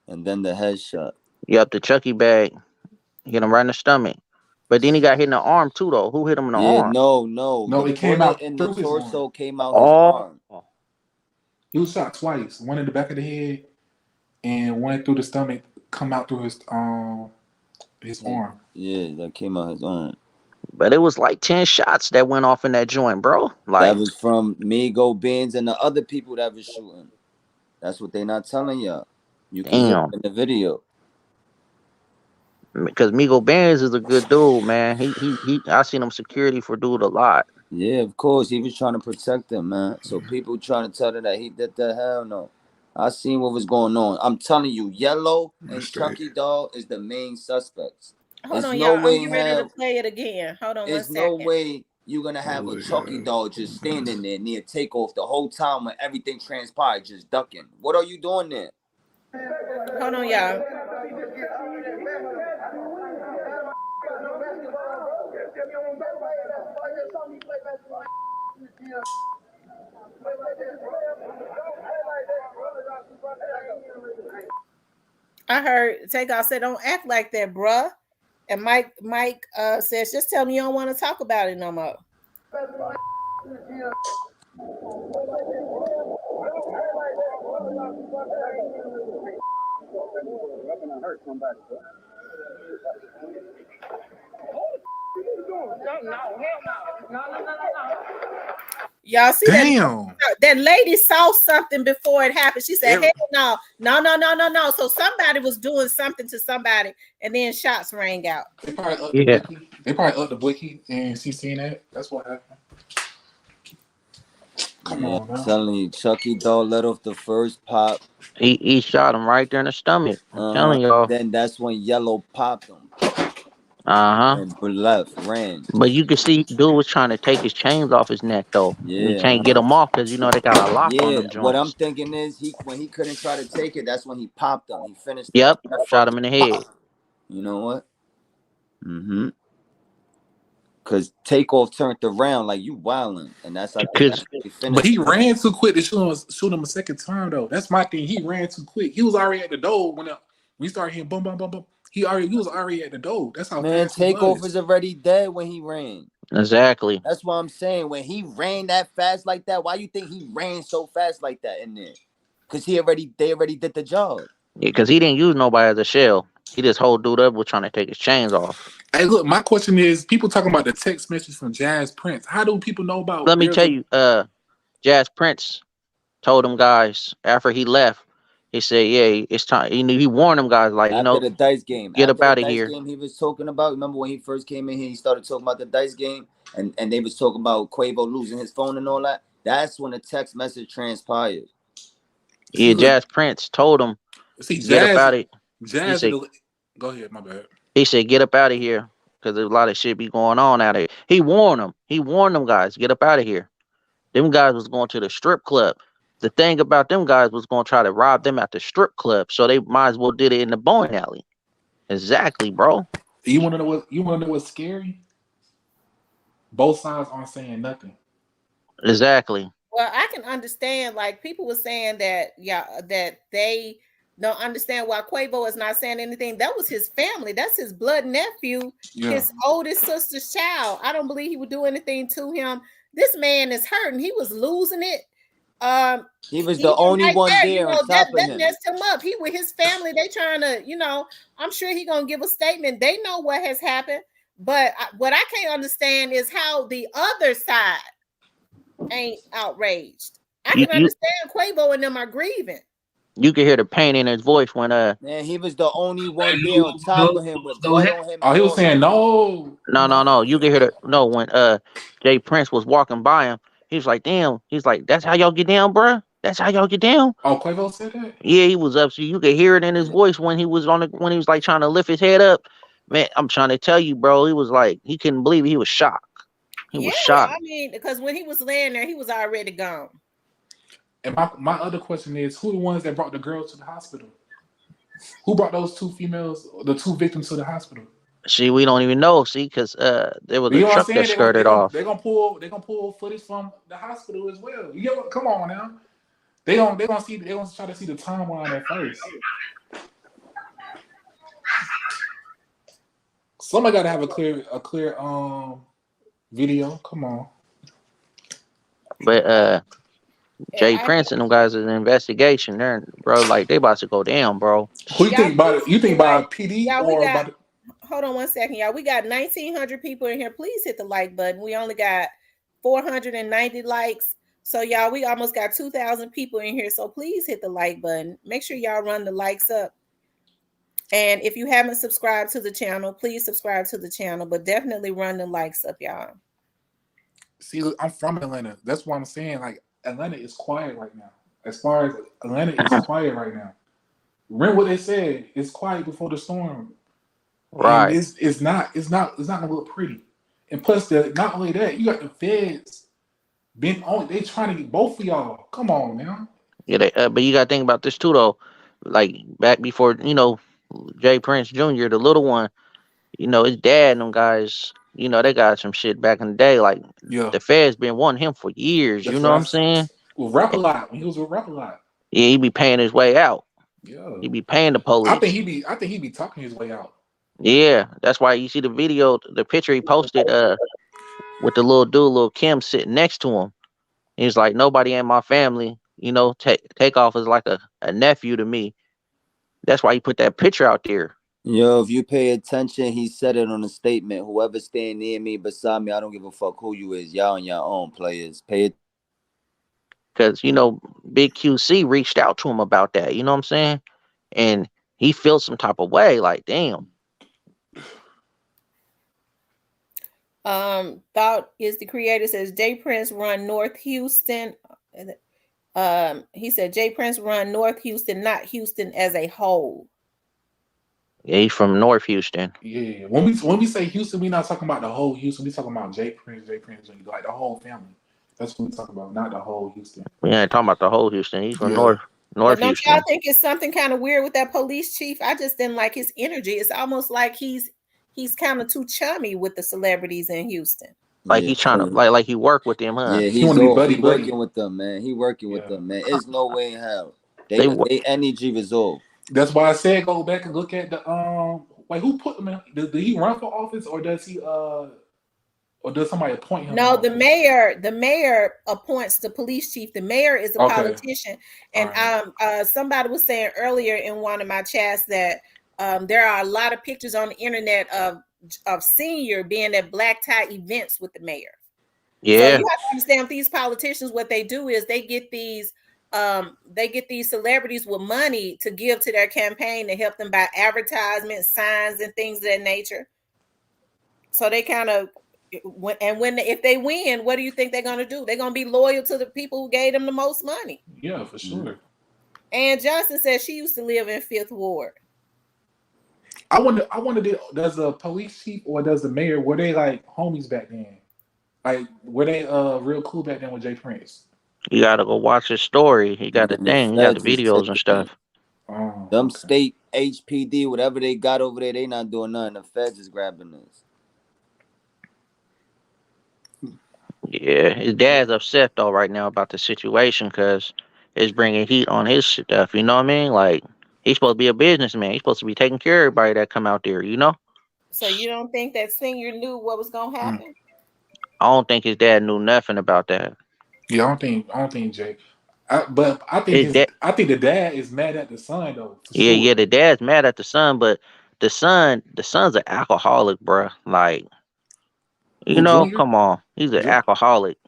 and then the headshot. Yep, the Chucky bag hit him right in the stomach. But then he got hit in the arm too, though. Who hit him in the Yeah, arm? no. No, The it came bullet out in the through his arm. torso came out his Oh, arm. He was shot twice. One in the back of the head, and one through the stomach. Come out through his arm. Yeah, that came out his arm. but it was like 10 shots that went off in that joint, bro. That Like, was from Migo Benz and the other people that was shooting. That's what they not telling y'all. You can hear damn. it in the video. Because Migo Benz is a good dude, man. He. I seen him security for dude a lot. Yeah, of course. He was trying to protect them, man. So people trying to tell her that he did the hell no. I seen what was going on. I'm telling you, Yellow and Straight. Chucky Doll is the main suspects. Hold There's on, no y'all. I'm way in getting ready to hell. play it again. Hold on one There's no second. way you're gonna have a Chucky Doll just standing there near Takeoff the whole time when everything transpired, just ducking. What are you doing there? Hold on, y'all. I heard Takeoff said, "Don't act like that, bruh." And Mike says, "Just tell me you don't want to talk about it no more." Hurt somebody, bro. Y'all see that? Damn. That lady saw something before it happened. She said, Every, "Hell no, no, no, no, no, no." So somebody was doing something to somebody, and then shots rang out. they probably up the Yeah. bookie. They probably up the bookie, and she seen that. That's what happened. Come Yeah, on I'm now. telling you, Chucky Doll let off the first pop. He shot him right there in the stomach. I'm telling y'all. Then that's when Yellow popped him Uh huh. and left, ran. But you can see, dude was trying to take his chains off his neck though. And he Yeah, can't get them off because they got a lock on yeah. them What I'm joints. thinking is he when he couldn't try to take it, that's when he popped him. He finished him. Yep, That shot him fucking in the head. You know what? Mm-hmm. Cause Takeoff turned around like you wildin', and I think that's Cause when he But finished he him. ran too quick to shoot him a second time though. That's my thing. He ran too quick. He was already at the door when we started hitting boom, boom, boom, boom. He was already at the door. That's how Man, fast he Takeoff was. is already dead when he ran. exactly. That's what I'm saying. When he ran that fast like that, why you think he ran so fast like that in there? Cause they already did the job. Yeah, cause he didn't use nobody as a shell. He just hold dude up was trying to take his chains off. Hey, look, my question is: people talking about the text message from Jazz Prince. How do people know about? Let me There's tell a you, Jazz Prince told them guys after he left, he said, "Yeah, it's time." He warned them guys like, After the dice game, get up out of here. he was talking about. Remember when he first came in here, he started talking about the dice game, and they was talking about Quavo losing his phone and all that. That's when the text message transpired. see, Yeah, look, Jazz Prince told him, see, get up Jazz, out of. He Jazz. said, Go ahead, my bad. get up out of here because there's a lot of shit be going on out here. He warned them. He warned them guys, get up out of here. Them guys was going to the strip club. The thing about them guys was going to try to rob them at the strip club, so they might as well did it in the bowling alley. Exactly, bro. You want to know what? You want to know what's scary? Both sides aren't saying nothing. Exactly. Well, I can understand. Like people were saying that, yeah, that they don't understand why Quavo is not saying anything. That was his family. That's his blood nephew, Yeah. his oldest sister's child. I don't believe he would do anything to him. This man is hurting. He was losing it. He was the Even only right one there, there on that top of him. messed him up. He with his family. They trying to, I'm sure he gonna give a statement. They know what has happened. But what I can't understand is how the other side ain't outraged. I You can you understand Quavo and them are grieving. you can hear the pain in his voice when Man, he was the only Hey, one you there know on what was top though? of him What was with though blood happening? on him Oh, and he was all that. saying no, no, you can hear the no when Jay Prince was walking by him. He was like, damn. He's like, that's how y'all get down, bruh. That's how y'all get down. Oh, Quavo said that. Yeah, he was upset. You could hear it in his voice when he was when he was like trying to lift his head up. Man, I'm trying to tell you, bro. He was like, he couldn't believe it. He was shocked. He Yeah, was shocked. I mean, because when he was laying there, he was already gone. And my other question is, who the ones that brought the girls to the hospital? Who brought those two females, the two victims to the hospital? See, we don't even know. See, because there was But a you know what I'm truck that saying? skirted off. They gonna pull footage from the hospital as well. You get what? Come on now. They gonna try to see the timeline at first. Somebody got to have a clear video. Come on. But Jay I Prince and them guys is an investigation. They're bro, like they about to go down, bro. Who you y'all think about it? please You hit the think about like. PD Y'all, we or got about? hold on one second, y'all. We got 1,900 people in here. Please hit the like button. We only got 490 likes. So y'all, we almost got 2,000 people in here. So please hit the like button. Make sure y'all run the likes up. And if you haven't subscribed to the channel, please subscribe to the channel. But definitely run the likes up, y'all. See, look, I'm from Atlanta. That's why I'm saying like Atlanta is quiet right now. As far as Atlanta is quiet right now. Remember what they said? It's quiet before the storm, and Right. it's not gonna look pretty. And plus, not only that, you got the feds been on. They trying to get both of y'all. Come on now. Yeah, but you got to think about this too, though. Like back before, Jay Prince Jr., the little one, his dad and them guys, they got some shit back in the day. Like Yeah, the Feds been wanting him for years. You that's know what what I I'm saying? with rap a lot. When he was with rap a lot. Yeah, he be paying his way out. Yeah, He be paying the I think police. he be talking his way out. Yeah, that's why you see the video, the picture he posted, with the little dude, little Kim, sitting next to him. He's like, nobody in my family. Takeoff is like a nephew to me. That's why he put that picture out there. Yo, if you pay attention, he said it on a statement. Whoever staying near me, beside me, I don't give a fuck who you is. Y'all on your own, players. Pay it. Because Big QC reached out to him about that. You know what I'm saying? And he feels some type of way. Like, damn. Thought is the creator says Jay Prince run North Houston. He said Jay Prince run North Houston, not Houston as a whole. Yeah, he's from North Houston. Yeah, when we say Houston, we're not talking about the whole Houston. We talking about Jay Prince, like the whole family. That's what we talking about, not the whole Houston. We ain't talking about the whole Houston. He's from Yeah, But North don't y'all Houston. think it's something kind of weird with that police chief? I just didn't like his energy. It's almost like he's kind of too chummy with the celebrities in Houston. Like Yeah, he's trying to like he work with them, huh? yeah, he want to be buddy he buddy. working with them, man. He working with Yeah, them, man. There's no way in hell. They They energy was off. that's why I said go back and look at the Wait, who put him in? Did he run for office or does he or does somebody appoint him in No, office? the mayor appoints the police chief. The mayor is a Okay, politician. all And right. somebody was saying earlier in one of my chats that there are a lot of pictures on the internet of Senior being at black tie events with the mayor. So you yeah. have to understand these politicians, what they do is they get these celebrities with money to give to their campaign to help them buy advertisements, signs, and things of that nature. So they kind of if they win, what do you think they're going to do? They're going to be loyal to the people who gave them the most money. Yeah, for sure. And Johnson says she used to live in 5th Ward. I wonder, does the police chief or does the mayor were they like homies back then? Like were they real cool back then with Jay Prince? You gotta go watch his story. He got the Man, the thing. He got the feds is videos and taking stuff. Oh, them okay. state HPD, whatever they got over there, they not doing nothing. The feds is grabbing this. Yeah, his dad's upset though right now about the situation because it's bringing heat on his stuff. You know what I mean? Like he's supposed to be a businessman. He's supposed to be taking care of everybody that come out there. You know? So you don't think that Senior knew what was going to Mm. happen? I don't think his dad knew nothing about that. Yeah, I don't think Jay. But His dad, I think the dad is mad at the son though, for yeah, sure. the dad's mad at the son, but the son's an alcoholic, bruh. Like, Who, Junior? come on, he's an alcoholic,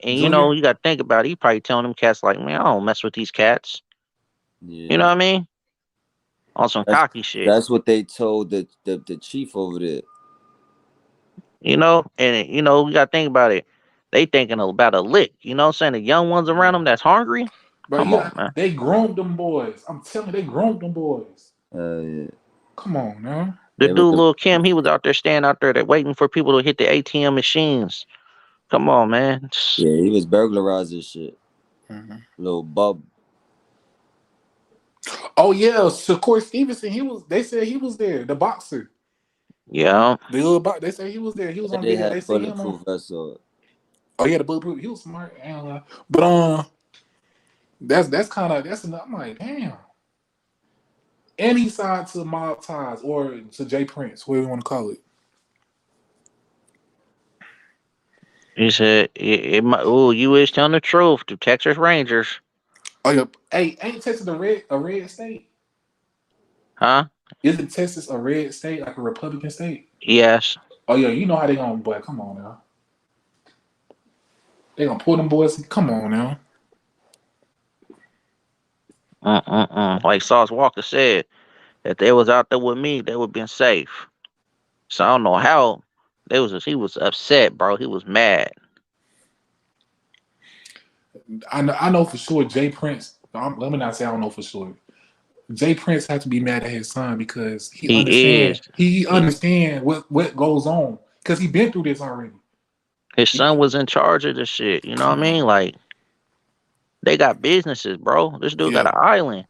and Junior? you got to think about it. He probably telling them cats like, man, I don't mess with these cats. You know Yeah, what I mean? On some that's cocky shit. that's what they told the chief over there. And you got to think about it. They thinking about a lick. You know what I'm saying? The young ones around them that's hungry. But Come yeah, on, man. they groomed them boys. I'm telling you, they groomed them boys. Yeah, Come on now. The they was dude, the Lil Kim, he was out there standing out there waiting for people to hit the ATM machines. Come on, man. yeah, he was burglarizing shit. Mhm. Little bub. Oh yeah, Shakur Stevenson. He was. They said he was there. The boxer. Yeah. The little box. They said he was there. He was And on they video. They had see him on. bulletproof vests on. Oh yeah, the bulletproof. He was smart. I ain't gonna lie. But that's kind of that's. I'm like, damn. Any side to mob ties or to Jay Prince, whatever you want to call it. He said, oh, you is telling the truth. The Texas Rangers. Oh yeah. Hey, ain't Texas a red state? Huh? Isn't Texas a red state, like a Republican state? Yes. Oh yeah, you know how they gonna, boy. Come on now. They gonna pull them boys. Come on now. Like Sauce Walker said, if they was out there with me, they would been safe. So I don't know how he was upset, bro. He was mad. I know for sure Jay Prince. Let me not say I don't know for sure. Jay Prince has to be mad at his son because he He is. understand. He understand what goes on because he been through this already. His son was in charge of this shit. You know what I Come mean? on. Like, they got businesses, bro. This dude got Yeah. an island.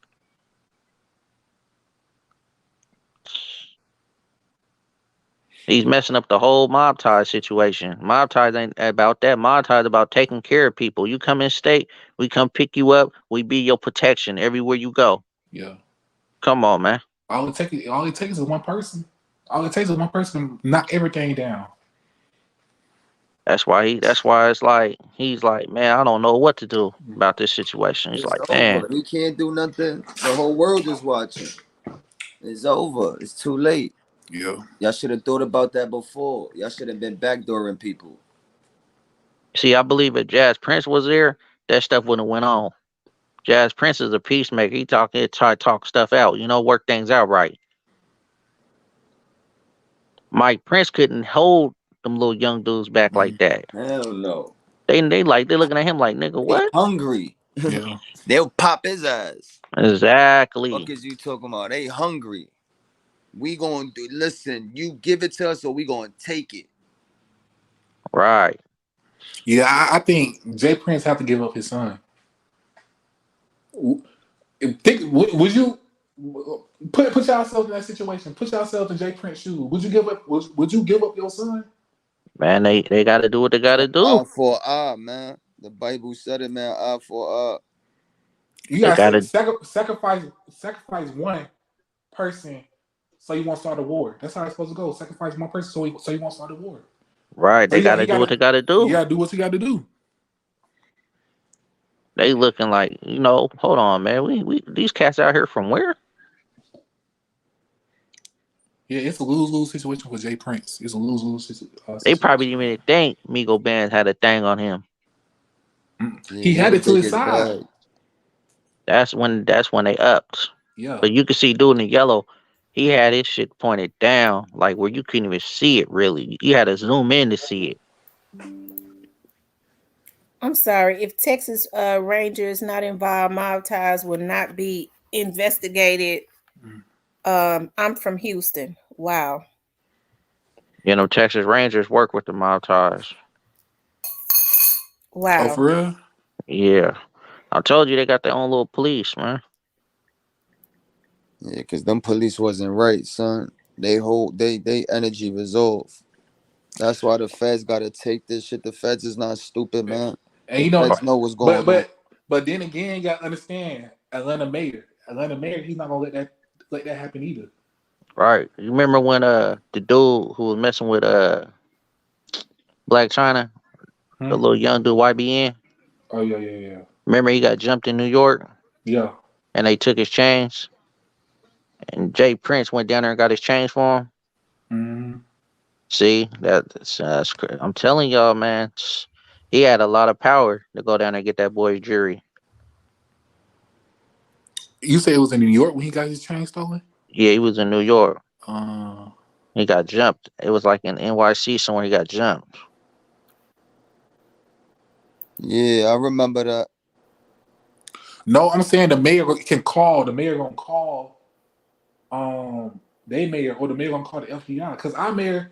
He's messing up the whole mob ties situation. Mob ties ain't about that. Mob ties about taking care of people. You come in state, we come pick you up. We be your protection everywhere you go. Yeah. Come on, man. All it takes is one person. All it takes is one person to knock everything down. That's why it's like he's like, man, I don't know what to do about this situation. He's It's like, man, over. He can't do nothing. The whole world is watching. It's over. It's too late. Yeah. Y'all should have thought about that before. Y'all should have been backdooring people. see, I believe if Jazz Prince was there, that stuff wouldn't have went on. Jazz Prince is a peacemaker. He try to talk stuff out, work things out right. Mike Prince couldn't hold them little young dudes back like that. Hell no. They looking at him like, nigga, They what? hungry. Yeah. They'll pop his ass. Exactly. Fuck is you talking about? They hungry. We gonna do. Listen, you give it to us, or we gonna take it. Right. Yeah. I think Jay Prince have to give up his son. Would you put yourself in that situation? Put yourself in Jay Prince's shoes. Would you give up? Would you give up your son? Man, they got to do what they got to do. Eye for eye, man. The Bible said it, man. Eye for eye. You They got got to to sacrifice one person so you won't start a war. That's how it's supposed to go. Sacrifice one person so you won't start a war. right. So They got he to do got what to they got to he do. got to do what he got to do. They looking like, hold on, man. We these cats out here from where? Yeah, it's a lose-lose situation for Jay Prince. It's a lose-lose They probably situation. didn't even think Migo Band had a thing on him. He Yeah, had he'll it to take his his side. bag. That's when they upped. Yeah, But you can see dude in the yellow, he had his shit pointed down, like where you couldn't even see it really. You had to zoom in to see it. I'm sorry. If Texas Rangers not involved, mob ties will not be investigated. I'm from Houston. Wow. Texas Rangers work with the mob ties. oh Wow. for real? Yeah. I told you they got their own little police, man. Yeah, cause them police wasn't right, son. They energy resolve. That's why the feds gotta take this shit. The feds is not stupid, man. And The you know, feds know what's but going on. but but then again, you got to understand Atlanta mayor. Atlanta mayor, he's not gonna let that happen either. Right. You remember when the dude who was messing with Black China, the Hmm? little young dude YBN, Oh yeah, yeah, yeah, remember he got jumped in New York yeah. and they took his chains and Jay Prince went down there and got his change for him. Mm. See I'm telling y'all, man, he had a lot of power to go down there and get that boy's jury. You say it was in New York when he got his chain stolen? Yeah, he was in New York. Uh, He got jumped. It was like in NYC somewhere. He got jumped. Yeah, I remember that. no, I'm saying the mayor can call. The mayor gonna call. They mayor or the mayor gonna call the FBI because our mayor.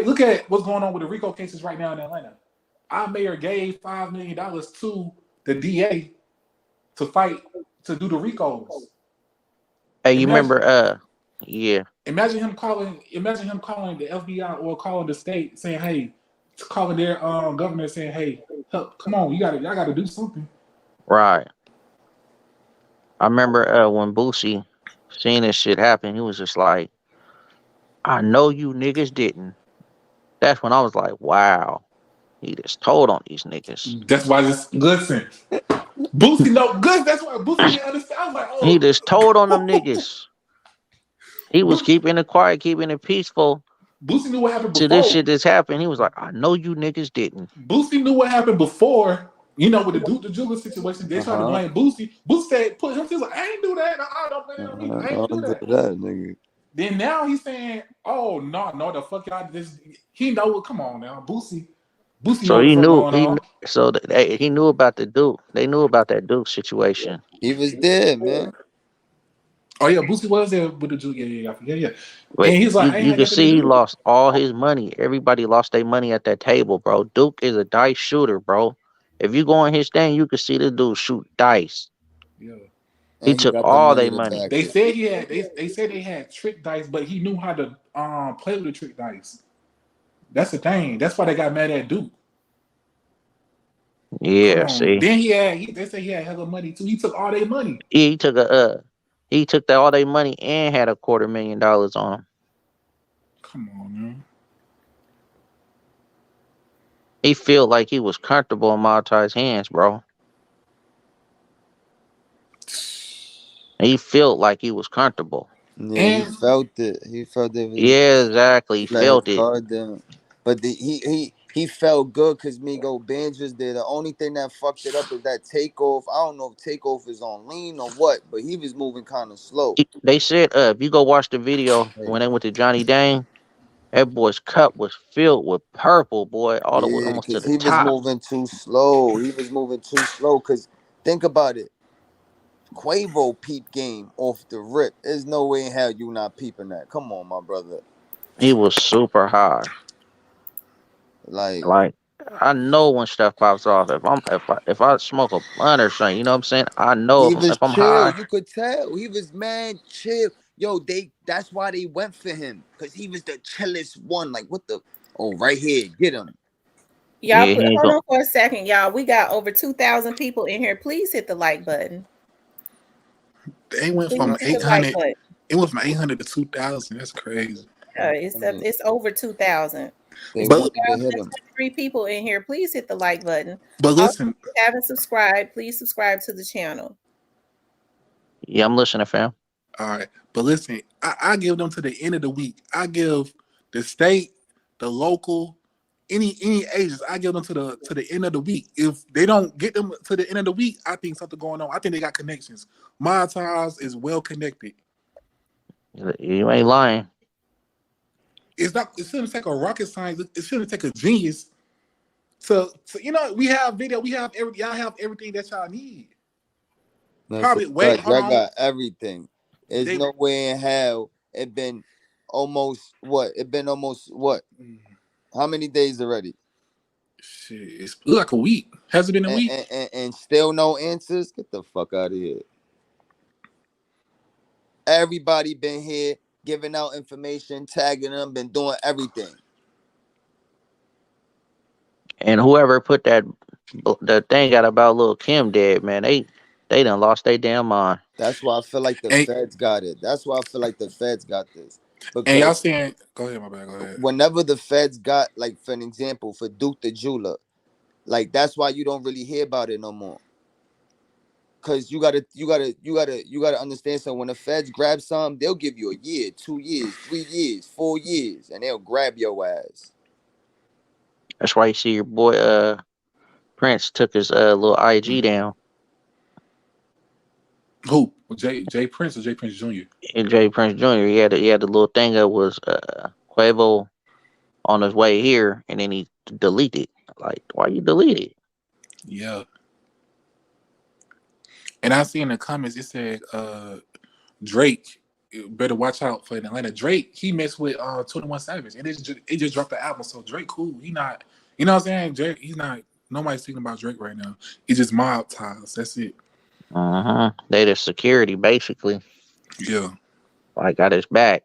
Look at what's going on with the RICO cases right now in Atlanta. Our mayor gave $5 million to the DA to fight to do the RICOs. Hey, you Imagine, remember? Yeah, imagine him calling. Imagine him calling the FBI or calling the state saying, "Hey," calling their governor saying, "Hey, help! Come on, y'all gotta do something." right. I remember when Boosie seen this shit happen. He was just like, "I know you niggas didn't." That's when I was like, "Wow." He just told on these niggas. That's why just listen. Boosie no good. That's why Boosie didn't understand. I was like, He just told on them oh. niggas. He was keeping it quiet, keeping it peaceful. Boosie knew what happened Till this before. shit just happened. He was like, I know you niggas didn't. Boosie knew what happened before. You know, with the Duke the Jeweler situation, they tried to blame Boosie. Boosie said, "Put him." He was like, "I ain't do that. I don't blame it on me. I ain't do Don't do that." that, nigga. Then now he's saying, "Oh no, the fuck y'all this." He know it. Come on now, Boosie know So what the he fuck knew going on. he knew about the Duke. They knew about that Duke situation. He was there, man. Oh yeah, Boosie was there with the Jew. Yeah. But And he's like, "I ain't you had can nothing to see he do." lost all his money. Everybody lost their money at that table, bro. Duke is a dice shooter, bro. If you go on his thing, you can see the dude shoot dice. Yeah. He And he took got the all money their to money. back They it. said he had. They said they had trick dice, but he knew how to play with the trick dice. That's the thing. That's why they got mad at Duke. Come Yeah, on. see. Then they say he had hella money too. He took all their money. He took all their money and had $250,000 on him. Come on, man. He felt like he was comfortable in Maltai's hands, bro. He felt like he was comfortable. Yeah, he And felt it. He felt it was Yeah, exactly. He let his felt it. guard down. But he felt good because Migo Benz was there. The only thing that fucked it up is that Takeoff. I don't know if Takeoff is on lean or what, but he was moving kind of slow. They said, if you go watch the video when they went to Johnny Dang, that boy's cup was filled with purple, boy, all the way Yeah, almost to because the he was top. moving too slow. He was moving too slow. Because think about it. Quavo peep game off the rip. There's no way in hell you not peeping that. Come on, my brother. He was super high. Like Like I know when stuff pops off. If I smoke a blunt or something, you know what I'm saying? I know he if I'm was if I'm chill. high. You could tell. He was mad chill. Yo, that's why they went for him. Because he was the chillest one. Like, what the right here, get him. Y'all Yeah, he ain't hold go. on for a second, y'all. We got over 2,000 people in here. Please hit the like button. they went Please from hit the like 800. button. It went from 800 to 2,000. That's crazy. It's over 2,000. They It's But wanted to hit him. 2,023 people in here. Please hit the like button. Also, listen. if you haven't subscribed, please subscribe to the channel. Yeah, I'm listening, fam. All right, but listen. I give them to the end of the week. I give the state, the local, any agents. I give them to the end of the week. If they don't get them to the end of the week, I think something going on. I think they got connections. My ties is well connected. You ain't lying. It's not. It shouldn't take a rocket science. It shouldn't take a genius. So we have video. We have y'all have everything that y'all need. That's a Probably wait. fact. Hold Y'all on. got everything. There's They no way in hell it been almost what? It been almost what? How many days already? shit. It's like a week. Has it been a And, week? and still no answers? Get the fuck out of here. Everybody been here giving out information, tagging them, been doing everything. And whoever put that thing out about little Kim dead, man, they done lost their damn mind. That's why I feel like the And, feds got it. That's why I feel like the feds got this. and y'all Because saying, go ahead, my bad. Go ahead. whenever the feds got, like, for an example, for Duke the Jeweler, like, that's why you don't really hear about it no more. Cause you gotta understand. So when the feds grab something, they'll give you a year, 2 years, 3 years, 4 years, and they'll grab your ass. That's why you see your boy Prince took his little IG down. Who? Jay Prince or Jay Prince Jr.? And Jay Prince Jr. He had the little thing that was Quavo on his way here, and then he deleted. Like, why you delete it? Yeah. And I see in the comments it said Drake better watch out for Atlanta. Drake, he messed with 21 Savage, and it just dropped the album. So Drake, cool. He not, you know what I'm saying? Drake, he's not. Nobody's speaking about Drake right now. He's just mob ties. That's it. They the security basically. Yeah. Like got his back.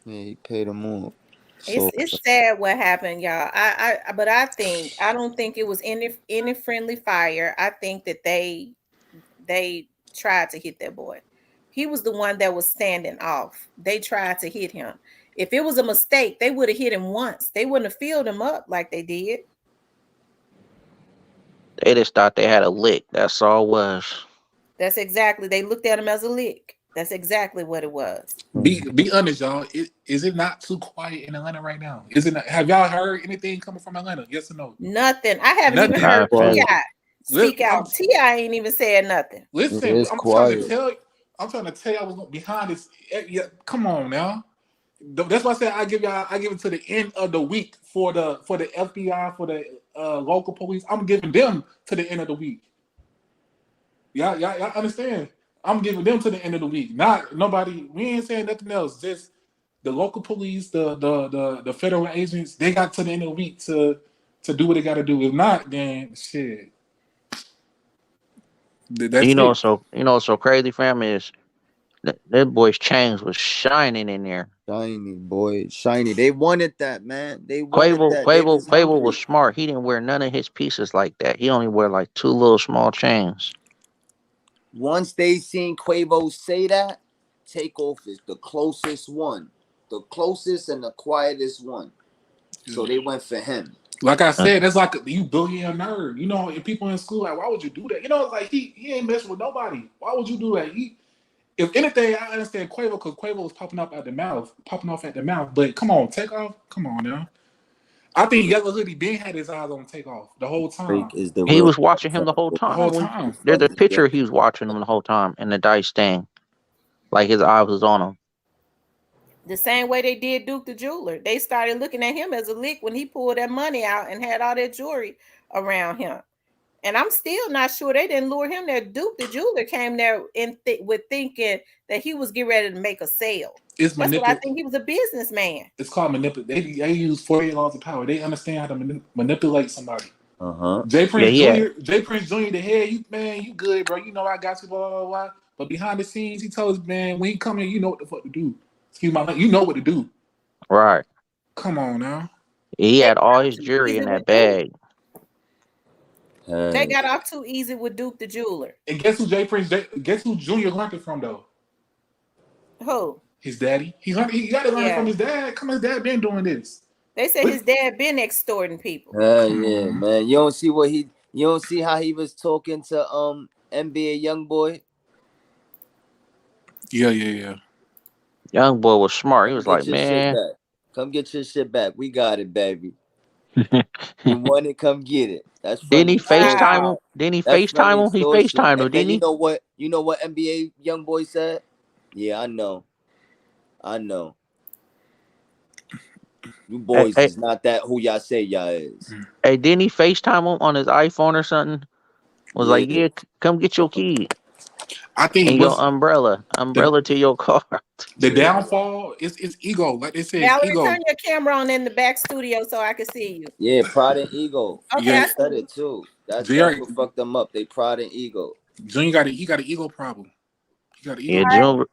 Yeah, he paid him off. So it's sad what happened, y'all. But I don't think it was any friendly fire. I think that they tried to hit that boy. He was the one that was standing off. They tried to hit him. If it was a mistake, they would have hit him once. They wouldn't have filled him up like they did. They just thought they had a lick. That's all it was. That's exactly. They looked at him as a lick. That's exactly what it was. Be honest, y'all. Is it not too quiet in Atlanta right now? Is it not, have y'all heard anything coming from Atlanta? Yes or no? Nothing. I haven't even heard T.I. speak out. T.I. ain't even said nothing. Listen, I'm trying to tell you I was behind this. Yeah, come on now. That's why I said I give it to the end of the week for the FBI, for the local police. I'm giving them to the end of the week. Y'all understand? I'm giving them to the end of the week. Not nobody. We ain't saying nothing else. Just the local police, the federal agents. They got to the end of the week to do what they got to do. If not, then shit. That's so crazy, fam, is that boy's chains was shining in there. Shiny, boy, shiny. They wanted that, man. They wanted that. Quavo was smart. He didn't wear none of his pieces like that. He only wear like 2 little small chains. Once they seen Quavo say that, Takeoff is the closest one, the closest and the quietest one. So they went for him. Like I said, that's like you bullying a nerd. You know, if people in school, like, why would you do that? You know, it's like he ain't messing with nobody. Why would you do that? If anything, I understand Quavo because Quavo was popping off at the mouth. But come on, Takeoff. Come on now. I think Yellow Hoodie Ben had his eyes on Takeoff the whole time. He was watching him the whole time. There's a picture he was watching him the whole time in the dice thing. Like his eye was on him. The same way they did Duke the Jeweler. They started looking at him as a lick when he pulled that money out and had all that jewelry around him. And I'm still not sure they didn't lure him there. Duke the Jeweler came there with thinking that he was getting ready to make a sale. That's what I think. He was a businessman. It's called manipulate. They use 48 laws of power. They understand how to manipulate somebody. Jay Prince Jr. The head, you good, bro. You know I got you, blah, blah, blah. But behind the scenes, he told us, man, when he come in, you know what the fuck to do. Excuse my, you know what to do. Right. Come on now. He had all his jewelry in that bag. They got off too easy with Duke the Jeweler. And guess who guess who Junior learned it from though? Who? His daddy. He got to learn it from his dad. Come on, his dad been doing this. They said his dad been extorting people. Yeah, man. You don't see how he was talking to NBA Youngboy? Yeah. Youngboy was smart. He was like, man, come get your shit back. We got it, baby. You want it, come get it. That's didn't he FaceTime him? Didn't he FaceTime him? He FaceTimed him, didn't he? You know what NBA Youngboy said? Yeah, I know. You boys is not that who y'all say y'all is. Hey, didn't he FaceTime him on his iPhone or something? Was like, yeah, come get your key. I think and your umbrella to your car. The downfall is ego, like they said. Valerie, ego. turn your camera on in the back studio so I can see you. Yeah, pride and ego. Okay, yeah, I said it too. That's what fucked them up. They pride and ego. Junior he got an ego problem. He got an ego.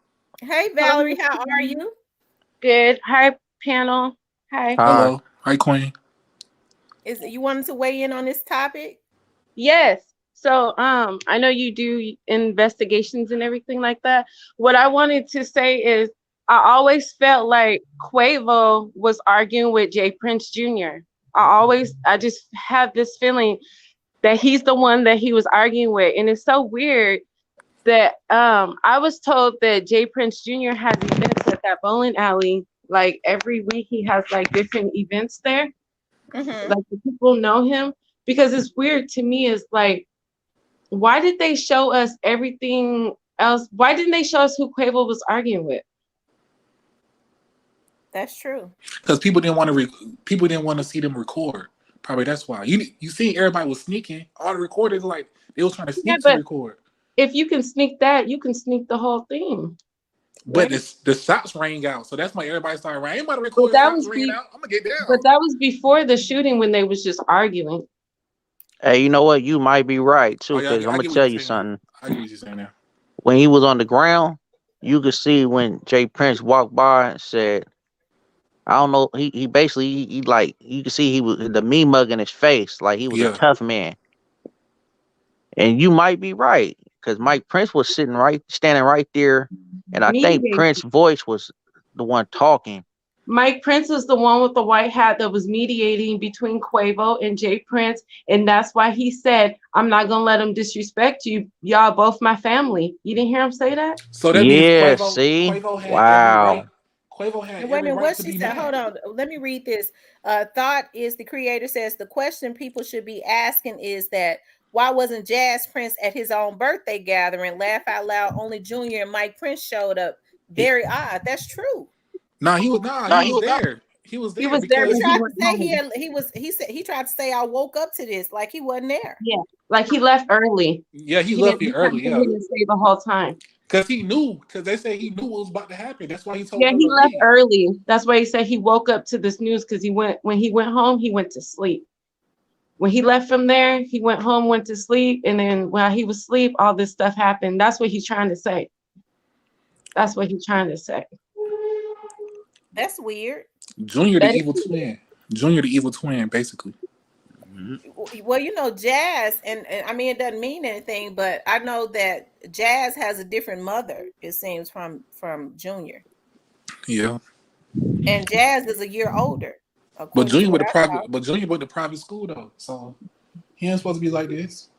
Yeah, hey Valerie, how are you? Good. Hi, panel. Hi. Hello. Hi, Queen. You wanted to weigh in on this topic? Yes. So I know you do investigations and everything like that. What I wanted to say is I always felt like Quavo was arguing with Jay Prince Jr. I just have this feeling that he's the one that he was arguing with. And it's so weird that I was told that Jay Prince Jr. has events at that bowling alley. Like every week he has like different events there. Mm-hmm. Like the people know him. Because it's weird to me is like, why did they show us everything else? Why didn't they show us who Quavo was arguing with? That's true. Because people didn't want to see them record. Probably that's why. You see everybody was sneaking. All the recorders like they was trying to Yeah, sneak to but record. if you can sneak that, you can sneak the whole thing. But Right? the shots rang out, so that's why everybody started ringing. Anybody But recording that shots was ringing out? I'm gonna get but down. that was before the shooting when they was just arguing. Hey, you know what? You might be right too, Oh yeah, because I'm I gonna get what tell you're you saying. something. I get what you're saying now. When he was on the ground, you could see when Jay Prince walked by and said, I don't know, he basically he like you could see he was the me mug in his face, like he was a Yeah. tough man. And you might be right, because Mike Prince was standing right there, and I think Mediating. Prince's voice was the one talking. Mike Prince is the one with the white hat that was mediating between Quavo and Jay Prince. And that's why he said, I'm not going to let him disrespect you. Y'all both my family. You didn't hear him say that? So that means Yeah, Quavo see? Quavo had every right. Wow. Quavo had And wait a every minute, right what to she be said. Hold mad. on. Let me read this. Thought is the creator says the question people should be asking is that why wasn't Jazz Prince at his own birthday gathering? Laugh out loud. Only Junior and Mike Prince showed up. He, Very odd. That's true. he was No, there. He was he there was there, He but because he tried to went say home. he said he tried to say I woke up to this like he wasn't there. Yeah. Like he left early. yeah, he He left didn't, here he kept early. saying Yeah, he didn't stay the whole time. because he knew. Because they say he knew what was about to happen. That's why he told Yeah, them he to left leave. early. That's why he said he woke up to this news because when he went home, he went to sleep. When he left from there, he went home, went to sleep, and then while he was asleep, all this stuff happened. That's what he's trying to say. That's what he's trying to say. That's weird. Junior, the That evil is, twin. Junior, the evil twin, basically. Mhm. Well, Jazz, and I mean it doesn't mean anything, but I know that Jazz has a different mother. It seems from Junior, Yeah, and Jazz is a year older, but according to what I saw. Junior went to private school though, so he ain't supposed to be like this.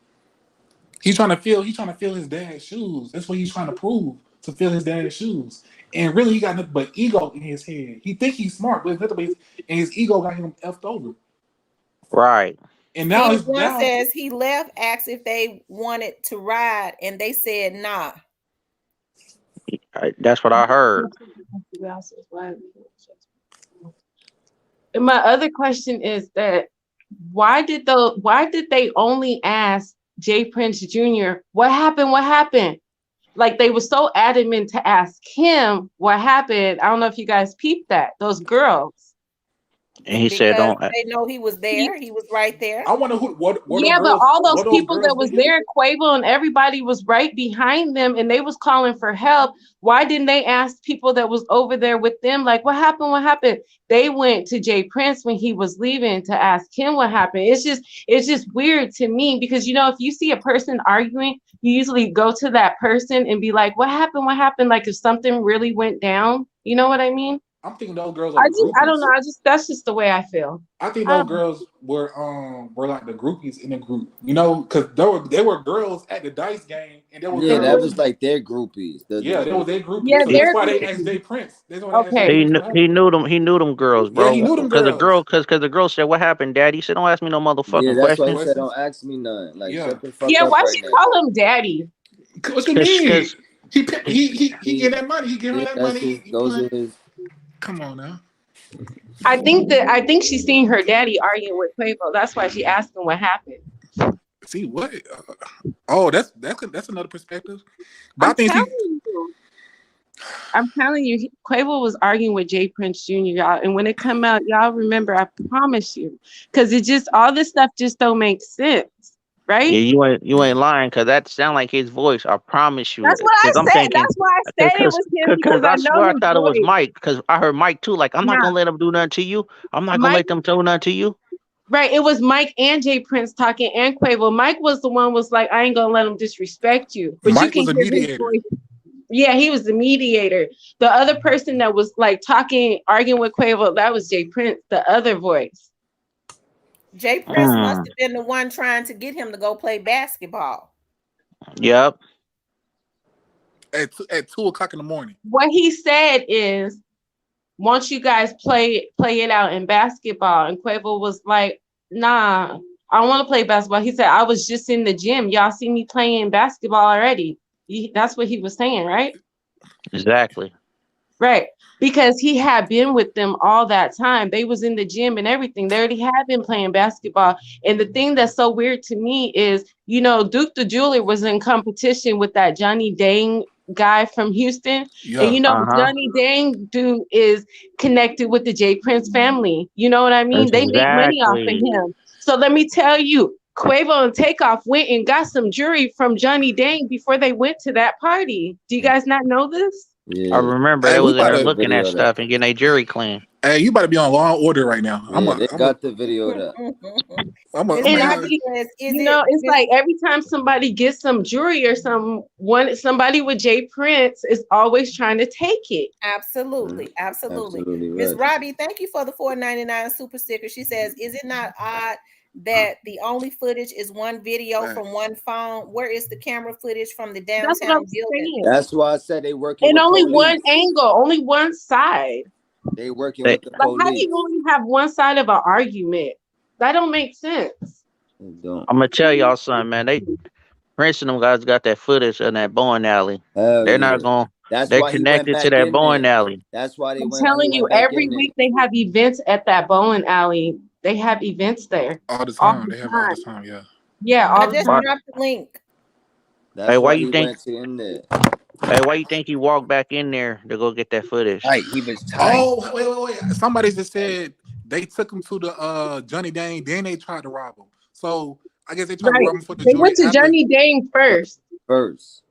He's trying to fill his dad's shoes. That's what he's trying to prove, to fill his dad's shoes. And really, he got nothing but ego in his head. He think he's smart, but it's nothing but and his ego got him effed over. Right. And now Phoenix his One now says he left, asked if they wanted to ride, and they said nah. That's what I heard. and my other question is that why did they only ask Jay Prince Jr. what happened? What happened? Like they were so adamant to ask him what happened. I don't know if you guys peeped that. Those girls. And he said, Because "Don't." they know he was there. He was right there. I wonder what were those Yeah, but girls all those were those people that girls with was him? there, Quavo and everybody was right behind them and they was calling for help. Why didn't they ask people that was over there with them, like, what happened? What happened? They went to Jay Prince when he was leaving to ask him what happened. It's just weird to me because, if you see a person arguing, you usually go to that person and be like, what happened? What happened? Like if something really went down, you know what I mean? I'm thinking those girls are the I don't groupies. know. That's just the way I feel. I think I those don't know. girls were like the groupies in the group, because there were girls at the dice game, and there were Yeah, There that girls. was was, like their groupies. Yeah, there was their yeah, groupies. So that's they're why they groupies. asked Jay Prince. That's why they asked Jay Okay. He Prince knew, what he happened. knew them. He knew them girls, Yeah, he bro. knew them Because girls. the girl said, "What happened, Daddy?" He said, "Don't ask me no Yeah, motherfucking that's why he questions." said, Questions. "Don't ask me none. Like, Yeah. shut the fuck Yeah, up why right she now." call him daddy? What you mean? Because He He, get that money. He give her yeah, that that's money. his. He Those playing. are his. Come on now. I think she's seen her daddy arguing with Quavo. That's why she asked him what happened. See what? Oh, that's another perspective. But I I'm think telling she. you. I'm telling you, Quavo was arguing with Jay Prince Jr., y'all. And when it come out, y'all remember, I promise you. Because all this stuff just don't make sense. yeah, Right? you ain't lying. Because that sound like his voice. I promise you. That's what I Because I'm said. thinking, That's why I said it because was him because because I I know swear I his thought it was voice. Mike. Because I heard Mike too. Like, I'm not Nah, gonna let him do nothing to you. I'm not gonna Mike, let them do nothing to you. right. It was Mike and Jay Prince talking and Quavo. Mike was the one was like, I ain't gonna let him disrespect you. But you Mike can was a hear his mediator. voice. Yeah, he was the mediator. The other person that was like talking, arguing with Quavo, that was Jay Prince, the other voice. Jay Prince must have been the one trying to get him to go play basketball. Yep. At 2:00 in the morning. What he said is, once you guys play it out in basketball, and Quavo was like, nah, I don't want to play basketball. He said, I was just in the gym. Y'all see me playing basketball already. That's what he was saying, right? Exactly. Right. Because he had been with them all that time. They was in the gym and everything. They already had been playing basketball. And the thing that's so weird to me is, Duke the Jeweler was in competition with that Johnny Dang guy from Houston. Yeah. And Johnny Dang dude is connected with the J Prince family. You know what I mean? They make money off of him. So let me tell you, Quavo and Takeoff went and got some jewelry from Johnny Dang before they went to that party. Do you guys not know this? Yeah. I remember Hey, they was in there to looking at stuff and getting their jury clean. Hey, you better be on Law and Order right now. Yeah, they got the video of that. It's like every time somebody gets some jewelry or somebody with Jay Prince is always trying to take it. Absolutely. Miss Robbie, thank you for the $4.99 super sticker. She says, is it not odd that the only footage is one video from one phone? Where is the camera footage from the downtown building? That's why I said they working and with only police. one angle, only one side. They working with the Like, how do police. you only have one side of an argument? That don't make sense. I'm gonna tell y'all something, man. Prince and them guys got that footage in that bowling alley. They're not going. They're connected to that bowling alley. That's why I'm telling you, every week they have events at that bowling alley. They have events there all the time. They have all the time. Yeah. Yeah. I just dropped the link. Hey, why you think? Hey, why you think he walked back in there to go get that footage? Right, he was tight. Oh, wait. Somebody just said they took him to the Johnny Dang, then they tried to rob him. So I guess they tried to rob him for the They jewelry went to after. Johnny Dang first. First.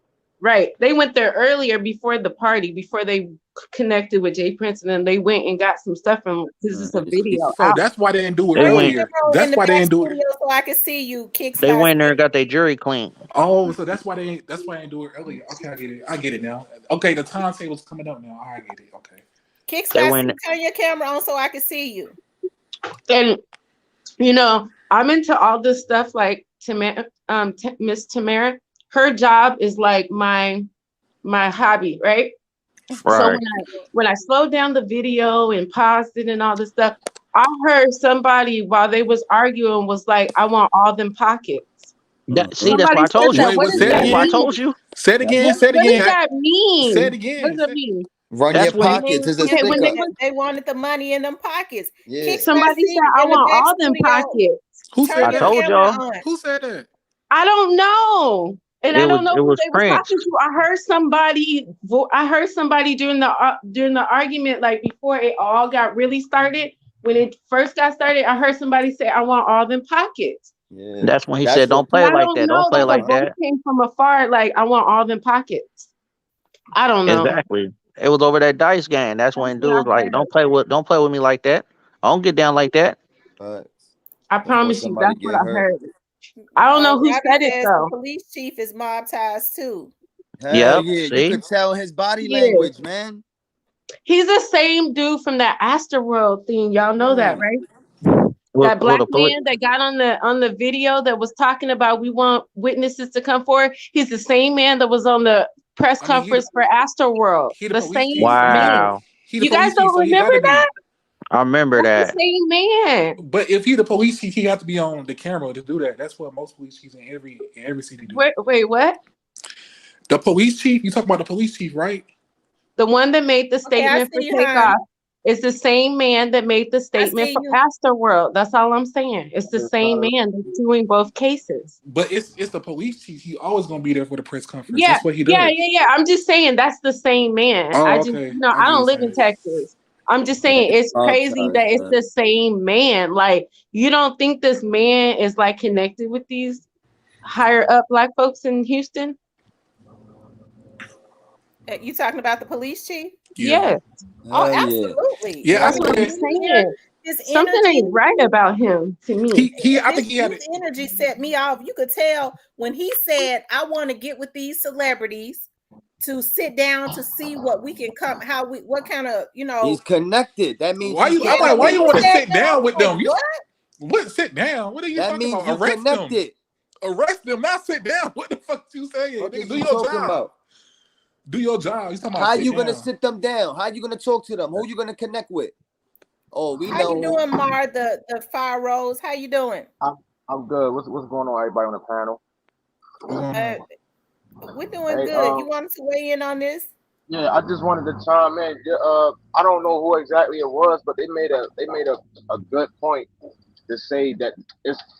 Right. They went there earlier before the party, before they connected with Jay Prince, and then they went and got some stuff from because it's a video. So that's why they didn't do it They earlier. That's why they didn't do it. So I can see you. They went there and got their jury clean. Oh, so that's why they didn't do it earlier. Okay, I get it now. Okay, the timetable's coming up now. I get it. Okay. Kickstart, turn your camera on so I can see you. And I'm into all this stuff like Miss Tamara. Her job is like my hobby, right? So when I slowed down the video and paused it and all this stuff, I heard somebody while they was arguing was like, "I want all them pockets." That's why I told you. That's why I told you. Say it again. What does that mean? Say it again. What does that mean? Run your pockets is a sticker. They wanted the money in them pockets. Yeah. Somebody said, "I want all them pockets." Who said I that? told y'all. Who said that? I don't know. And I don't know who they were talking to. I heard somebody during the argument, like before it all got really started. When it first got started, I heard somebody say, "I want all them pockets." Yeah. That's when he said, "Don't play like that. Don't play like that." Came from afar, like, "I want all them pockets." I don't know. Exactly. It was over that dice game. That's when dude was like, "Don't play with me like that. I don't get down like that." I promise you, that's what I heard. I don't know who said it though. The police chief is mob ties too. Yeah, you could tell his body language, man. He's the same dude from that Astroworld thing. Y'all know that, right? That black man that got on the video that was talking about we want witnesses to come forward. He's the same man that was on the press conference for Astroworld. The same man. You guys don't remember that? I remember that. The same man. But if he's the police chief, he has to be on the camera to do that. That's what most police chiefs in every city do. Wait, what? The police chief? You talk about the police chief, right? The one that made the statement for Takeoff is the same man that made the statement for Astroworld. That's all I'm saying. It's the same man that's doing both cases. But it's the police chief. He always gonna be there for the press conference. Yeah, that's what he does. Yeah. I'm just saying that's the same man. Oh, I don't live in Texas. I'm just saying it's crazy that it's the same man. Like, you don't think this man is like connected with these higher up black folks in Houston? You talking about the police chief? Yeah. Oh, absolutely. Yeah, that's what I'm saying. Something ain't right about him to me. I think he had his energy set me off. You could tell when he said, "I want to get with these celebrities to sit down to see what we can come, what kind of, He's connected. That means why you want to sit down with them? What? What? Sit down. What are you That talking means about? you Arrest them. connected. Arrest them. Not sit down. What the fuck you saying? What Nigga, is do you your talking job. about? Do your job. You talking about How sit you gonna down. sit them down? How you gonna talk to them? Who you gonna connect with? Oh, we How you know. doing, Mar? The Fire Rose. How you doing? I'm good. What's going on, everybody on the panel? What's going Uh, on? we're doing Hey, good. You wanted to weigh in on this? yeah, I just wanted to chime in. I don't know who exactly it was, but they made a good point to say that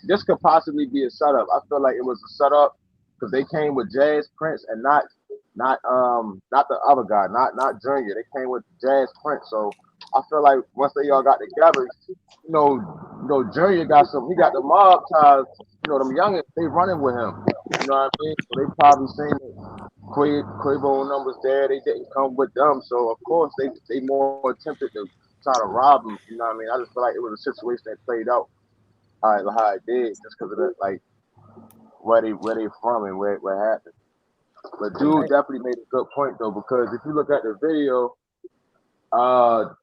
this could possibly be a setup. I feel like it was a setup because they came with Jazz Prince and not the other guy, not Junior. They came with Jazz Prince. So I feel like once they all got together, Junior got he got the mob ties. Them youngins, they running with him. You know what I mean? So they probably seen that Quavo numbers there. They didn't come with them, so of course they more tempted to try to rob him. You know what I mean? I just feel like it was a situation that played out how it did, just because of the like where they from and where happened. But dude definitely made a good point though, because if you look at the video,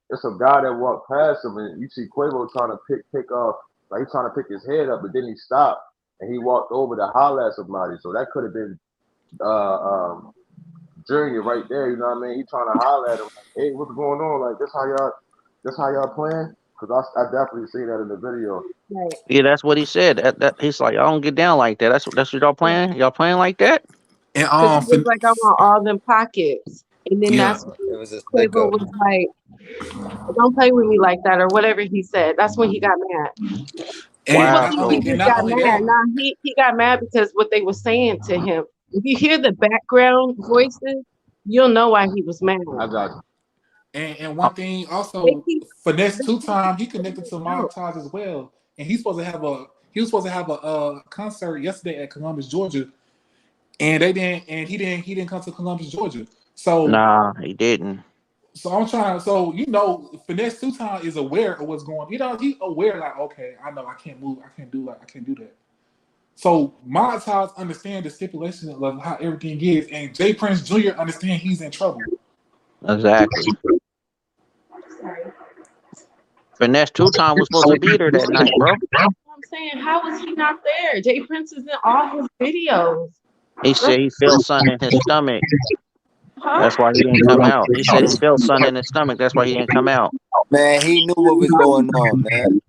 it's a guy that walked past him, and you see Quavo trying to pick off, like he's trying to pick his head up, but then he stopped and he walked over to holler at somebody. So that could have been Junior right there. You know what I mean? He trying to holler at him, hey, what's going on? Like this how y'all playing? Because I definitely see that in the video. Right. Yeah, that's what he said. That he's like, I don't get down like that. That's what y'all playing. Y'all playing like that? And Because he was like, I want all them pockets. And then yeah. that's It when was a Quavo setup. was like, don't play with me like that, or whatever he said. That's when he got mad. And People Wow. not think only he So and just not got only mad. that. Nah, he got mad because what they were saying to him. If you hear the background voices, you'll know why he was mad. I got you. And one thing They also, keep finesse they two keep time he putting connected it to out. mob ties as well. And he was supposed to have a concert yesterday at Columbus, Georgia, and he didn't come to Columbus, Georgia. So nah, he didn't. I'm trying. So finesse two time is aware of what's going on. He aware like, okay, I know I can't move, I can't do that. So mob ties understand the stipulation of how everything is, and Jay Prince Jr. understand he's in trouble. Exactly. Finesse two time was supposed to be there that night, bro. I'm saying, how was he not there? Jay Prince is in all his videos. He said he felt something in his stomach. Huh? That's why he didn't come out. He said he felt something in his stomach. That's why he didn't come out. Man, he knew what was going on, man.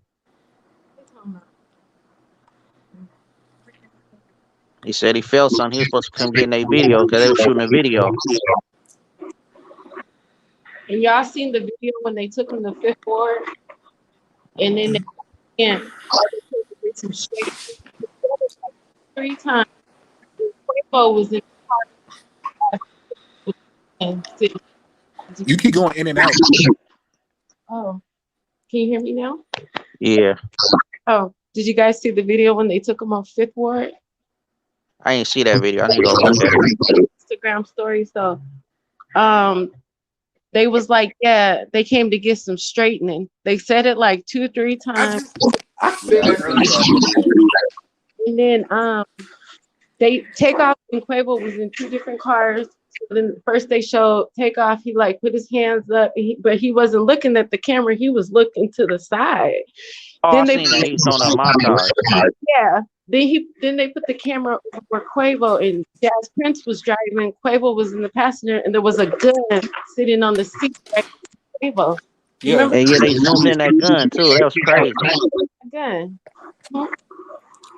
He said he felt something. He was supposed to come get in a video because they were shooting a video. And y'all seen the video when they took him to 5THWARD, and then they again did some shit 3 times. Quavo was in the car and said, You keep going in and out. "Oh, can you hear me now?" Yeah, Oh, did you guys see the video when they took him on 5THWARD? I ain't see that video. I need to go look at it. Instagram story. So, they was like, yeah, they came to get some straightening. They said it like 2-3 times. I said Yeah, I that seen earlier. that video. And then they Takeoff and Quavo was in 2 different cars. So then first they showed Takeoff, he like put his hands up, but he wasn't looking at the camera, he was looking to the side. Oh, I Then they seen that. He was throwing up mob ties. yeah. Then they put the camera over Quavo, and Jazz Prince was driving. Quavo was in the passenger, and there was a gun sitting on the seat right next to Quavo. You Yeah. remember And yeah, they zoomed in that gun too. That was crazy. the gun?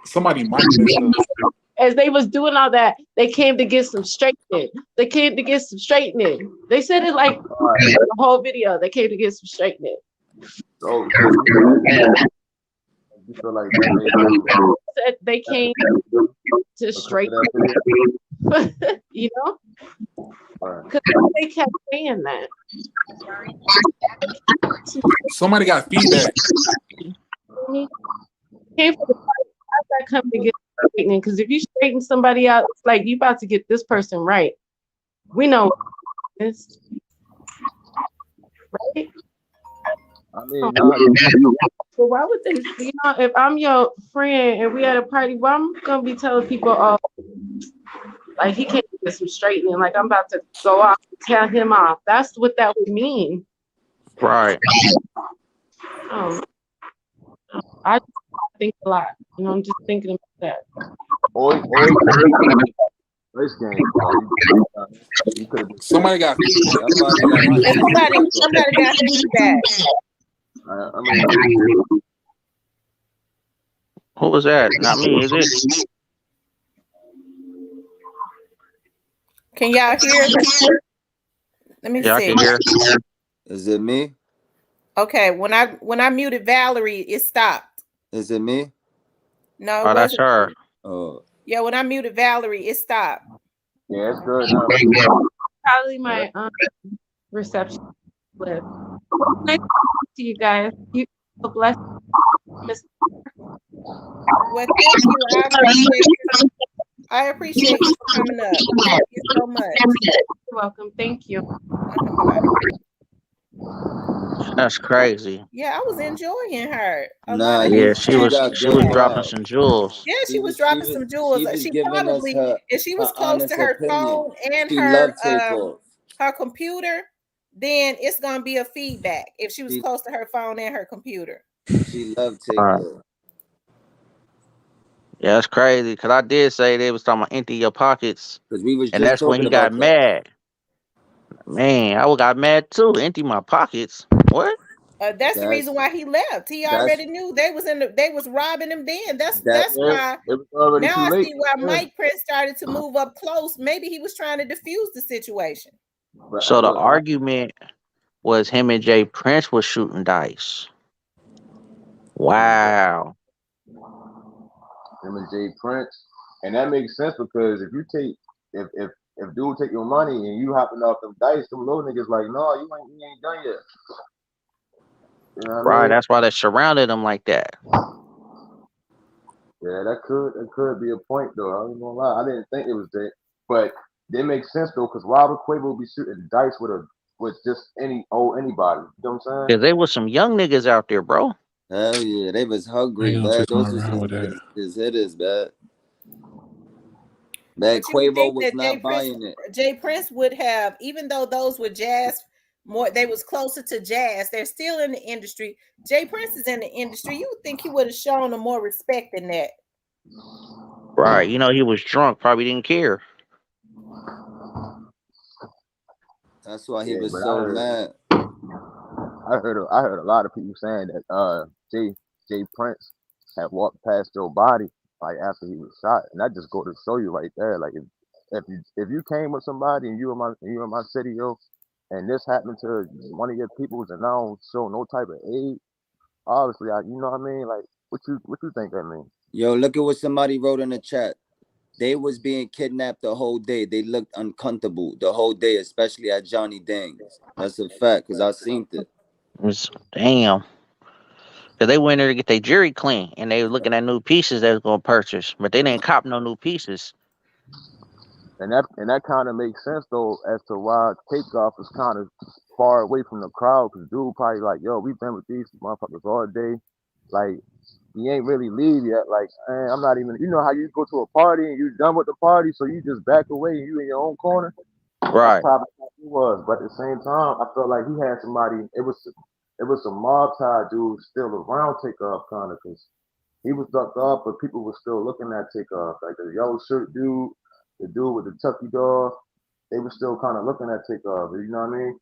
Somebody mic messed up. As they was doing all that, they came to get some straightening. They came to get some straightening. They said it like the whole video. They came to get some straightening. So you feel like that Said they came to straighten, you know, because they kept saying that. Somebody got feedback. Came for the fight. How's that come to get straightening? Because if you straighten somebody out, it's like you about to get this person right. We know this, right? I mean, So why would they? You know, if I'm your friend and we at a party, well, I'm gonna be telling people, oh, like he can't get some straightening. Like I'm about to go off and tell him off. That's what that would mean. Right. I think a lot. You know, I'm just thinking about that. Oi, this game, bro. You could have been Somebody got feedback. Somebody got a Yeah, somebody feedback. somebody got feedback. I mean, Who was that? Not me, is it? Can y'all hear? Let me Yeah, I see. can hear. Is it me? Okay, when I muted Valerie, it stopped. Is it me? No, it Oh, that's wasn't. her. Oh, Yeah, when I muted Valerie, it stopped. yeah, it's good now. Probably my reception clip. Nice to see you guys. You have a blessed Miss. Well, thank you. I appreciate you. I appreciate you for coming up. Thank you so much. You're welcome. Thank you. Bye-bye. That's crazy. Yeah, I was enjoying her. A lot nah, of Yeah, people she had got she good was feedback. dropping vibes. some jewels. Yeah, She she was was dropping some jewels. she was She giving us probably, if she was her close to honest her opinion. phone and She loved Takeoff. her computer, then it's gonna be a feedback. If she was She close to her phone and her computer. she loved All right. Takeoff. Yeah, that's crazy. Cause I did say they was talking about empty your pockets, Cause we was and just that's when talking he got about that. mad. Man, I got mad too. Empty my pockets. What? That's the That's reason why he left. He that's already knew they was robbing him then. that. That's Yeah, why it was already now too I late. see why Yeah. Mike Prince started to move up close. Maybe he was trying to defuse the situation. But So the look, argument was him and Jay Prince was shooting dice. Wow. him and Jay Prince, and that makes sense because if you take if dude take your money and you hopping off them dice, them little niggas like, no, you ain't done yet. You know what I Right. mean? That's why they surrounded him like that. Yeah, that could be a point though. I ain't gonna lie, I didn't think it was that, but it makes sense though because why would Quavo be shooting dice with just anybody? You know what I'm saying? Cause there was some young niggas out there, bro. Hell yeah, they was I ain't hungry, gonna man. twist my Those was around with that. his hitters, man. Man, But you would Quavo think was that not buying it. Jay Prince would have, even though those were jazz more, they was closer to jazz. They're still in the industry. Jay Prince is in the industry. You would think he would have shown them more respect than that. Right. You know, he was drunk, probably didn't care. That's why he Yeah, was but so mad. I heard a lot of people saying that Jay Prince had walked past Joe body like after he was shot, and that just go to show you right there. Like if you came with somebody and you in my city, yo, and this happened to one of your peoples and I don't show no type of aid, obviously, you know what I mean? Like what you think that means? Yo, look at what somebody wrote in the chat. They was being kidnapped the whole day. They looked uncomfortable the whole day, especially at Johnny Dang's. That's a fact, because I seen it. Damn. Cause they went there to get their jury clean, and they were looking at new pieces they was gonna purchase, but they didn't cop no new pieces. And that kind of makes sense though as to why Takeoff is kind of far away from the crowd because dude probably like, yo, we've been with these motherfuckers all day, like he ain't really leave yet. Like, man, I'm not even. You know how you go to a party and you done with the party, so you just back away and you in your own corner. That's Right. probably how he was. But at the same time, I felt like he had somebody. It was some mob tie dudes still around Takeoff kind of because he was ducked off, but people were still looking at Takeoff. Like the yellow shirt dude, the dude with the Tucky dog, they were still kind of looking at Takeoff. You know what I mean?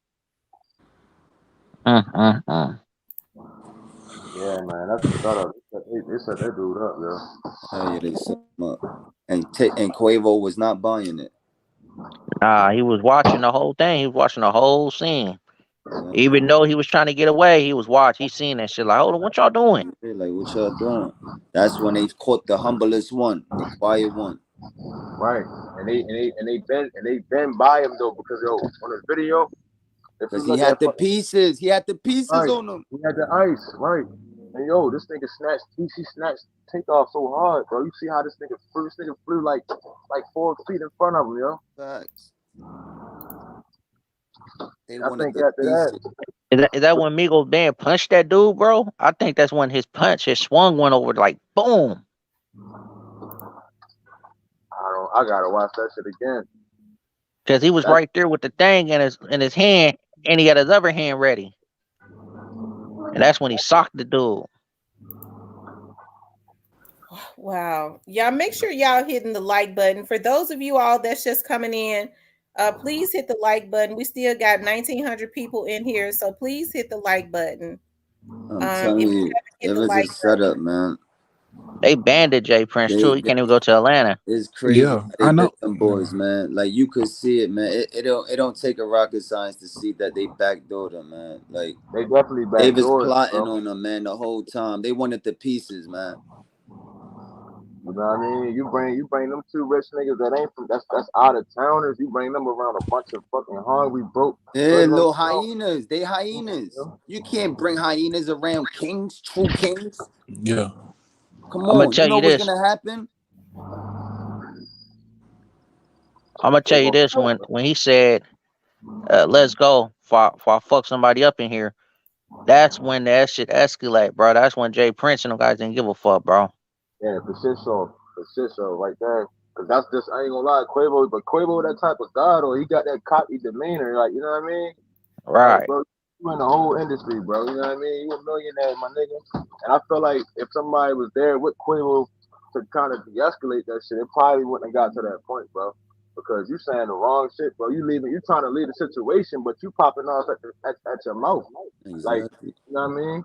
Yeah, man, that's a setup. They set that dude up, yo. Hell yeah, they set him up. And Quavo was not buying it. Nah, he was watching the whole thing. He was watching the whole scene. Yeah. Even though he was trying to get away, he was watching. He seen that shit. Like, hold on, what y'all doing? Like, what y'all doing? That's when they caught the humblest one, the quiet one. Right, and they been by him though because yo on the video, because he had the pieces, right, on him. He had the ice, right? And yo, this nigga snatched Takeoff so hard, bro. You see how this nigga flew? This nigga flew like 4 feet in front of him, yo. Facts. I think after that. Is that when Migos band punched that dude, bro? I think that's when his punch, his swung one over like boom. I gotta watch that shit again. Cause he was right there with the thing in his hand, and he had his other hand ready. And that's when he socked the dude. Wow. Y'all make sure y'all hitting the like button. For those of you all that's just coming in, please hit the like button. We still got 1,900 people in here, so please hit the like button. I'm telling If you you, haven't hit it the was a like button, setup, man. They banded Jay Prince too. He They can't even go to Atlanta. It's crazy Yeah, how they I did know. them Never boys, mind. man. Like you could see it, man. It don't take a rocket science to see that they backdoored them, man. Like They definitely they was backdoors, plotting bro. on them, man, the whole time. They wanted the pieces, man. You know what I mean? You bring them two rich niggas that ain't from that's out of towners. You bring them around a bunch of fucking hungry, broke, Yeah, hoodlum. little hyenas. They hyenas. You can't bring hyenas around kings, true kings. Yeah. Come I'm gonna on, you tell know you what's this. gonna happen? I'm gonna tell you this. When he said, "Let's go," for I fuck somebody up in here. That's when that shit escalate, bro. That's when Jay Prince and them guys didn't give a fuck, bro. Yeah, for shit show, right there. Cause that's just I ain't gonna lie, Quavo, but Quavo that type of guy, or he got that cocky demeanor, like you know what I mean? Like, Right. bro, you in the whole industry, bro. You know what I mean? You a millionaire, my nigga. And I feel like if somebody was there with Quavo to kind of de-escalate that shit, it probably wouldn't have got to that point, bro. Because you saying the wrong shit, bro. You trying to leave the situation, but you popping off at your mouth. Like, Exactly. you know what I mean?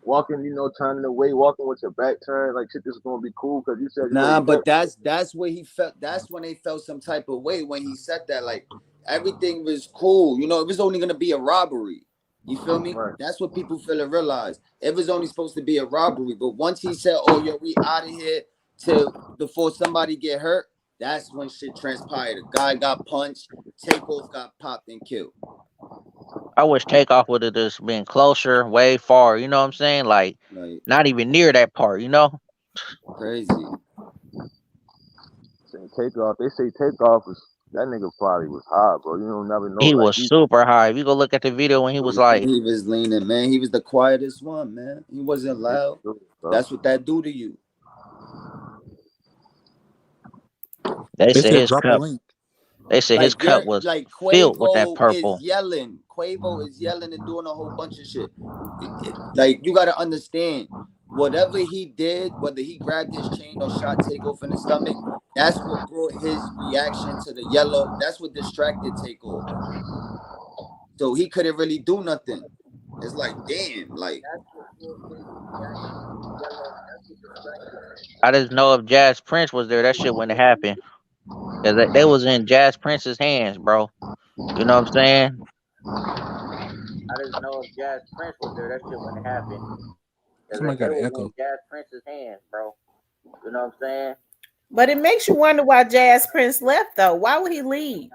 Walking, turning away, walking with your back turned, like shit, this is gonna be cool because you said you Nah, already but met. that's where he felt. That's when they felt some type of way when he said that. Like everything was cool. You know, it was only gonna be a robbery. You feel me? Right. That's what people feel and realize. It was only supposed to be a robbery. But once he said, "Oh, yo, we out of here," till before somebody get hurt, that's when shit transpired. A guy got punched. Takeoff got popped and killed. I wish Takeoff would have just been closer, way far. You know what I'm saying? Like, Like not even near that part. You know? crazy. Saying Takeoff, they say Takeoff was that nigga probably was high, bro. You don't never know. He Like was super high. If you go look at the video when he was like, He was leaning, man. He was the quietest one, man. He wasn't loud. bro. That's what that do to you. they They said said his drop the cup. link. They said his Like cup you're was like filled with that Quavo is purple. yelling. Quavo is yelling and doing a whole bunch of shit. Like you gotta understand, whatever he did, whether he grabbed his chain or shot Takeoff in the stomach, that's what brought his reaction to the yellow. That's what distracted Takeoff. So he couldn't really do nothing. It's like, damn, like I just know if Jazz Prince was there, that shit wouldn't have happened. Cause they was in Jazz Prince's hands, bro. You know what I'm saying? I just know if Jazz Prince was there, that shit wouldn't have happened. Cause Somebody they got an was in echo. Jazz Prince's hands, bro. You know what I'm saying? but it makes you wonder why Jazz Prince left though. Why would he leave?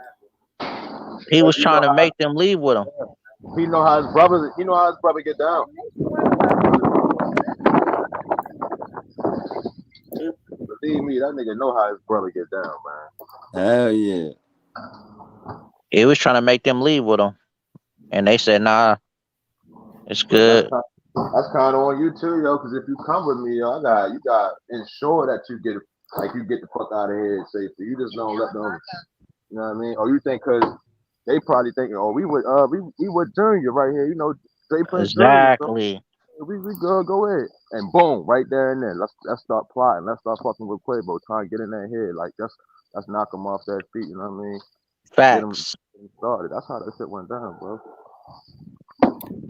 He Because was trying to make them leave with him. he know how his brother. He know how his brother get down. Believe me, that nigga know how his brother get down, man. hell yeah. He was trying to make them leave with him, and they said, "Nah, it's But good." that's kind of on you too, yo. Because if you come with me, yo, you got ensure that you get the fuck out of here safely. You just don't let them. You know what I mean? Or you think because they probably thinking, oh, we with Junior right here, Jay Prince Junior. So Exactly. we go ahead and boom, right there and then let's start plotting. Let's start fucking with Quavo, trying to get in that head. Like let's knock him off that feet. You know what I mean? Get him Facts. started. That's how that shit went down, bro.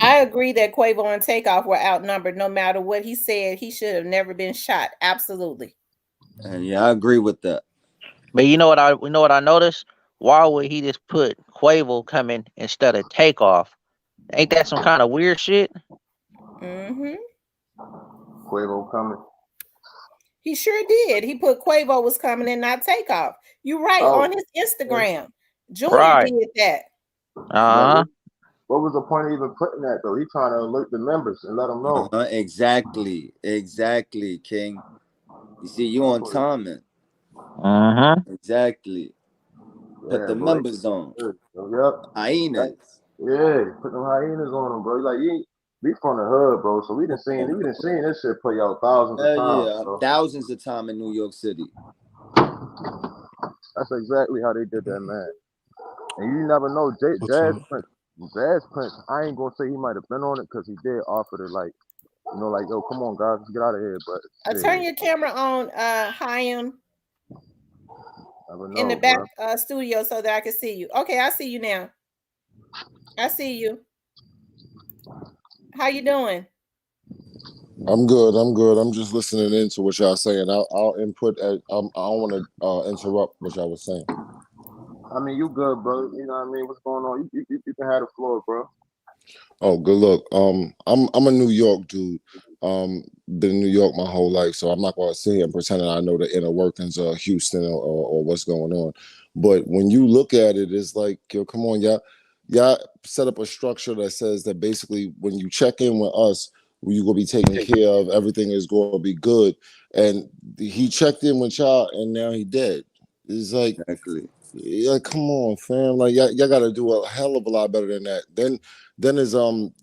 I agree that Quavo and Takeoff were outnumbered. No matter what he said, he should have never been shot. Absolutely. And yeah, I agree with that. But you know what I noticed? Why would he just put Quavo coming instead of Takeoff? Ain't that some kind of weird shit? Mm-hmm. Quavo coming. He sure did. He put Quavo was coming and not Takeoff. You're right. Oh, On his Instagram, Junior Right. did that. Uh huh. What was the point of even putting that though? He trying to alert the members and let them know. Exactly, King. You see, you on timing. Uh huh. Exactly. Put Yeah, the bro. members on. Yep. Hyenas. Yeah, put them hyenas on them, bro. Like we from the hood, bro. So we done seen this shit play out thousands of Hell times, yeah. bro. Thousands of time in New York City. That's exactly how they did that, man. And you never know, What's Jazz up? Prince. I ain't gonna say he might have been on it because he did offer to like You know, like, yo, come on, guys, let's get out of here. But shit, Turn your camera on, Hyam, never in the know, back bro. studio so that I can see you. Okay, I see you now. I see you. How you doing? I'm good. I'm good. I'm just listening into what y'all saying. I'll input. I don't want to interrupt what y'all was saying. I mean, you good, bro. You know what I mean? What's going on? You can have the floor, bro. Oh, good look. I'm a New York dude. Been in New York my whole life, so I'm not gonna sit here and pretend that I know the inner workings of Houston or what's going on. But when you look at it, it's like, yo, come on, y'all set up a structure that says that basically when you check in with us, you gonna be taken care of. Everything is gonna be good. And he checked in with y'all, and now he dead. It's like, Exactly. yeah, come on, fam. Like y'all got to do a hell of a lot better than that. Then is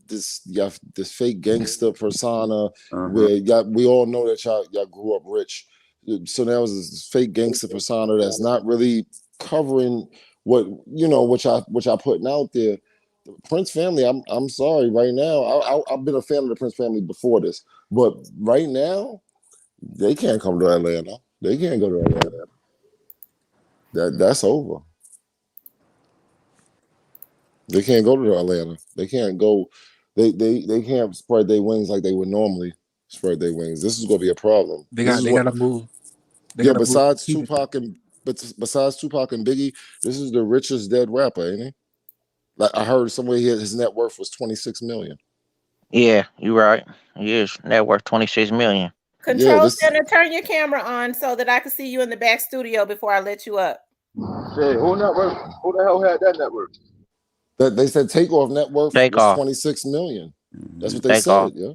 this fake gangster persona where we all know that y'all grew up rich. So now is this fake gangster persona that's not really covering what y'all putting out there. The Prince family, I'm sorry, right now. I've been a fan of the Prince family before this, but right now they can't come to Atlanta. They can't go to Atlanta. That's over. They can't go to Atlanta. They can't go. They can't spread their wings like they would normally spread their wings. This is going to be a problem. They This got is they what. gotta move. They Yeah. gotta move. Besides Tupac and Biggie, this is the richest dead rapper, ain't he? Like I heard somewhere here, his net worth was 26 million. Yeah, you're right. He is net worth 26 million. Yeah. Control This center, turn your camera on so that I can see you in the back studio before I let you up. Shit, who network? Who the hell had that network? that they said Takeoff net worth was Takeoff. 26 million. That's what they Takeoff. said. Yeah.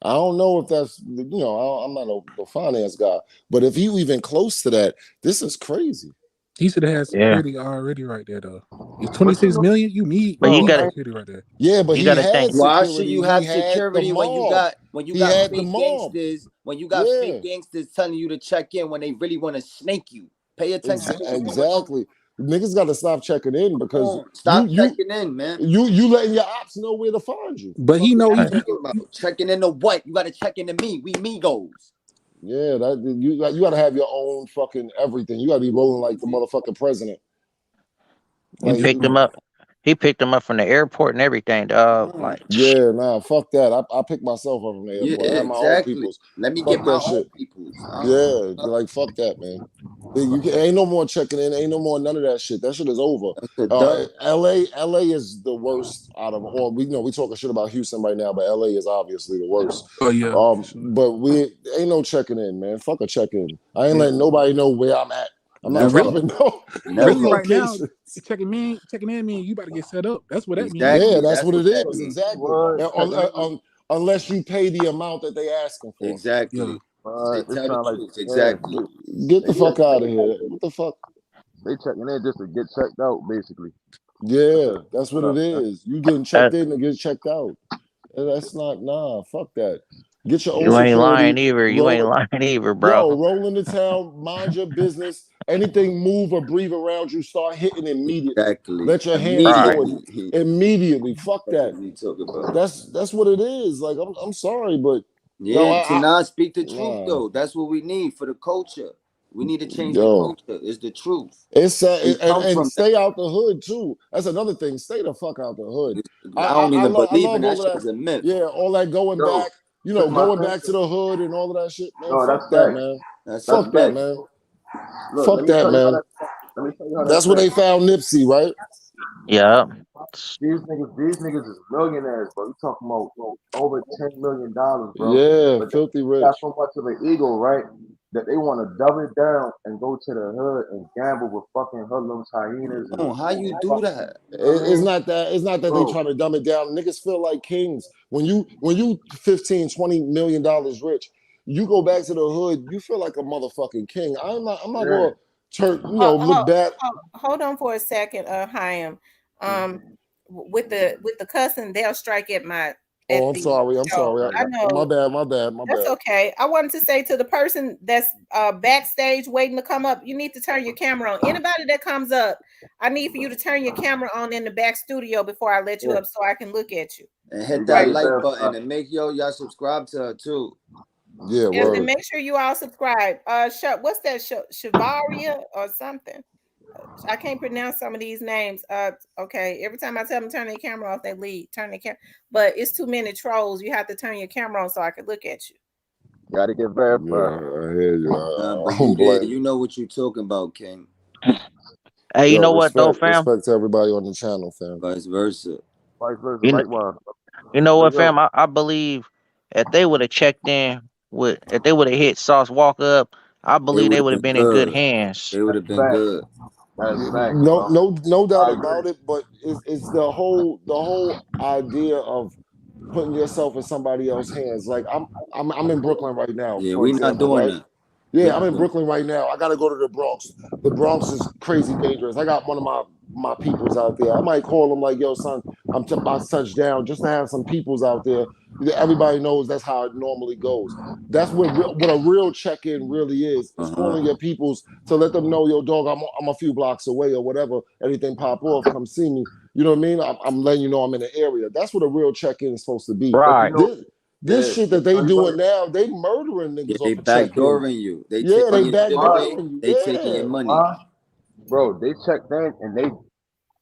I don't know if that's I'm not a finance guy, but if you even close to that, this is crazy. He should have had Yeah. security already right there though. It's But you 26 know, million. You But you need bro, gotta security right there. Yeah, but you he gotta had think. Why should you security. He have had the security mob. when you He got had the fake mob. gangsters, when you got Yeah. fake gangsters telling you to check in when they really want to snake you? Pay attention to what's going on. Exactly. Niggas got to stop checking in Come because on, you stop you checking in, man. you letting your ops know where to find you. But Fuck he know y'all Right. talking about checking into what? You got to check into me. We Migos. Yeah, you got to have your own fucking everything. You got to be rolling like the motherfucking president. He Like, picked him up. He picked him up from the airport and everything, dog. Come on. Like, yeah, nah, fuck that. I pick myself up from the Yeah, airport. I have my own exactly. peoples. Let me get Fuck my that own shit. peoples. Yeah, like fuck that, man. Ain't no more checking in. Ain't no more none of that shit. That shit is over. That's a dub. LA is the worst out of all. We talking shit about Houston right now, but LA is obviously the worst. Oh yeah, for sure. But we ain't no checking in, man. Fuck a check in. I ain't Yeah. letting nobody know where I'm at. I'm not And Never. dropping no really Never. right now, location. checking in mean you about to get set up. That's what that means. Yeah, Exactly. that's That's what what it that is. means. Exactly. what? And unless you pay the amount that they asking for. Yeah. Exactly. They This tell the sound like truth. Exactly. Get they the check, fuck out of here. What the fuck? they checking in just to get checked out, basically. That's Yeah, it. that's what Shut it up. is. You getting checked that, in to get checked out. And that's not fuck that. Get your own you ain't lying security. either. You ain't Roll lying either, bro. roll into town, mind your business. Anything move or breathe around you, start hitting immediately. Exactly. Let your hands Right. go Immediately. immediately. Fuck That's that. what we talk about. That's what it is. Like I'm sorry, but yo, Yeah, to not speak the truth nah, though. That's what we need for the culture. We need to change the yo. culture. It's the truth. It's sad, We and, come and from that. stay out the hood too. That's another thing. Stay the fuck out the hood. I don't even I believe in love that all of shit that. as a myth. Yeah, all that going Yo, back. check my Going thing. back to the hood and all of that shit, man. No, Fuck that's that, facts. man. That's a That's Fuck that, myth. facts. man. Look, Fuck that, man. let me tell you how that's That's where they facts. found Nipsey, right? Yeah. These niggas is millionaires, bro. You talking about over $10 million, bro. Yeah, But filthy they got rich. so much of an ego, right? That they want to double it down and go to the hood and gamble with fucking hoodlums, hyenas, Come and on, how you do fucking, that? you know what I It's mean? not that. It's not that they Bro, trying to dumb it down. Niggas feel like kings. When you 15-20 million dollars rich, you go back to the hood. You feel like a motherfucking king. I'm not yeah. going to turn. Look Hold, bad. hold on for a second, Hyam. With the cussing, they'll strike at my at Oh, I'm the sorry. I'm show. sorry. I My know. bad. My bad. My That's bad. okay. I wanted to say to the person that's backstage waiting to come up, you need to turn your camera on. Anybody that comes up, I need for you to turn your camera on in the back studio before I let you Yeah. up so I can look at you. And hit You got that Right. it, like man. button and make y'all subscribe to her too. Yeah, Yes, and word. make sure you all subscribe. What's that show? Shavaria or something? I can't pronounce some of these names. Okay. Every time I tell them to turn their camera off, they leave. Turn the camera, but it's too many trolls. You have to turn your camera on so I can look at you. Gotta get Yeah, verified. I hear you. But I don't you did. blame You you. know what you talking about, King. Hey, you Yo, know what though, fam? respect to everybody on the channel, fam. Vice versa. Vice versa, You, likewise. you know Let's what, go. fam? I believe if they would have checked in with, if they would have hit Sauce Walk up, I They believe would they have would have been been in good good. hands. They would That's have been fact. good. That's fact, No, bro. no doubt I agree. about it. But it's the whole idea of putting yourself in somebody else's hands. Like I'm in Brooklyn right now, Yeah, for we not example, doing right? that. We Yeah, I'm not in doing Brooklyn right now. I got to go to the Bronx. The Bronx is crazy dangerous. I got one of my peoples out there. I might call them like, yo, son, about to touch down just to have some peoples out there. Everybody knows that's how it normally goes. That's what a real check-in really is. that. It's calling your peoples to let them know, yo, dog, I'm a few blocks away or whatever. Anything pop off, come see me. You know what I mean? I'm letting you know I'm in the area. That's what a real check-in is supposed to be. But you Right. know, This yeah, shit that they everybody. doing now, they murdering Yeah, niggas they off a check-in. backdooring you. They Yeah, taking they your Why? liberty. backdooring you. They taking your Yeah. money. Why? Bro, they checked in and they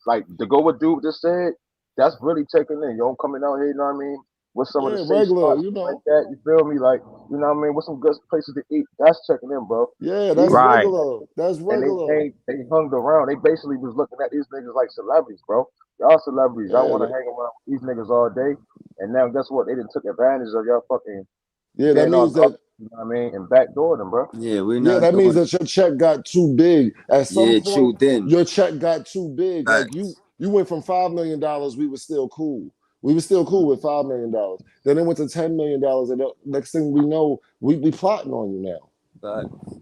like to go what dude just said. That's really checking in. You don't coming out here, you know what I mean? With some of the Yeah, safe regular, spots you like know. that. You feel me? Like, you know what I mean? With some good places to eat. That's checking in, bro. Yeah, that's These Right. regular. That's and regular. they hung around. They basically was looking at these niggas like celebrities, bro. Y'all celebrities. Y'all Yeah, want to hang around with these niggas all day. And now guess what? They done took advantage of y'all fucking yeah, that being all means that you know what I mean? And backdoored them, bro. Yeah, we're yeah, not that means doing that your check got too big. At some Yeah, point, chewed in. your check got too big. Like Facts. you went from $5 million, we were still cool. We were still cool with $5 million. Then it went to $10 million, and the next thing we know, we plotting on you now. Facts.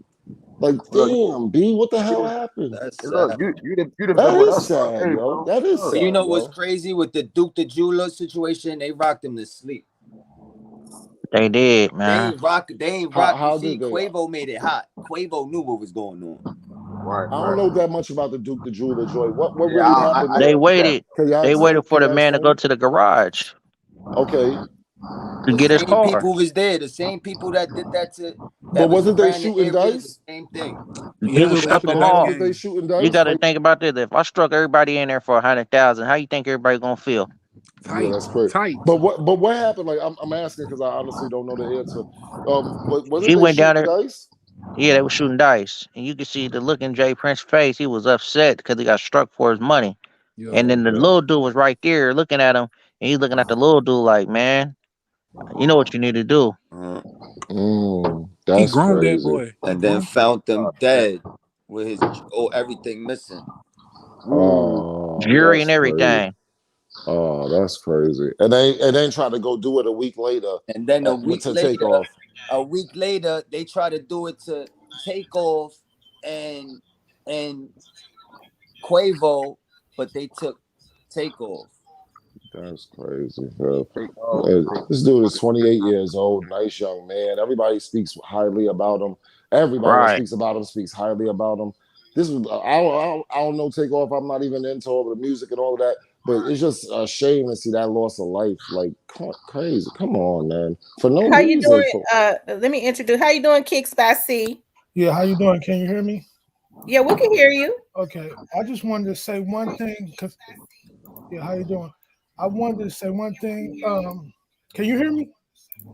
Like, Look, damn, B, what the you hell done, happened? That's look, sad. you done That been with is us all sad, day, yo. bro. That is Look, But you sad, know what's yo. crazy with the Duke the Jeweler situation? They rocked him to sleep. They did, They man. ain't rock. They ain't rock. You How see, did they? Quavo made it hot. Quavo knew what was going on. right, I don't right. know that much about the Duke the Jeweler Joy. What Yeah, really happened I They there? didn't either. waited. They waited for Can the y'all man to go explain? to the garage Okay, to The get his same car. people was there. The same people that did that to but that was wasn't they around the shooting area. The dice? same thing. He Yeah, it was was struck after the them dice all. Wasn't they game. shooting You dice? got to think about this. If I struck everybody in there for 100,000, how you think everybody gonna feel? Yeah, Tight, that's crazy. tight. But what happened? Like I'm asking because I honestly don't know the answer. Wasn't He they went down shooting there. dice? Yeah, they were shooting dice, and you could see the look in Jay Prince's face. He was upset because he got struck for his money. Yeah. And then the Okay. little dude was right there looking at him, and he's looking at the little dude like, "Man, you know what you need to do." Uh, He That's groomed that crazy. boy. He and then groomed him. found them dead with his everything missing. Ooh, Oh, Jury and that's crazy. everything. Oh, that's crazy. And then try to go do it a week later And then to take off. a week later, they try to do it to Takeoff and and Quavo, but they took Takeoff. That's crazy. Bro. take off, take This dude is 28 years old, nice young man. Everybody speaks highly about him. Everybody that Right. speaks about him speaks highly about him. This was I don't know Takeoff. I'm not even into all the music and all of that, but it's just a shame to see that loss of life. Like crazy. Come on, man. For no How you reason. doing? Let me introduce. How you doing, Kicks by C? Yeah, how you doing? Can you hear me? Yeah, we can hear you. Okay, I just wanted to say one thing because yeah, how you doing? I wanted to say one thing. Can you hear me?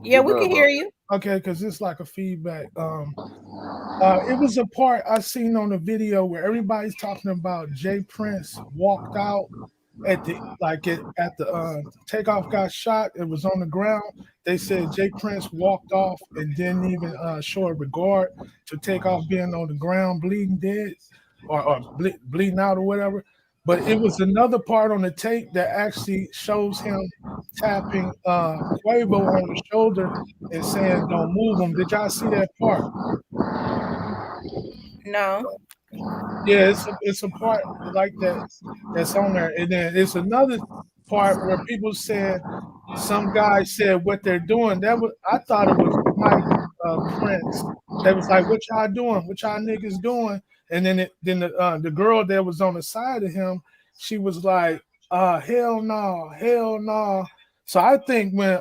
Yeah, you we good, can bro. hear you. Okay, because it's like a feedback. It was a part I seen on the video where everybody's talking about Jay Prince walked out at the at the Takeoff got shot. It was on the ground. They said Jay Prince walked off and didn't even show a regard to Takeoff being on the ground bleeding dead or bleeding out or whatever. But it was another part on the tape that actually shows him tapping Quavo on the shoulder and saying, "Don't move him." Did y'all see that part? No. Yeah, it's a part like that that's on there, and then it's another part where people said some guy said what they're doing. That was I thought it was Mike Prince. They was like, "What y'all doing? What y'all niggas doing?" And then the girl that was on the side of him, she was like, hell no, hell no." So I think when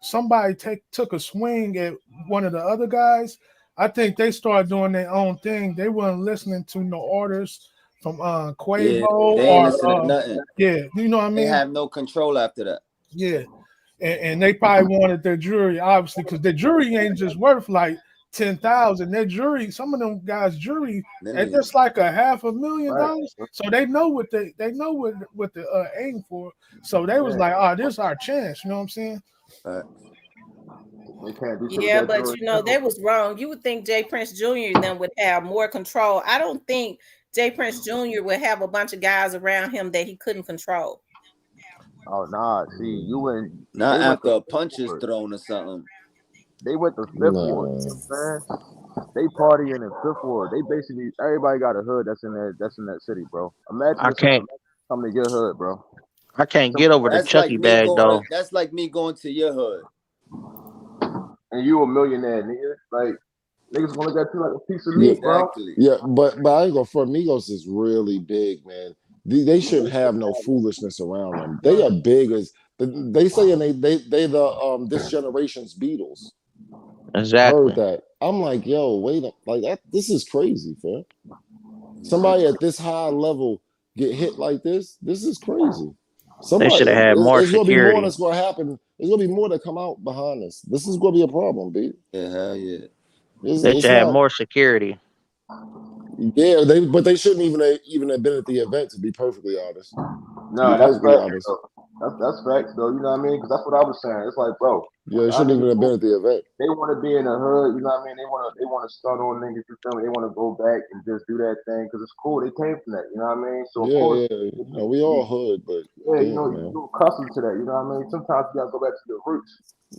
somebody took a swing at one of the other guys, I think they started doing their own thing. They weren't listening to no orders from Yeah, Quavo they ain't or listening to nothing. yeah, you know what I They mean? have no control after that. Yeah, and they probably wanted their jury, obviously, because the jury ain't just worth like 10,000. Their jury, some of them guys' jury, it's Millions. just like a $500,000. Right. So they know they know what the aim for. So they was Yeah. like, "Oh, this is our chance." You know what I'm saying? They can't do shit with Yeah, that but jury. they was wrong. You would think Jay Prince Jr. then would have more control. I don't think Jay Prince Jr. would have a bunch of guys around him that he couldn't control. Oh nah, see, you went. Not They went after to a fifth punch is ward. thrown or something. They went to fifth ward. You Nah. know what I'm saying? They partying in fifth ward. They basically everybody got a hood that's in that city, bro. Imagine I this something can't coming to your hood, bro. I can't Some get over the That's party, like Chucky me bag going to though. your hood. and you a millionaire, nigga. Like niggas gonna look at you like a piece of Yeah, meat, bro. Exactly. yeah, but I ain't gonna front. Migos is really big, man. They shouldn't have no foolishness around them. They are big as they say, and they the this generation's Beatles. I heard Exactly. that. I'm like, yo, wait up, like that. This is crazy, fam. Somebody at this high level get hit like this. This is crazy. They Somebody, should have had more it's gonna be more security. that's gonna happen. There's gonna be more that come out behind this. This is gonna be a problem, B. Yeah, hell yeah. They It's should have not. more security. Yeah, but they shouldn't even have been at the event. To be perfectly honest, to be Nah, that's perfectly facts, honest, though. That's facts, though. You know what I mean? Because that's what I was saying. It's like, bro, yeah, they y'all shouldn't even niggas have been at the event. they want to be in the hood. You know what I mean? They want to stun on niggas. You feel me? They want to go back and just do that thing because it's cool. They came from that. You know what I mean? So of Yeah, course, yeah, we all hood, but yeah, damn, man. you're accustomed to that. You know what I mean? Sometimes you gotta go back to your roots.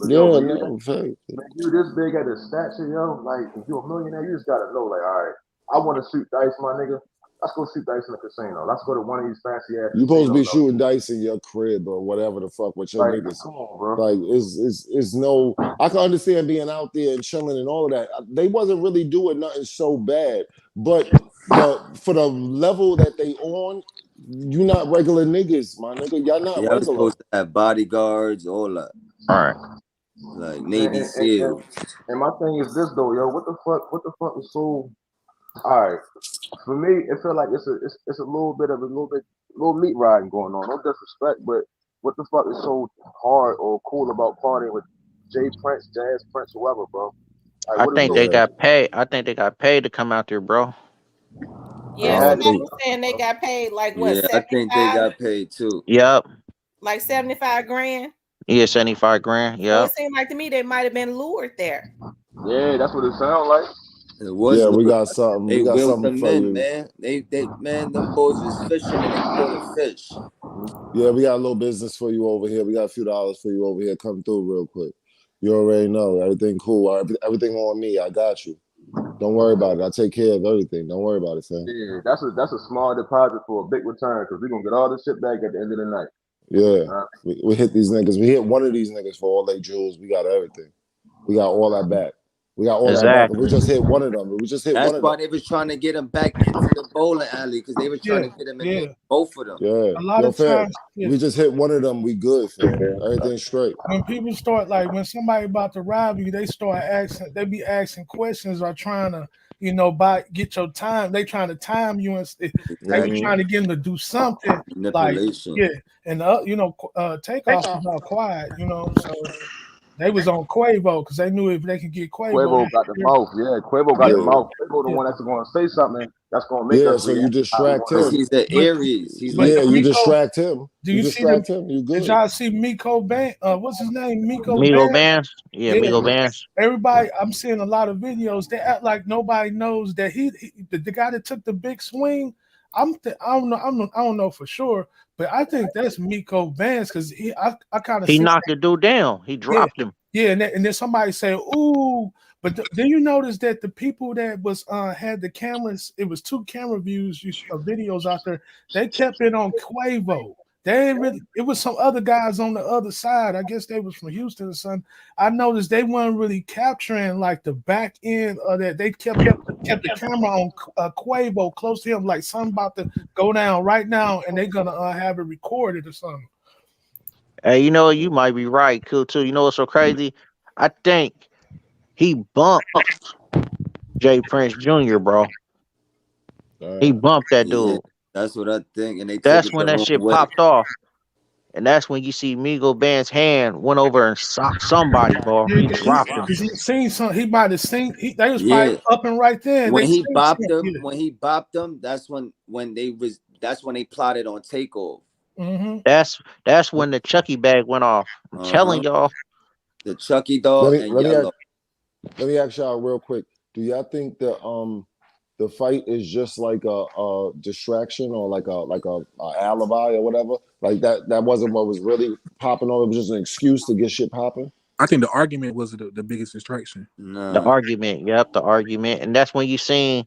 But yo, Yeah, when you no, fact. when you this big at the stature, yo, like if you're a millionaire, you just gotta know, like, all right, I want to shoot dice, my nigga. Let's go shoot dice in the casino. Let's go to one of these fancy ass You supposed to be casinos. shooting dice in your crib or whatever the fuck with your Like, niggas. come on, bro. Like, it's no. I can understand being out there and chilling and all of that. They wasn't really doing nothing so bad, but for the level that they on, you not regular niggas, my nigga. Y'all not Y'all regular. supposed to have bodyguards, all that. All right. Like And, Navy and, and, and SEALs. and my thing is this though, yo. What the fuck? What the fuck is so? All right, for me, it feel like it's a little bit of a little meat riding going on. No disrespect, but what the fuck is so hard or cool about partying with Jay Prince, Jazz Prince, whoever, bro? Like, I what is think so? they Yeah, got paid. I think they got paid to come out there, bro. They Yeah, I had don't to somebody be, think. was saying they bro. got paid like what, Yeah, I think they 75? got paid too. Yep. Like 75 grand. Yeah, 75 grand. So it Yep. seemed like to me they might have been lured there. Yeah, that's what it sounds like. It was Yeah, we little. got something. They We got wheeled something them for in, you. man. They man, them boys was fishing and they caught a fish. Yeah, we got a little business for you over here. We got a few dollars for you over here. Come through real quick. You already know everything cool. Everything on me. I got you. Don't worry about it. I take care of everything. Don't worry about it, fam. Yeah, that's a small deposit for a big return because we're gonna get all this shit back at the end of the night. Yeah, Uh, we hit these niggas. We hit one of these niggas for all their jewels. We got everything. We got all that back. We got all that back. And we Exactly. just hit one of them. We just hit That's one of why them. they was trying to get him back into the bowling alley because they were trying Yeah, to get him in there. yeah. Both of them. Yeah. A lot Yo, of fam. times, yeah. We just hit one of them. We good, fam. Everything straight. When people start like when somebody about to rob you, they start asking, they be asking questions or trying to, get your time. They trying to time you and they be Exactly. trying to get them to do something like, Manipulation. yeah. And Takeoff was all quiet, so they was on Quavo because they knew if they could get Quavo, Quavo got the mouth. Yeah, Quavo got the Yeah. mouth. Quavo the yeah. one that's gonna say something that's gonna make Yeah. us So you react how we distract want Because to. him. he's an But Aries. He's but like Yeah, a you Miko, distract him. do You you see the? distract him. You Did good. y'all see Miko Ban? What's his name? Miko Migo Ban? bands. Yeah, Yeah, Migo bands. everybody. I'm seeing a lot of videos. They act like nobody knows that the guy that took the big swing. I don't know. I don't know for sure, but I think that's Miko Vance because I kind of He see. knocked the dude down. He Yeah, dropped him. yeah, and then somebody say, "Ooh," but then you notice that the people that was had the cameras, it was two camera views, videos out there. They kept it on Quavo. They ain't really. It was some other guys on the other side. I guess they was from Houston or something. I noticed they weren't really capturing like the back end of that. They kept the camera on Quavo close to him, like something about to go down right now, and they're gonna have it recorded or something. Hey, you know, you might be right, cool too. You know what's so crazy? I think he bumped Jay Prince Jr., bro. He bumped that Yeah, dude. that's what I think, and they took That's it when the that wrong shit way. popped off. And that's when you see Migo Band's hand went over and socked somebody, bro. Yeah, He dropped him. cause he seen some. He might have seen. They was probably Yeah, up and right there. They seen something. when he bopped them, that's when they plotted on Takeoff. Mm-hmm. That's when the Chucky bag went off. I'm telling y'all. The Chucky Let doll me and let me ask, Yellow. let me ask y'all real quick. Do y'all think the fight is just like a distraction or like a alibi or whatever? Like that wasn't what was really popping on. It was just an excuse to get shit popping. I think the argument was the biggest distraction. The Nah. argument, yep, the argument. And that's when you seen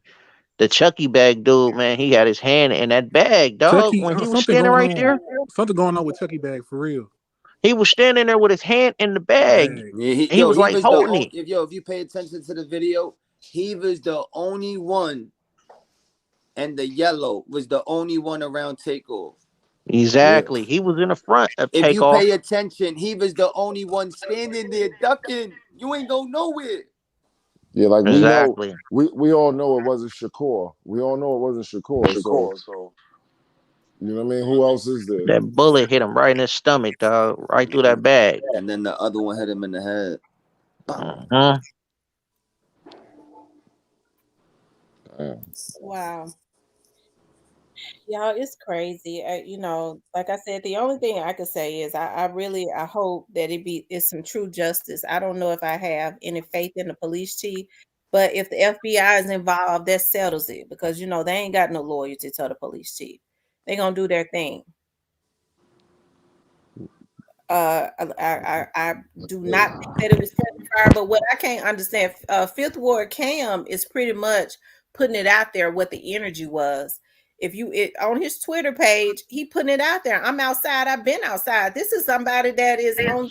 the Chucky bag dude, man. He had his hand in that bag, dog. Chucky, When he was something standing going right on. there, Something going on with Chucky bag for real. he was standing there with his hand in the bag. Bag. Yeah, He was he like was holding it. if you pay attention to the video, he was the only one, and the Yellow was the only one around Takeoff. Yeah, Exactly. He was in the front of If you Takeoff. pay attention, he was the only one standing there ducking. You ain't go nowhere. yeah. Like we know, Exactly. we all know it wasn't Shakur. We all know it wasn't Shakur. So you know what I mean. Who else is there? That bullet hit him right in his stomach, dog. Right through that bag. And then the other one hit him in the head. Uh-huh. Wow. Y'all, it's crazy. Like I said, the only thing I could say is I hope that it's some true justice. I don't know if I have any faith in the police chief, but if the FBI is involved, that settles it because they ain't got no loyalty to the police chief. They gonna do their thing. I do not think that it was friendly fire, but what I can't understand, Fifth Ward Cam is pretty much putting it out there what the energy was. If on his Twitter page, he putting it out there. I'm outside. I've been outside. This is somebody that is on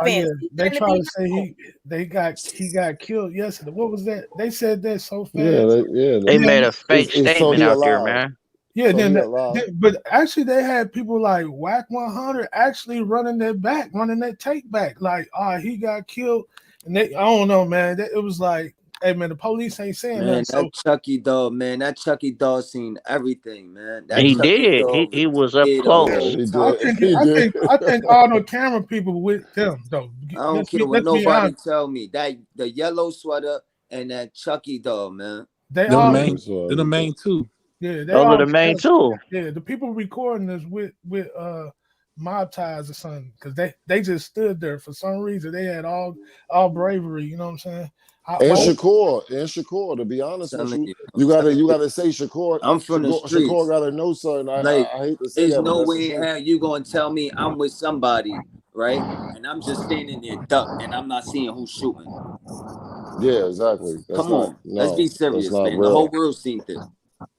Oh yeah, defense. He's they trying to try be to say he got killed yesterday. What was that? They said that so Yeah, fast. They And made then a fake so statement he out there, alive. man. yeah, So he alive. but actually they had people like Whack 100 actually running that take back. Like, he got killed, and I don't know, man. It was like, hey man, the police ain't saying nothing. Man, So that Chucky doll seen everything, man. That He Chucky did. doll He was was up there the Yeah, close. whole he I time. did. He did. I think all the camera people with them though. I don't care what Let's be nobody honest. tell me. That the yellow sweater and that Chucky doll, man. They They're the all main. They're the main two. yeah, they Those are all the main two. yeah. The people recording this with mob ties or something because they just stood there for some reason. They had all bravery. You know what I'm saying? And Shakur, to be honest with you, I'm telling you you. gotta say Shakur. I'm from the Shakur streets. gotta know something. Like, I hate to say there's that, but no that's the way in truth. hell you gonna tell me I'm with somebody, right? And I'm just standing there duck and I'm not seeing who's shooting. Yeah, exactly. Come on, let's be That's serious, not man. The whole real. world seen it.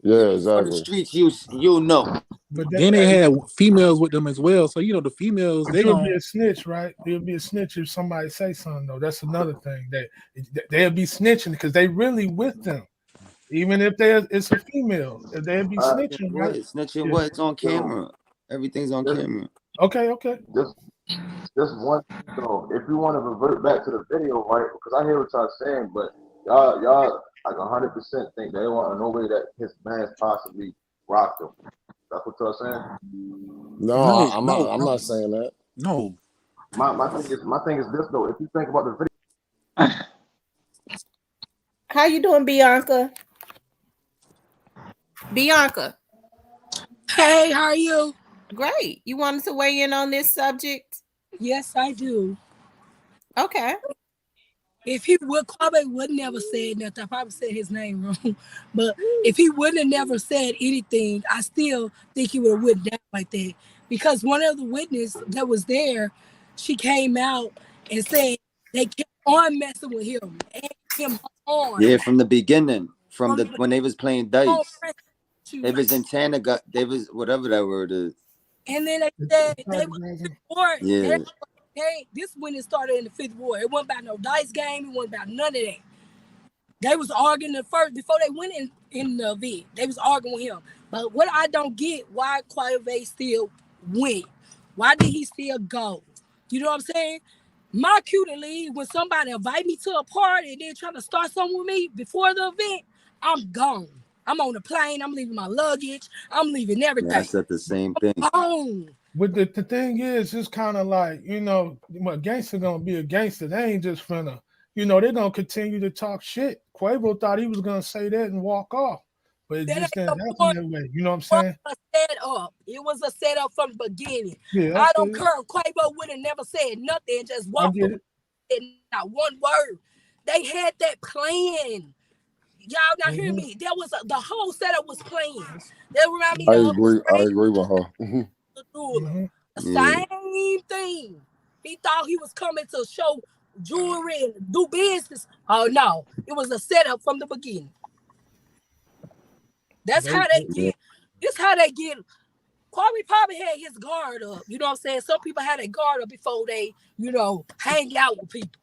Yeah, If you from the exactly. streets, you'll know. But Then they had females with them as well. So the females but they you'll be gon' a snitch, right? You'll be a snitch if somebody say something though. That's another thing that they'll be snitching because they really with them. Even if it's a female, if they'll be snitching, right? Snitching Yeah. what? It's on Yo, camera. Everything's on this camera. Okay. this one thing though, if you want to revert back to the video, right? Because I hear what y'all saying, but y'all like 100% think there wasn't no way that his man's possibly rocked him. That's what y'all saying? No, no, I'm no, not. I'm no, not saying that. no. My thing is this though. If you think about the video, How you doing, Bianca? Bianca, Hey, how are you? great. You wanted to weigh in on this subject? Yes, I do. Okay. If he would, Quavo would never said nothing. I probably said his name wrong, but if he wouldn't have never said anything, I still think he would have went down like that. Because one of the witnesses that was there, she came out and said they kept on messing with him, and him on Yeah, from the beginning, from the when they was playing on dice, press you they like was in Tanaga, they was whatever that word is. And then they said they were ward. Yeah. This when it started in the 5th ward. It wasn't about no dice game. It wasn't about none of that. They was arguing the first before they went in the event. They was arguing with him. But what I don't get, why Quavo still went? Why did he still go? You know what I'm saying? My cue to leave when somebody invite me to a party and then try to start something with me before the event, I'm gone. I'm on the plane. I'm leaving my luggage. I'm leaving everything. Yeah, I said the same thing. Gone. But the thing is, it's kind of like, you know, a gangster gonna be a gangster. They ain't just finna, you know, they're gonna continue to talk shit. Quavo thought he was gonna say that and walk off, but it just didn't happen that way. You know what I'm saying? It was a setup from the beginning. Yeah, I don't care. Quavo would have never said nothing and just walked away. Not one word. They had that plan. Y'all not hearing me? There was the whole setup was planned. That remind me of I agree with her. the same thing. He thought he was coming to show jewelry and do business. Oh no, it was a setup from the beginning. That's how they get. This how they get. Quavo probably had his guard up. You know what I'm saying? Some people had a guard up before they, you know, hang out with people.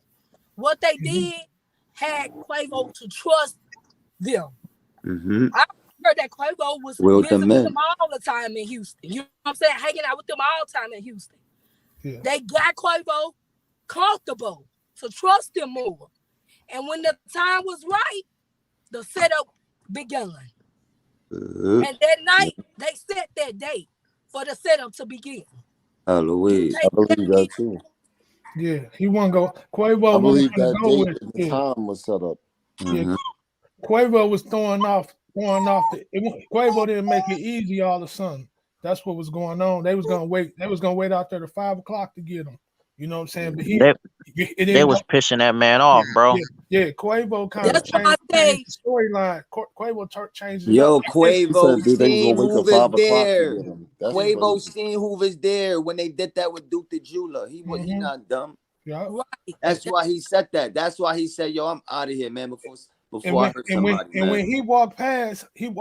What they did had Quavo to trust them. I heard that Quavo was visiting them all the time in Houston. You know what I'm saying? Hanging out with them all the time in Houston. Yeah. They got Quavo comfortable to trust them more. And when the time was right, the setup begun. And that night, they set that date for the setup to begin. Halloween. I believe that too. Yeah, he won't go. Quavo I believe wasn't gonna that go date with and the time was set up. Yeah, Quavo was throwing off Quavo didn't make it easy all of a sudden. That's what was going on. They was gonna wait. They was gonna wait out there to 5 o'clock to get him. You know what I'm saying? But they was pissing that man off, bro. Yeah, Quavo kind of changed the storyline. Quavo changed it Yo, up. Quavo seen Hoover's there. Quavo seen Hoover's there when they did that with Duke the Jeweler. He not dumb. Yeah. That's why he said that. That's why he said, "Yo, I'm out of here, man." Before I hurt somebody, and when he walked past, then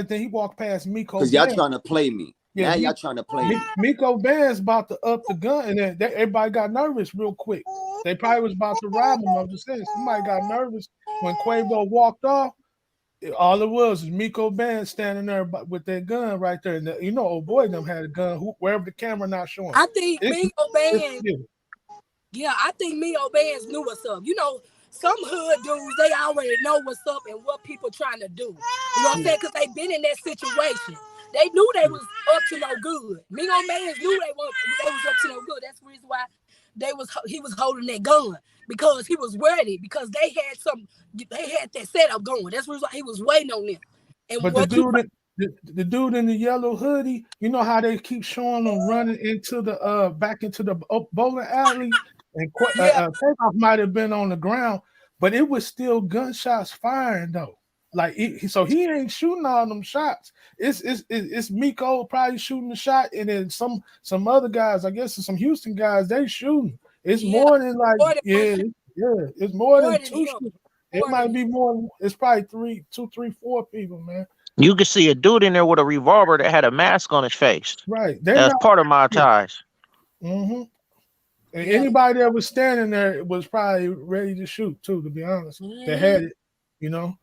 he walked past Miko. Because y'all trying to play me. Yeah, now y'all trying to play me. Miko Band's about to up the gun, and then everybody got nervous real quick. They probably was about to rob him. I'm just saying, somebody got nervous when Quavo walked off. All it was Miko Band standing there with that gun right there. And you know, old boy them had a gun wherever the camera not showing. I think Miko Band. Yeah, I think Miko Bands knew what's up. You know, some hood dudes, they already know what's up and what people trying to do. You know what I'm saying? Because they been in that situation. They knew they was up to no good. Miko Bands knew they was up to no good. That's the reason why he was holding that gun, because he was ready, because they had that setup going. That's the reason why he was waiting on them. And but the dude in the yellow hoodie, you know how they keep showing them running into the back into the bowling alley, and Takeoff might have been on the ground, but it was still gunshots firing though. Like so he ain't shooting all them shots. It's Miko probably shooting the shot, and then some other guys, I guess some Houston guys, they shooting. It's more than like it's more than two shooters. It might be more. It's probably 2, 3, 4 people, man. You could see a dude in there with a revolver that had a mask on his face. Right. That's part of my ties. Mm-hmm. And anybody that was standing there was probably ready to shoot too, to be honest. They had it, you know.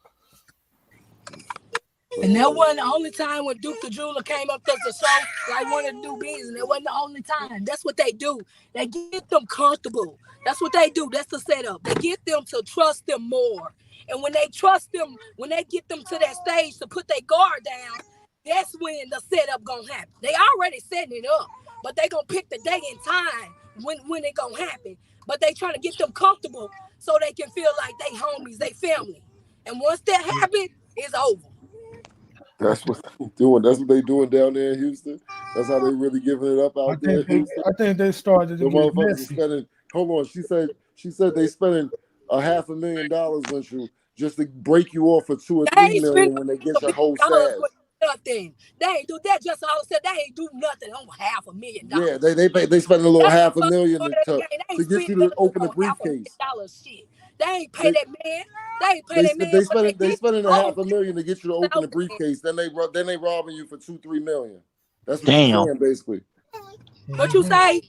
And that wasn't the only time when Duke the Jeweler came up to the show, like wanted to do business. That wasn't the only time. That's what they do. They get them comfortable. That's what they do. That's the setup. They get them to trust them more. And when they trust them, when they get them to that stage to put their guard down, that's when the setup gonna happen. They already setting it up, but they gonna pick the day and time when it gonna happen. But they trying to get them comfortable so they can feel like they homies, they family. And once that happens, it's over. That's what they doing. That's what they doing down there in Houston. That's how they really giving it up out there in Houston. I think they started to get messy. Hold on, she said they spending $500,000 with you just to break you off for $2 or $3 million when they get your whole staff. Nothing. They ain't do that. Just all said they ain't do nothing on $500,000. Yeah, they spend a little $500,000 to get you to open a briefcase. Shit. They ain't pay that man. They ain't pay that man. They spending $500,000 to get you to open a briefcase. Then they robbing you for $2-3 million. That's what you're saying, basically. What you say?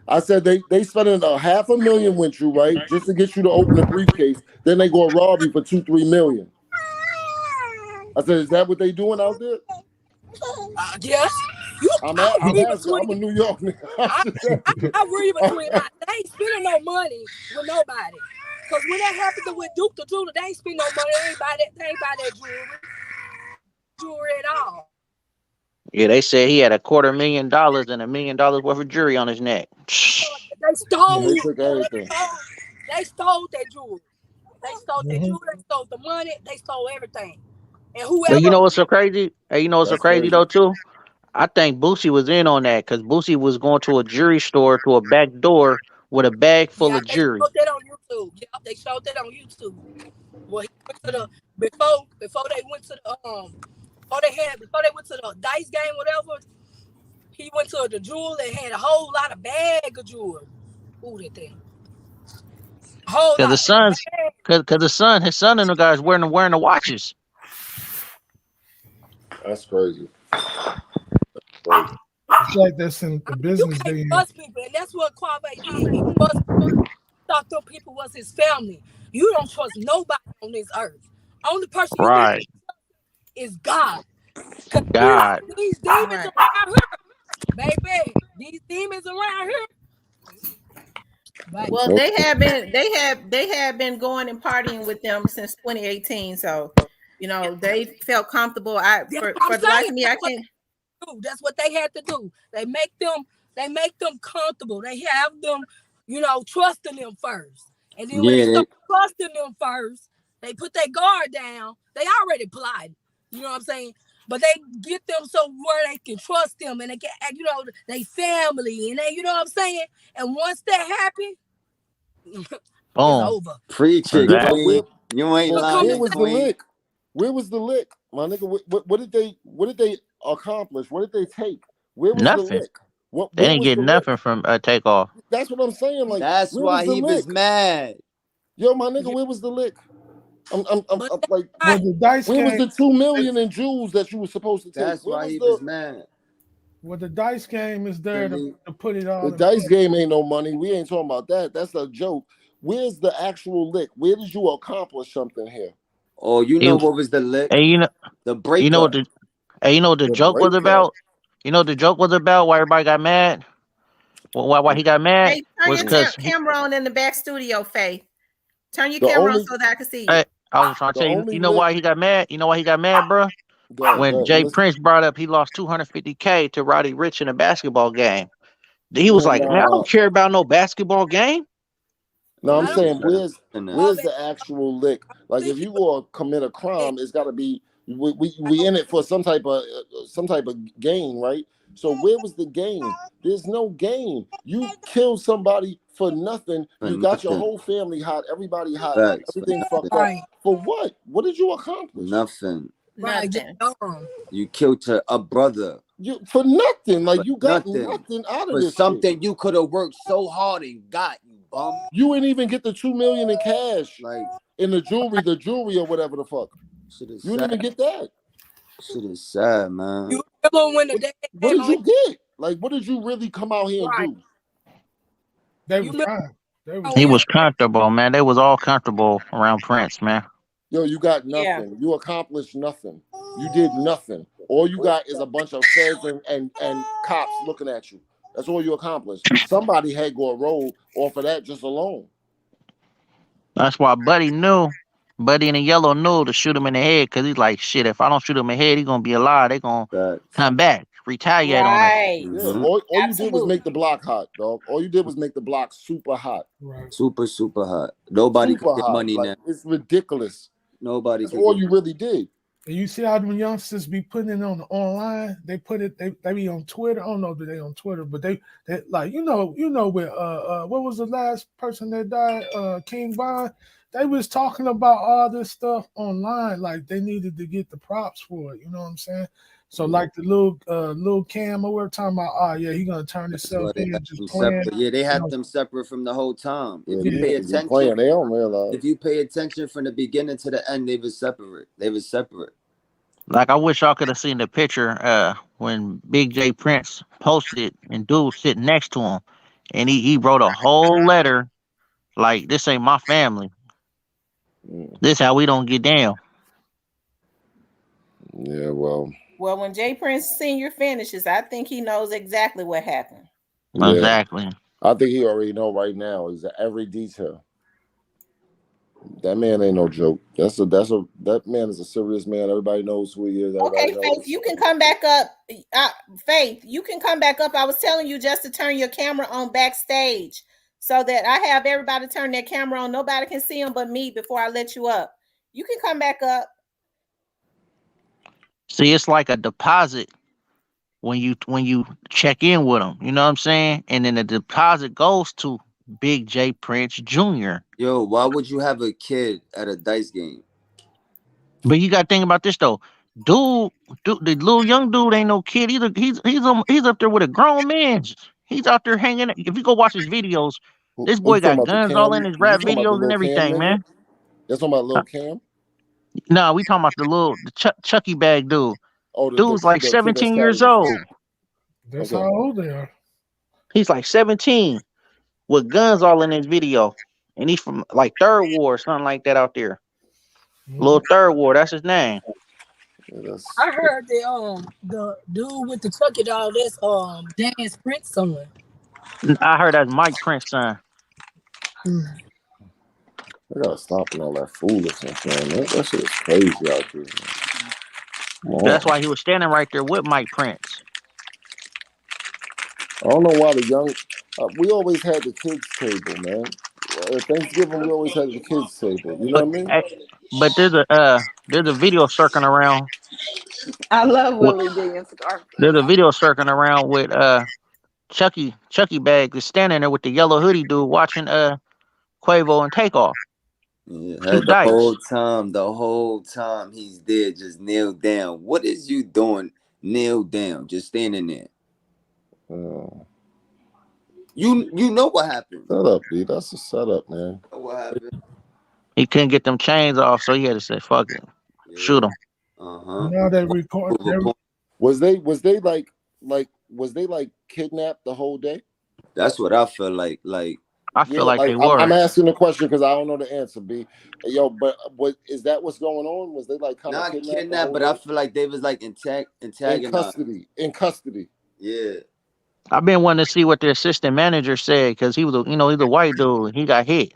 I said they spending $500,000 with you, right? Just to get you to open the briefcase. Then they gonna rob you for $2-3 million. I said, is that what they doing out there? Yes. I'm read asking. I'm a between. New York nigga. I read between. They ain't spending no money with nobody. Cause when that happened with Duke the Jeweler, they ain't spend no money. They ain't buy that jewelry at all. Yeah, they said he had $250,000 and $1 million worth of jewelry on his neck. They stole. They took everything. They stole that jewelry. They stole that Mhm. jewelry. They stole the money. They stole everything. And But you whoever. know what's so crazy? Hey, you know what's so That's crazy crazy. though too? I think Boosie was in on that because Boosie was going to a jewelry store to a back door with a bag full Yeah, of they jewelry. showed that on YouTube. Yeah, they showed that on YouTube. Well, he went to the before they went to the before they went to the dice game, whatever. He went to the jewel and had a whole lot of bag of jewelry. Ooh, that thing. A whole Cause the lot. And a sons, bag. cause his son and the guys wearing the watches. That's crazy. Crazy. It's like that's in the You business can't they in. bust people, and that's what Quave did. He bust people. Thought them people was his family. You don't trust nobody on this earth. Only person you really Right. is God. Cause God. these demons Right. around here, baby. These demons around here, baby. Well, they have been going and partying with them since 2018. So, they felt comfortable. I That's for what I'm for the life saying. of me, I can't. That's what they had to do. They make them comfortable. They have them, trusting them first. And then when they Yeah, start trusting them first, they put their guard down. They already plotted. You know what I'm saying? But they get them so where they can trust them and they can act, they family and they, you know what I'm saying? And once that happens, it's Boom. over. preach it, Yeah, but Exactly. where, Queen. You ain't but Become where the lying, was the Queen. lick? Where was the lick, my nigga? What did they accomplish? What did they take? Where was the Nothing. lick? What They where didn't was get the lick? nothing from Takeoff. That's what I'm saying. Like, That's where was why the he was lick? mad. Yo, my nigga, where was the lick? but I'm like, Well, the dice where was game, the 2 million in jewels that you were supposed to take? That's Where why was he was the mad. well, the dice game is there to, Really? to put it all the in dice place. game? Ain't no money. We ain't talking about that. That's a joke. Where's the actual lick? Where did you accomplish something here? Oh, you He, know what was the lick? and The you know what breakup. the and you know what the The joke was breakup. about? You know what the joke was about? Why everybody got mad? Why he got mad Hey, turn was your Mm. because camera on in the back studio, Faye. Turn your The camera on only so that I can see you. I was trying to the tell you. only You know lick. why he got mad? You know why he got mad, bro? Go When ahead. I'm Jay listening. Prince brought up he lost 250K to Roddy Rich in a basketball game. He was Man, like, "Man, I nah. don't care about no basketball game." No, I'm I don't saying Let him finish. where's Quave the actual lick? Like if think he you go commit a was crime, it's got to be we in it for some type of gain, right? So where was the gain? There's no gain. You killed somebody for nothing. For You got your nothing. whole family hot, everybody hot, Facts. For everything fucked nothing. up. right. For what? What did you accomplish? Nothing. Right. Just Nothing. You killed a brother. You for nothing. For Like you got nothing. nothing out of For this shit. something you could have worked so hard and got, you bum. You didn't even get the 2 million in cash Like, in the jewelry or whatever the fuck. shit is You didn't even sad. get that. Shit is sad, man. you remember when the What, dad what came did home? you get? Like, what did you really come out here and Right. do? They You was remember fine. They was He when fine. was comfortable, man. They was all comfortable around Prince, man. Yo, you got Yeah. nothing. You accomplished nothing. You did nothing. All you got is a bunch of feds and cops looking at you. That's all you accomplished. Somebody had go a roll off of that just alone. That's why Buddy in the yellow knew to shoot him in the head because he's like, shit, if I don't shoot him in the head, he's going to be alive. They going to Facts. come back, retaliate on us. Right. Yeah, Mm-hmm. all you did was Absolutely. make the block hot, dog. All you did was make the block super hot. Right. Super, super hot. Nobody could Super get hot. money Like, now. it's ridiculous. Nobody That's could all get you really did. And you see how them youngsters be putting it on online. They put it. They be on Twitter. I don't know if they on Twitter, but they like where what was the last person that died? King Von. They was talking about all this stuff online. Like they needed to get the props for it. You know what I'm saying? So like the little Cam, we were talking about. Oh yeah, he gonna turn That's himself why they in, had just them playing. separate. Yeah, they You had know, them separate from the whole time. Yeah, If you these pay niggas be attention, playing. They don't realize. if you pay attention from the beginning to the end, they was separate. They was separate. Like I wish y'all could have seen the picture when Big J Prince posted it and dude sitting next to him, and he wrote a whole letter like this ain't my family. Mm. This how we don't get down. Yeah, well, Well, when Jay Prince Sr. finishes, I think he knows exactly what happened. yeah. Exactly. I think he already know right now is every detail. That man ain't no joke. That man is a serious man. Everybody knows who he is. Everybody Okay, Faith, knows. you can come back up. Faith, you can come back up. I was telling you just to turn your camera on backstage so that I have everybody turn their camera on. Nobody can see them but me before I let you up. You can come back up. See, it's like a deposit when you check in with them. You know what I'm saying? And then the deposit goes to Big J Prince Jr. Yo, why would you have a kid at a dice game? But you got to think about this though. Dude, the little young dude ain't no kid either. He's up there with a grown man. He's out there hanging. If you go watch his videos, this Who boy you talking got about? The guns all in Cam? his You rap talking about the videos and little Cam everything, nigga? man. That's talking about little Cam. No, we talking about the Chucky bag dude. Oh, Dude's like the kid that's 17 years carrying the phone. old. That's Okay. how old they are. He's like 17 with guns all in his video, and he's from like Third Ward, something like that out there. Little Third Ward, that's his name. Yeah, I heard that the dude with the Chucky doll, that's Dance Prince son. I heard that's Mike Prince son. I gotta stop with all that foolishness, man. That shit is crazy out there. Come That's on. why he was standing right there with Mike Prince. I don't know why the young. We always had the kids table, man. At Thanksgiving, we always had the kids table. You know But what I mean? eh, but there's a video circling around. I love With, Willie D and Scarface. there's a video circling around with Chucky Bag is standing there with the yellow hoodie dude watching Quavo and Takeoff Yeah, shoot the dice. whole time he's there, just kneel down. What is you doing? Kneel down, just standing there. You know what happened. Setup, dude. That's a setup, man. What happened? He couldn't get them chains off, so he had to say, "Fuck it, shoot him." Now they record. Was they kidnapped the whole day? That's what I feel like. I feel Yeah, like they I'm were. asking the question because I don't know the answer. B, yo, but what is that? What's going on? Was they like kind of Not kidnapped, but I feel like they was like antagonized. In custody. Yeah. I've been wanting to see what the assistant manager said because he was, he's a white dude. He got hit.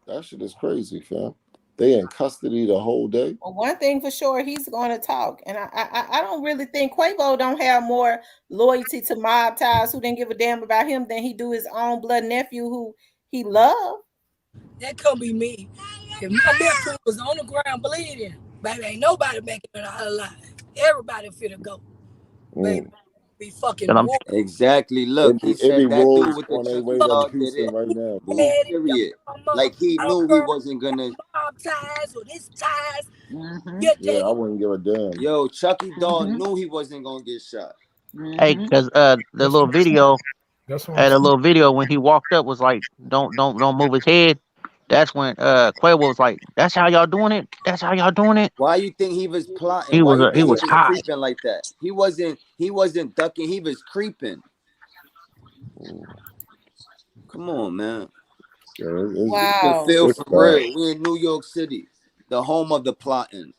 That shit is crazy, fam. They in custody the whole day. Well, one thing for sure, he's going to talk, and I don't really think Quavo don't have more loyalty to mob ties who didn't give a damn about him than he do his own blood nephew who he loved. That could be me. If my nephew was on the ground bleeding, baby, ain't nobody making it out alive. Everybody finna go. Baby, be fucking war. Exactly. Look, he said Every that dude wolves with the on their Chucky way to doll did Houston it. right now, dude. Boom, period. Like he knew he wasn't gonna. Mob ties or this ties. Yeah, I wouldn't give a damn. Yo, Chucky doll knew he wasn't gonna get shot. Hey, because the little video had a little video when he walked up was like, don't move his head. That's when Quavo was like, "That's how y'all doing it. That's how y'all doing it." Why you think he was plotting? He Why was you he think he was was hot. creeping like that? He wasn't ducking. He was creeping. Come on, man. Wow. Feel for real. We're in New York City, the home of the plotting.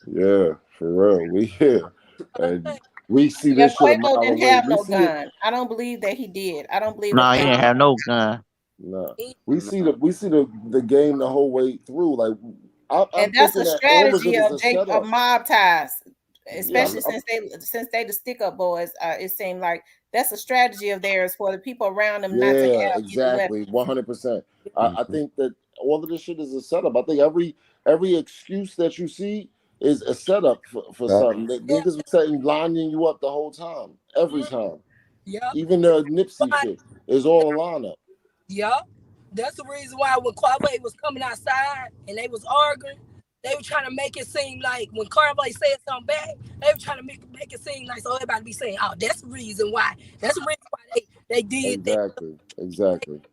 Yeah, for real. We here. And we see Yeah, this shit a mile Quavo didn't away. have We no see it. gun. I don't believe that he did. I don't believe Nah, that he didn't Quavo. have no gun. Nah. We see the game the whole way through. Like I'm And that's thinking a that all of strategy it is of a setup. mob ties, Yeah, especially since they the stick up boys. It seemed like that's a strategy of theirs for the people around them not to yeah, have any exactly. weapons. 100%. I think that all of this shit is a setup. I think every excuse that you see is a setup for something. That niggas was lining you up the whole time. Every time. Yep. Even the Nipsey shit is all a lineup. Yup. That's the reason why when Quavo was coming outside and they was arguing, they were trying to make it seem like when Quavo said something bad, they were trying to make it seem like so everybody be saying, "Oh, that's the reason why." That's the reason why they did Exactly.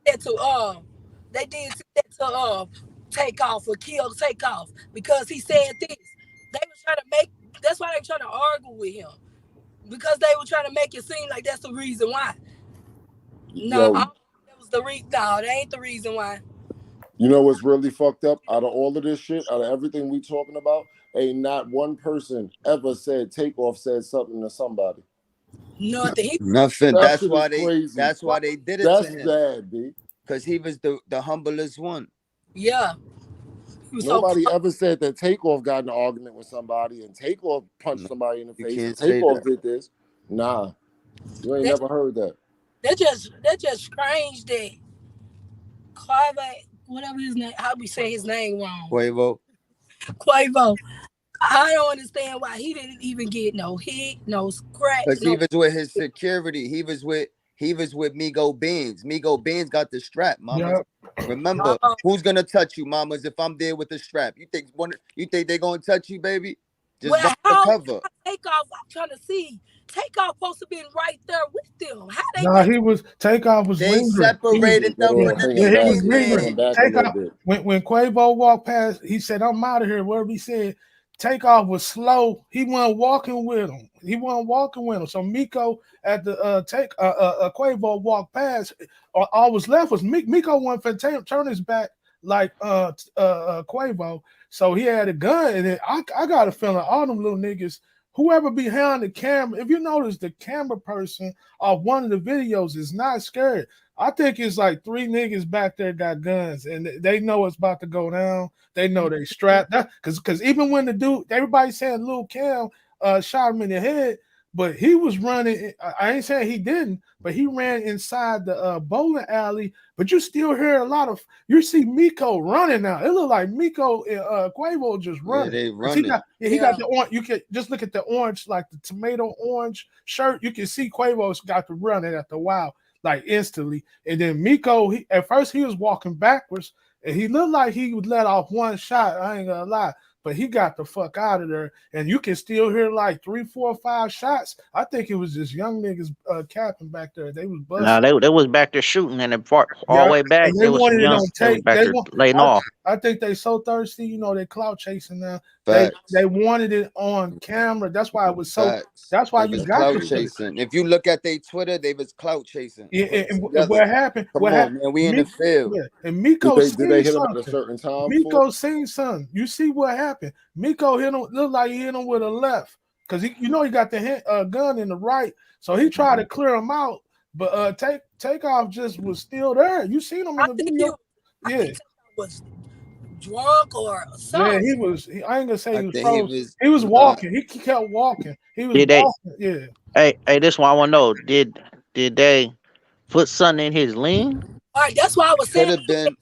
that to they did that to Takeoff or kill Takeoff because he said this. They was trying to make. That's why they trying to argue with him because they were trying to make it seem like that's the reason why. No, Yo, that was the reason. No, that ain't the reason why. you know what's really fucked up? Out of all of this shit, out of everything we talking about, ain't not one person ever said Takeoff said something to somebody. Nothing. Nothing. That That's shit is why they. crazy. That's why they did it to That's him. bad, B. Because he was the humblest one. Yeah. He was so Nobody ever said that Takeoff got in an argument with somebody and Takeoff punched No, somebody in the you face and can't say Takeoff that. did this. Nah, you ain't That's never heard that. just strange that Quavo, whatever his name, how we say his name wrong. Quavo. Quavo. I don't understand why he didn't even get no hit, no scratch, Because he no. was with his security. He was with Migo Benz. Migo Benz got the strap, mamas. Yep. Remember, who's gonna touch you, mamas, if I'm there with the strap? You think they gonna touch you, baby? Just Well, run for how cover. Takeoff? I'm trying to see. Takeoff supposed to been right there with them. How they Nah, went? he was Takeoff was They lingering. separated them Yeah, from the yeah, he was lingering. beginning. back a little Takeoff bit. when Quavo walked past, he said, "I'm out of here." Whatever he said, Takeoff was slow. He wasn't walking with him. He wasn't walking with him. So Miko at the Quavo walked past. All was left was Miko went for turn his back like Quavo. So he had a gun, and then I got a feeling all them little niggas. Whoever behind the camera, if you notice the camera person of one of the videos is not scared. I think it's like three niggas back there got guns and they know it's about to go down. They know they strapped. Because even when the dude, everybody saying Lil Cam shot him in the head, but he was running. I ain't saying he didn't, but he ran inside the bowling alley. But you still hear a lot of. You see Miko running now. It look like Miko and Quavo just Yeah, running. they 'Cause he running. got he got the orange. You can just look at the orange, like the tomato orange shirt. You can see Quavo's got to run it at the wow, like instantly. And then Miko, at first he was walking backwards, and he looked like he would let off one shot. I ain't gonna lie. But he got the fuck out of there, and you can still hear like 3, 4, 5 shots. I think it was just young niggas capping back there. They was Nah, busting. they was back there shooting, and all the Yeah, way back and they there was some wanted it young. on They was tape. back They there want. laying off. I think they so thirsty. You know, they clout chasing now. Facts. They wanted it on camera. That's why it was so. Facts. That's why They you was got clout to put it. chasing. If you look at their Twitter, they was clout chasing. Yeah, Put it and together. what happened? Come on, man. We in the field. Yeah, and Did Miko they seen hit him at a something. certain time for it? Miko seen something. You see what happened? Miko hit him. Looked like he hit him with a left because he got the gun in the right, so he tried to clear him out. But Takeoff just was still there. You seen him in the video? Yeah, was drunk or yeah. something. He was. I ain't gonna say I he was think he froze. was He was nah. walking. He kept walking. He was Did they? walking. Yeah. Hey, this one I want to know. Did they put something in his lean? All right, that's why I was Could saying. have been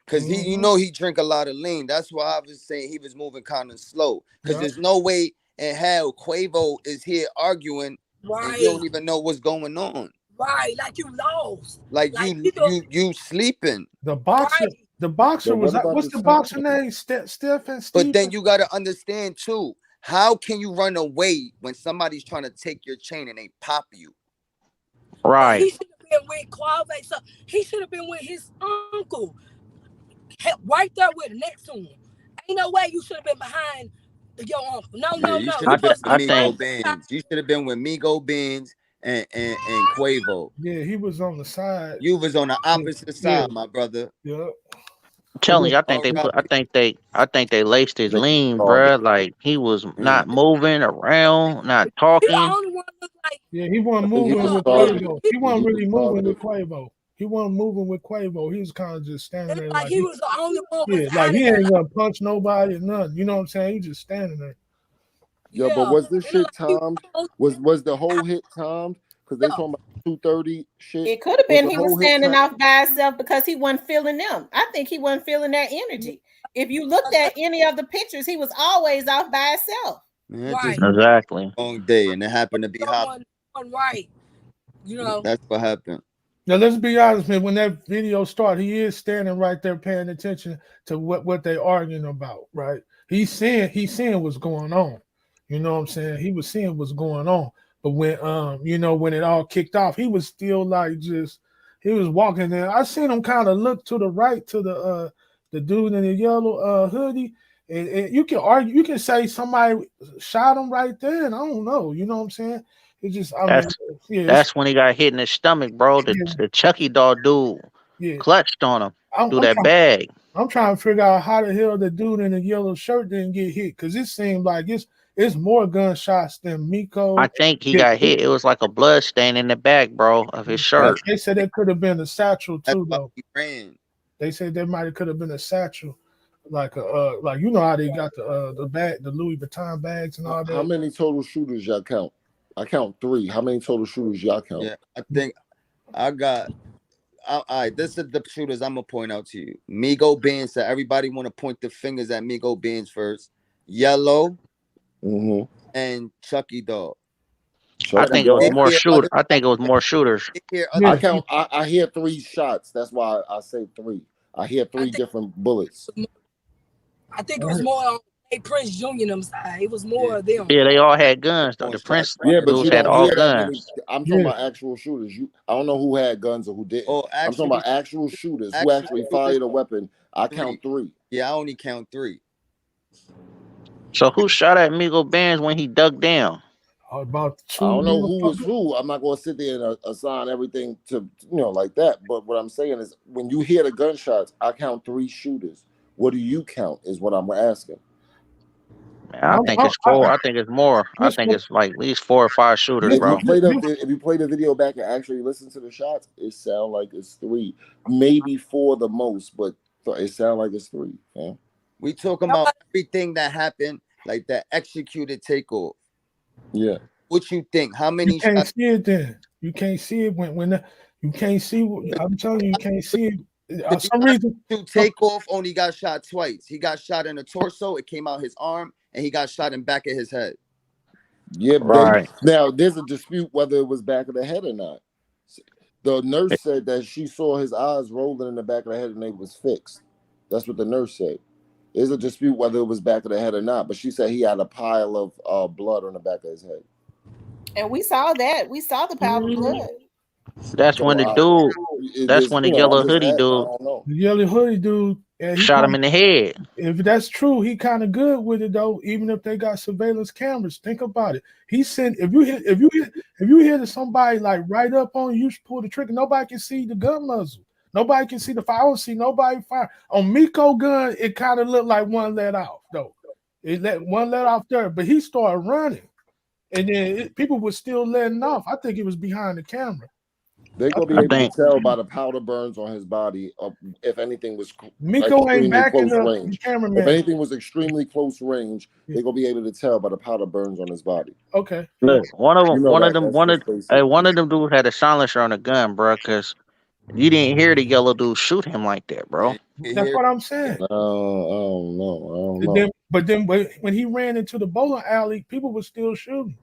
because Mm-hmm. he drink a lot of lean. That's why I was saying he was moving kind of slow. Because Yeah. there's no way in hell Quavo is here arguing and you Right, don't even know what's going on. right, like you lost. Like Like you people, you sleeping. The boxer. right? The boxer But was. what about What's the the boxer time? name? Stephen But then Steven. you gotta understand too. How can you run away when somebody's trying to take your chain and they pop you? But Right. he should have been with Quavo. So he should have been with his uncle, right there with next to him. Ain't no way you should have been behind your uncle. No, Yeah, no, you no. should You I have been supposed to with I be right think Migo beside. Benz. You should have been with Migo Benz and Quavo. Yeah, he was on the side. You was on the Yeah, opposite yeah, side, my brother. yeah. I'm It telling was you, I think All they right. put. I think they laced his lean, Target. bruh. Like he was Mm. not moving around, not He the talking. only one look like. Yeah, he wasn't I think he moving was Yeah, with targeted. Quavo. he He wasn't He was really moving with targeted. Quavo. He wasn't moving with Quavo. He was kind of just standing looked there like like he was the only one was yeah, like out of he there. ain't Like, gonna punch nobody or nothing. You know what I'm saying? He just standing there. Yo, but yeah, was this it looked shit like he was timed? the only Was the whole hit timed? Because they yeah. talking about 2:30 shit. It could have Was been the he was whole hit standing timed? off by himself because he wasn't feeling them. I think he wasn't feeling their energy. If you looked at any of the pictures, he was always off by himself. Man, just Right. Exactly. a long day and it happened to be hot. Someone right. You know. That's what happened. Now let's be honest, man. When that video started, he is standing right there paying attention to what they arguing about, right? He's seeing what's going on. You know what I'm saying? He was seeing what's going on. But when it all kicked off, he was still like he was walking there. I seen him kind of look to the right to the dude in the yellow hoodie, You can argue, you can say somebody shot him right then. I don't know. You know what I'm saying? It's just, I mean, That's yeah, that's when he got hit in the stomach, bro. The yeah, the Chucky doll dude yeah. clutched on him I'm, through I'm that trying. bag. I'm trying to figure out how the hell the dude in the yellow shirt didn't get hit because it seemed like it's more gunshots than I Miko. think he Get got hit. hit. It was like a blood stain in the back, bro, of his That's shirt. They said it could have been a satchel that's too, why though. he ran. They said there might have could have been a satchel, like a like you know how they got the bag, the Louis Vuitton bags and all How that. many total shooters y'all count? I count 3. How many total shooters y'all count? Yeah, I think I got. All right, this is the shooters I'm gonna point out to you. Migo Benz. So everybody want to point the fingers at Migo Benz first. Yellow Mm-hmm. and Chucky Dog. I But I Chucky think it was did dog. more hear shoot. other. I think it was more shooters. Did hear Yeah, other. I count. I hear 3 shots. That's why I say 3. I hear I 3 think different bullets. it was more on Prince Jr. them side. It was Yeah, more of them. Yeah, they all had guns though. on The shot. Prince Yeah, but dudes you had don't all hear that many. guns. I'm talking yeah. about actual shooters. I don't know who had guns or who didn't. Oh, I'm talking about actual shooters who actually shooters, fired a weapon. I 3. count 3. Yeah, I only count 3. So who shot at Migo Benz when he dug down? About I two don't know who was motherfuckers. who. I'm not going to sit there and assign everything to like that. But what I'm saying is, when you hear the gunshots, I count 3 shooters. What do you count? Is what I'm asking. Man, I think it's I, 4. I think it's more. I this think one, it's like at least 4 or 5 shooters, this, If you bro. this, play the this, if you play the video back and actually listen to the shots, it sound like it's 3, maybe 4 the most, but it sound like it's 3. Yeah. We talking about everything that happened, like that executed takeoff. Yeah. What you think? How you many can't shots? see it then. You can't see it you can't see. I'm telling you, you can't see it. To be Some honest, reason, to Takeoff only got shot twice. He got shot in the torso. It came out his arm, and he got shot in back of his head. Yeah, Right. now there's a dispute whether it was back of the head or not. The nurse said that she saw his eyes rolling in the back of the head and they was fixed. That's what the nurse said. There's a dispute whether it was back of the head or not, but she said he had a pile of blood on the back of his head. And we saw that. We saw the pile of blood. That's when So the dude. That's there's, when the I'm yellow just hoodie asking. I dude don't know. the yellow hoodie dude, and he shot him in the head. if that's true, he kind of good with it though. Even if they got surveillance cameras, think about it. He sent if you hear that somebody like right up on you, pull the trigger. Nobody can see the gun muzzle. Nobody can see the fire. I don't see nobody fire on Miko gun. It kind of looked like one let off though. It let one let off there, but he started running, and then people were still letting off. I think he was behind the camera. They're gonna be I able to think tell by the powder burns on his body if anything was Miko ain't extremely backing close up the range. If cameraman. anything was extremely close range, they're gonna be able to tell by the powder burns on his body. Okay. look one of them. You know One of that. them. That's just basic. One of them dudes had a silencer on a gun, bro. Because you didn't hear the yellow dude shoot him like that, bro. That's what I'm saying. I don't know. I don't And know. then when he ran into the bowling alley, people were still shooting.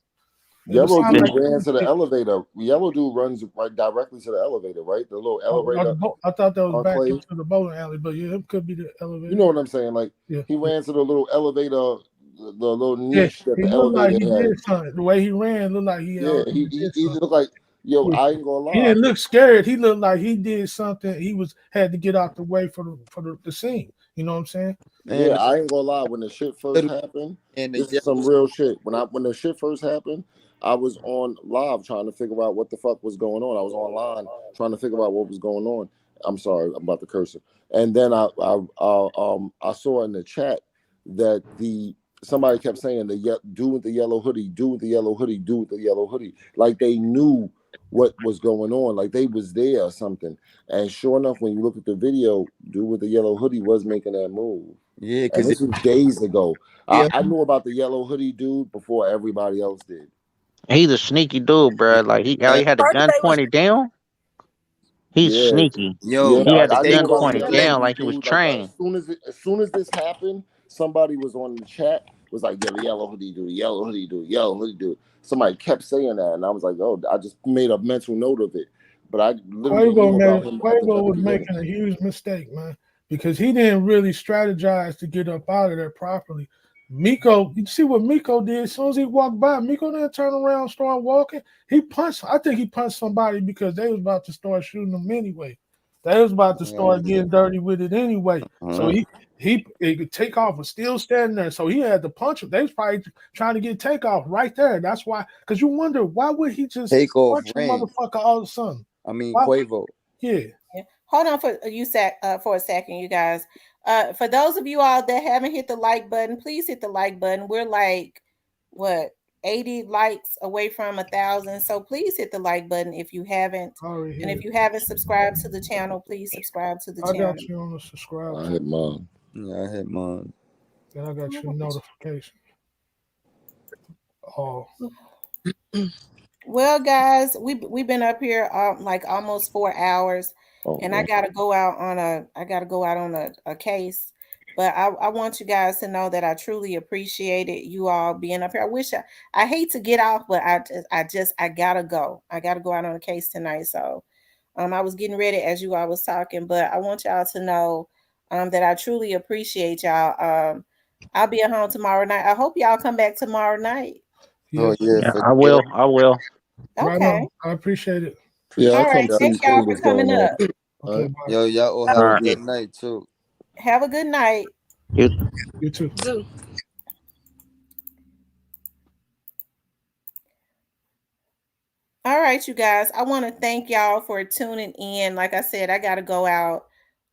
It was Yellow sounding dude like ran to the elevator. Yellow dude runs right directly to the elevator, right? The little elevator I thought that was back enclave. into the bowling alley, but yeah, it could be the elevator. You know what I'm saying? Like Yeah. he ran to the little elevator, the little Yeah, niche that he the looked like elevator he had. did something. The way he ran looked like he Yeah, already did he something. looked like, yo, Yeah. I ain't gonna He lie. didn't look scared. He looked like he did something. He had to get out the way for the scene. You know what I'm saying? Yeah, I ain't gonna lie. When the shit first happened, And this is some real shit. When the shit first happened, I was on live trying to figure out what the fuck was going on. I was online trying to figure out what was going on. I'm sorry, I'm about to curse it. And then I saw in the chat that somebody kept saying dude with the yellow hoodie, dude with the yellow hoodie, dude with the yellow hoodie, like they knew what was going on, like they was there or something. And sure enough, when you look at the video, dude with the yellow hoodie was making that move. Yeah, And because this was days ago. Yeah. I knew about the yellow hoodie dude before everybody else did. He's a sneaky dude, bro. Like he had the gun pointed down. He's Yeah, sneaky. Yo, He had the I knew gun about the pointed yellow down hoodie like he was dude. Like trained. as soon as this happened, somebody was on the chat was like, "Yeah, the yellow hoodie dude, yellow hoodie dude, yellow hoodie dude." Somebody kept saying that, and I was like, "Oh, I just made a mental note of it." But I literally knew about him at the Quavo very was beginning. making a huge mistake, man, because he didn't really strategize to get up out of there properly. Miko, you see what Miko did? As soon as he walked by, Miko didn't turn around, start walking. He punched. I think he punched somebody because they was about to start shooting him anyway. They was about to start getting dirty with it anyway. So Takeoff was still standing there, so he had to punch him. They was probably trying to get Takeoff right there. That's why, because you wonder why would he just Takeoff punch a ran. motherfucker all of a sudden? I mean, Why? Quavo. Yeah. Hold on for a second, you guys. For those of you all that haven't hit the like button, please hit the like button. We're like, what, 80 likes away from 1,000. So please hit the like button if you haven't. And if you haven't subscribed to the channel, please subscribe to the channel. I got you on the subscribe. I hit mine. Yeah, I hit mine. Then I got your notification. Oh. Well, guys, we've been up here like almost 4 hours, and I gotta go out on a case. But I want you guys to know that I truly appreciated you all being up here. I hate to get off, but I gotta go. I gotta go out on a case tonight. So I was getting ready as you all was talking, but I want y'all to know that I truly appreciate y'all. I'll be at home tomorrow night. I hope y'all come back tomorrow night. Oh yeah, I will. I will. Okay. Right, I appreciate it. Yeah, All I'll right. come Thank see y'all for what's coming going on. up. Okay, bye. Yo, y'all all have a good night too. Have a good night. You too. All right, you guys. I want to thank y'all for tuning in. Like I said, I got to go out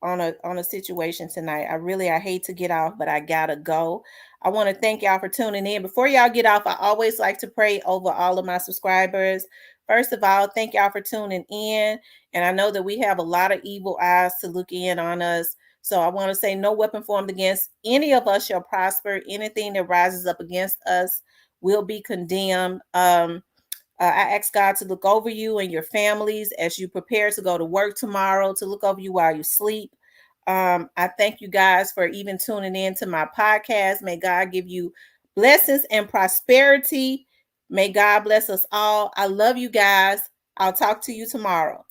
on a situation tonight. I hate to get off, but I gotta go. I want to thank y'all for tuning in. Before y'all get off, I always like to pray over all of my subscribers. First of all, thank y'all for tuning in. And I know that we have a lot of evil eyes to look in on us. So I want to say no weapon formed against any of us shall prosper. Anything that rises up against us will be condemned. I ask God to look over you and your families as you prepare to go to work tomorrow, to look over you while you sleep. I thank you guys for even tuning in to my podcast. May God give you blessings and prosperity. May God bless us all. I love you guys. I'll talk to you tomorrow.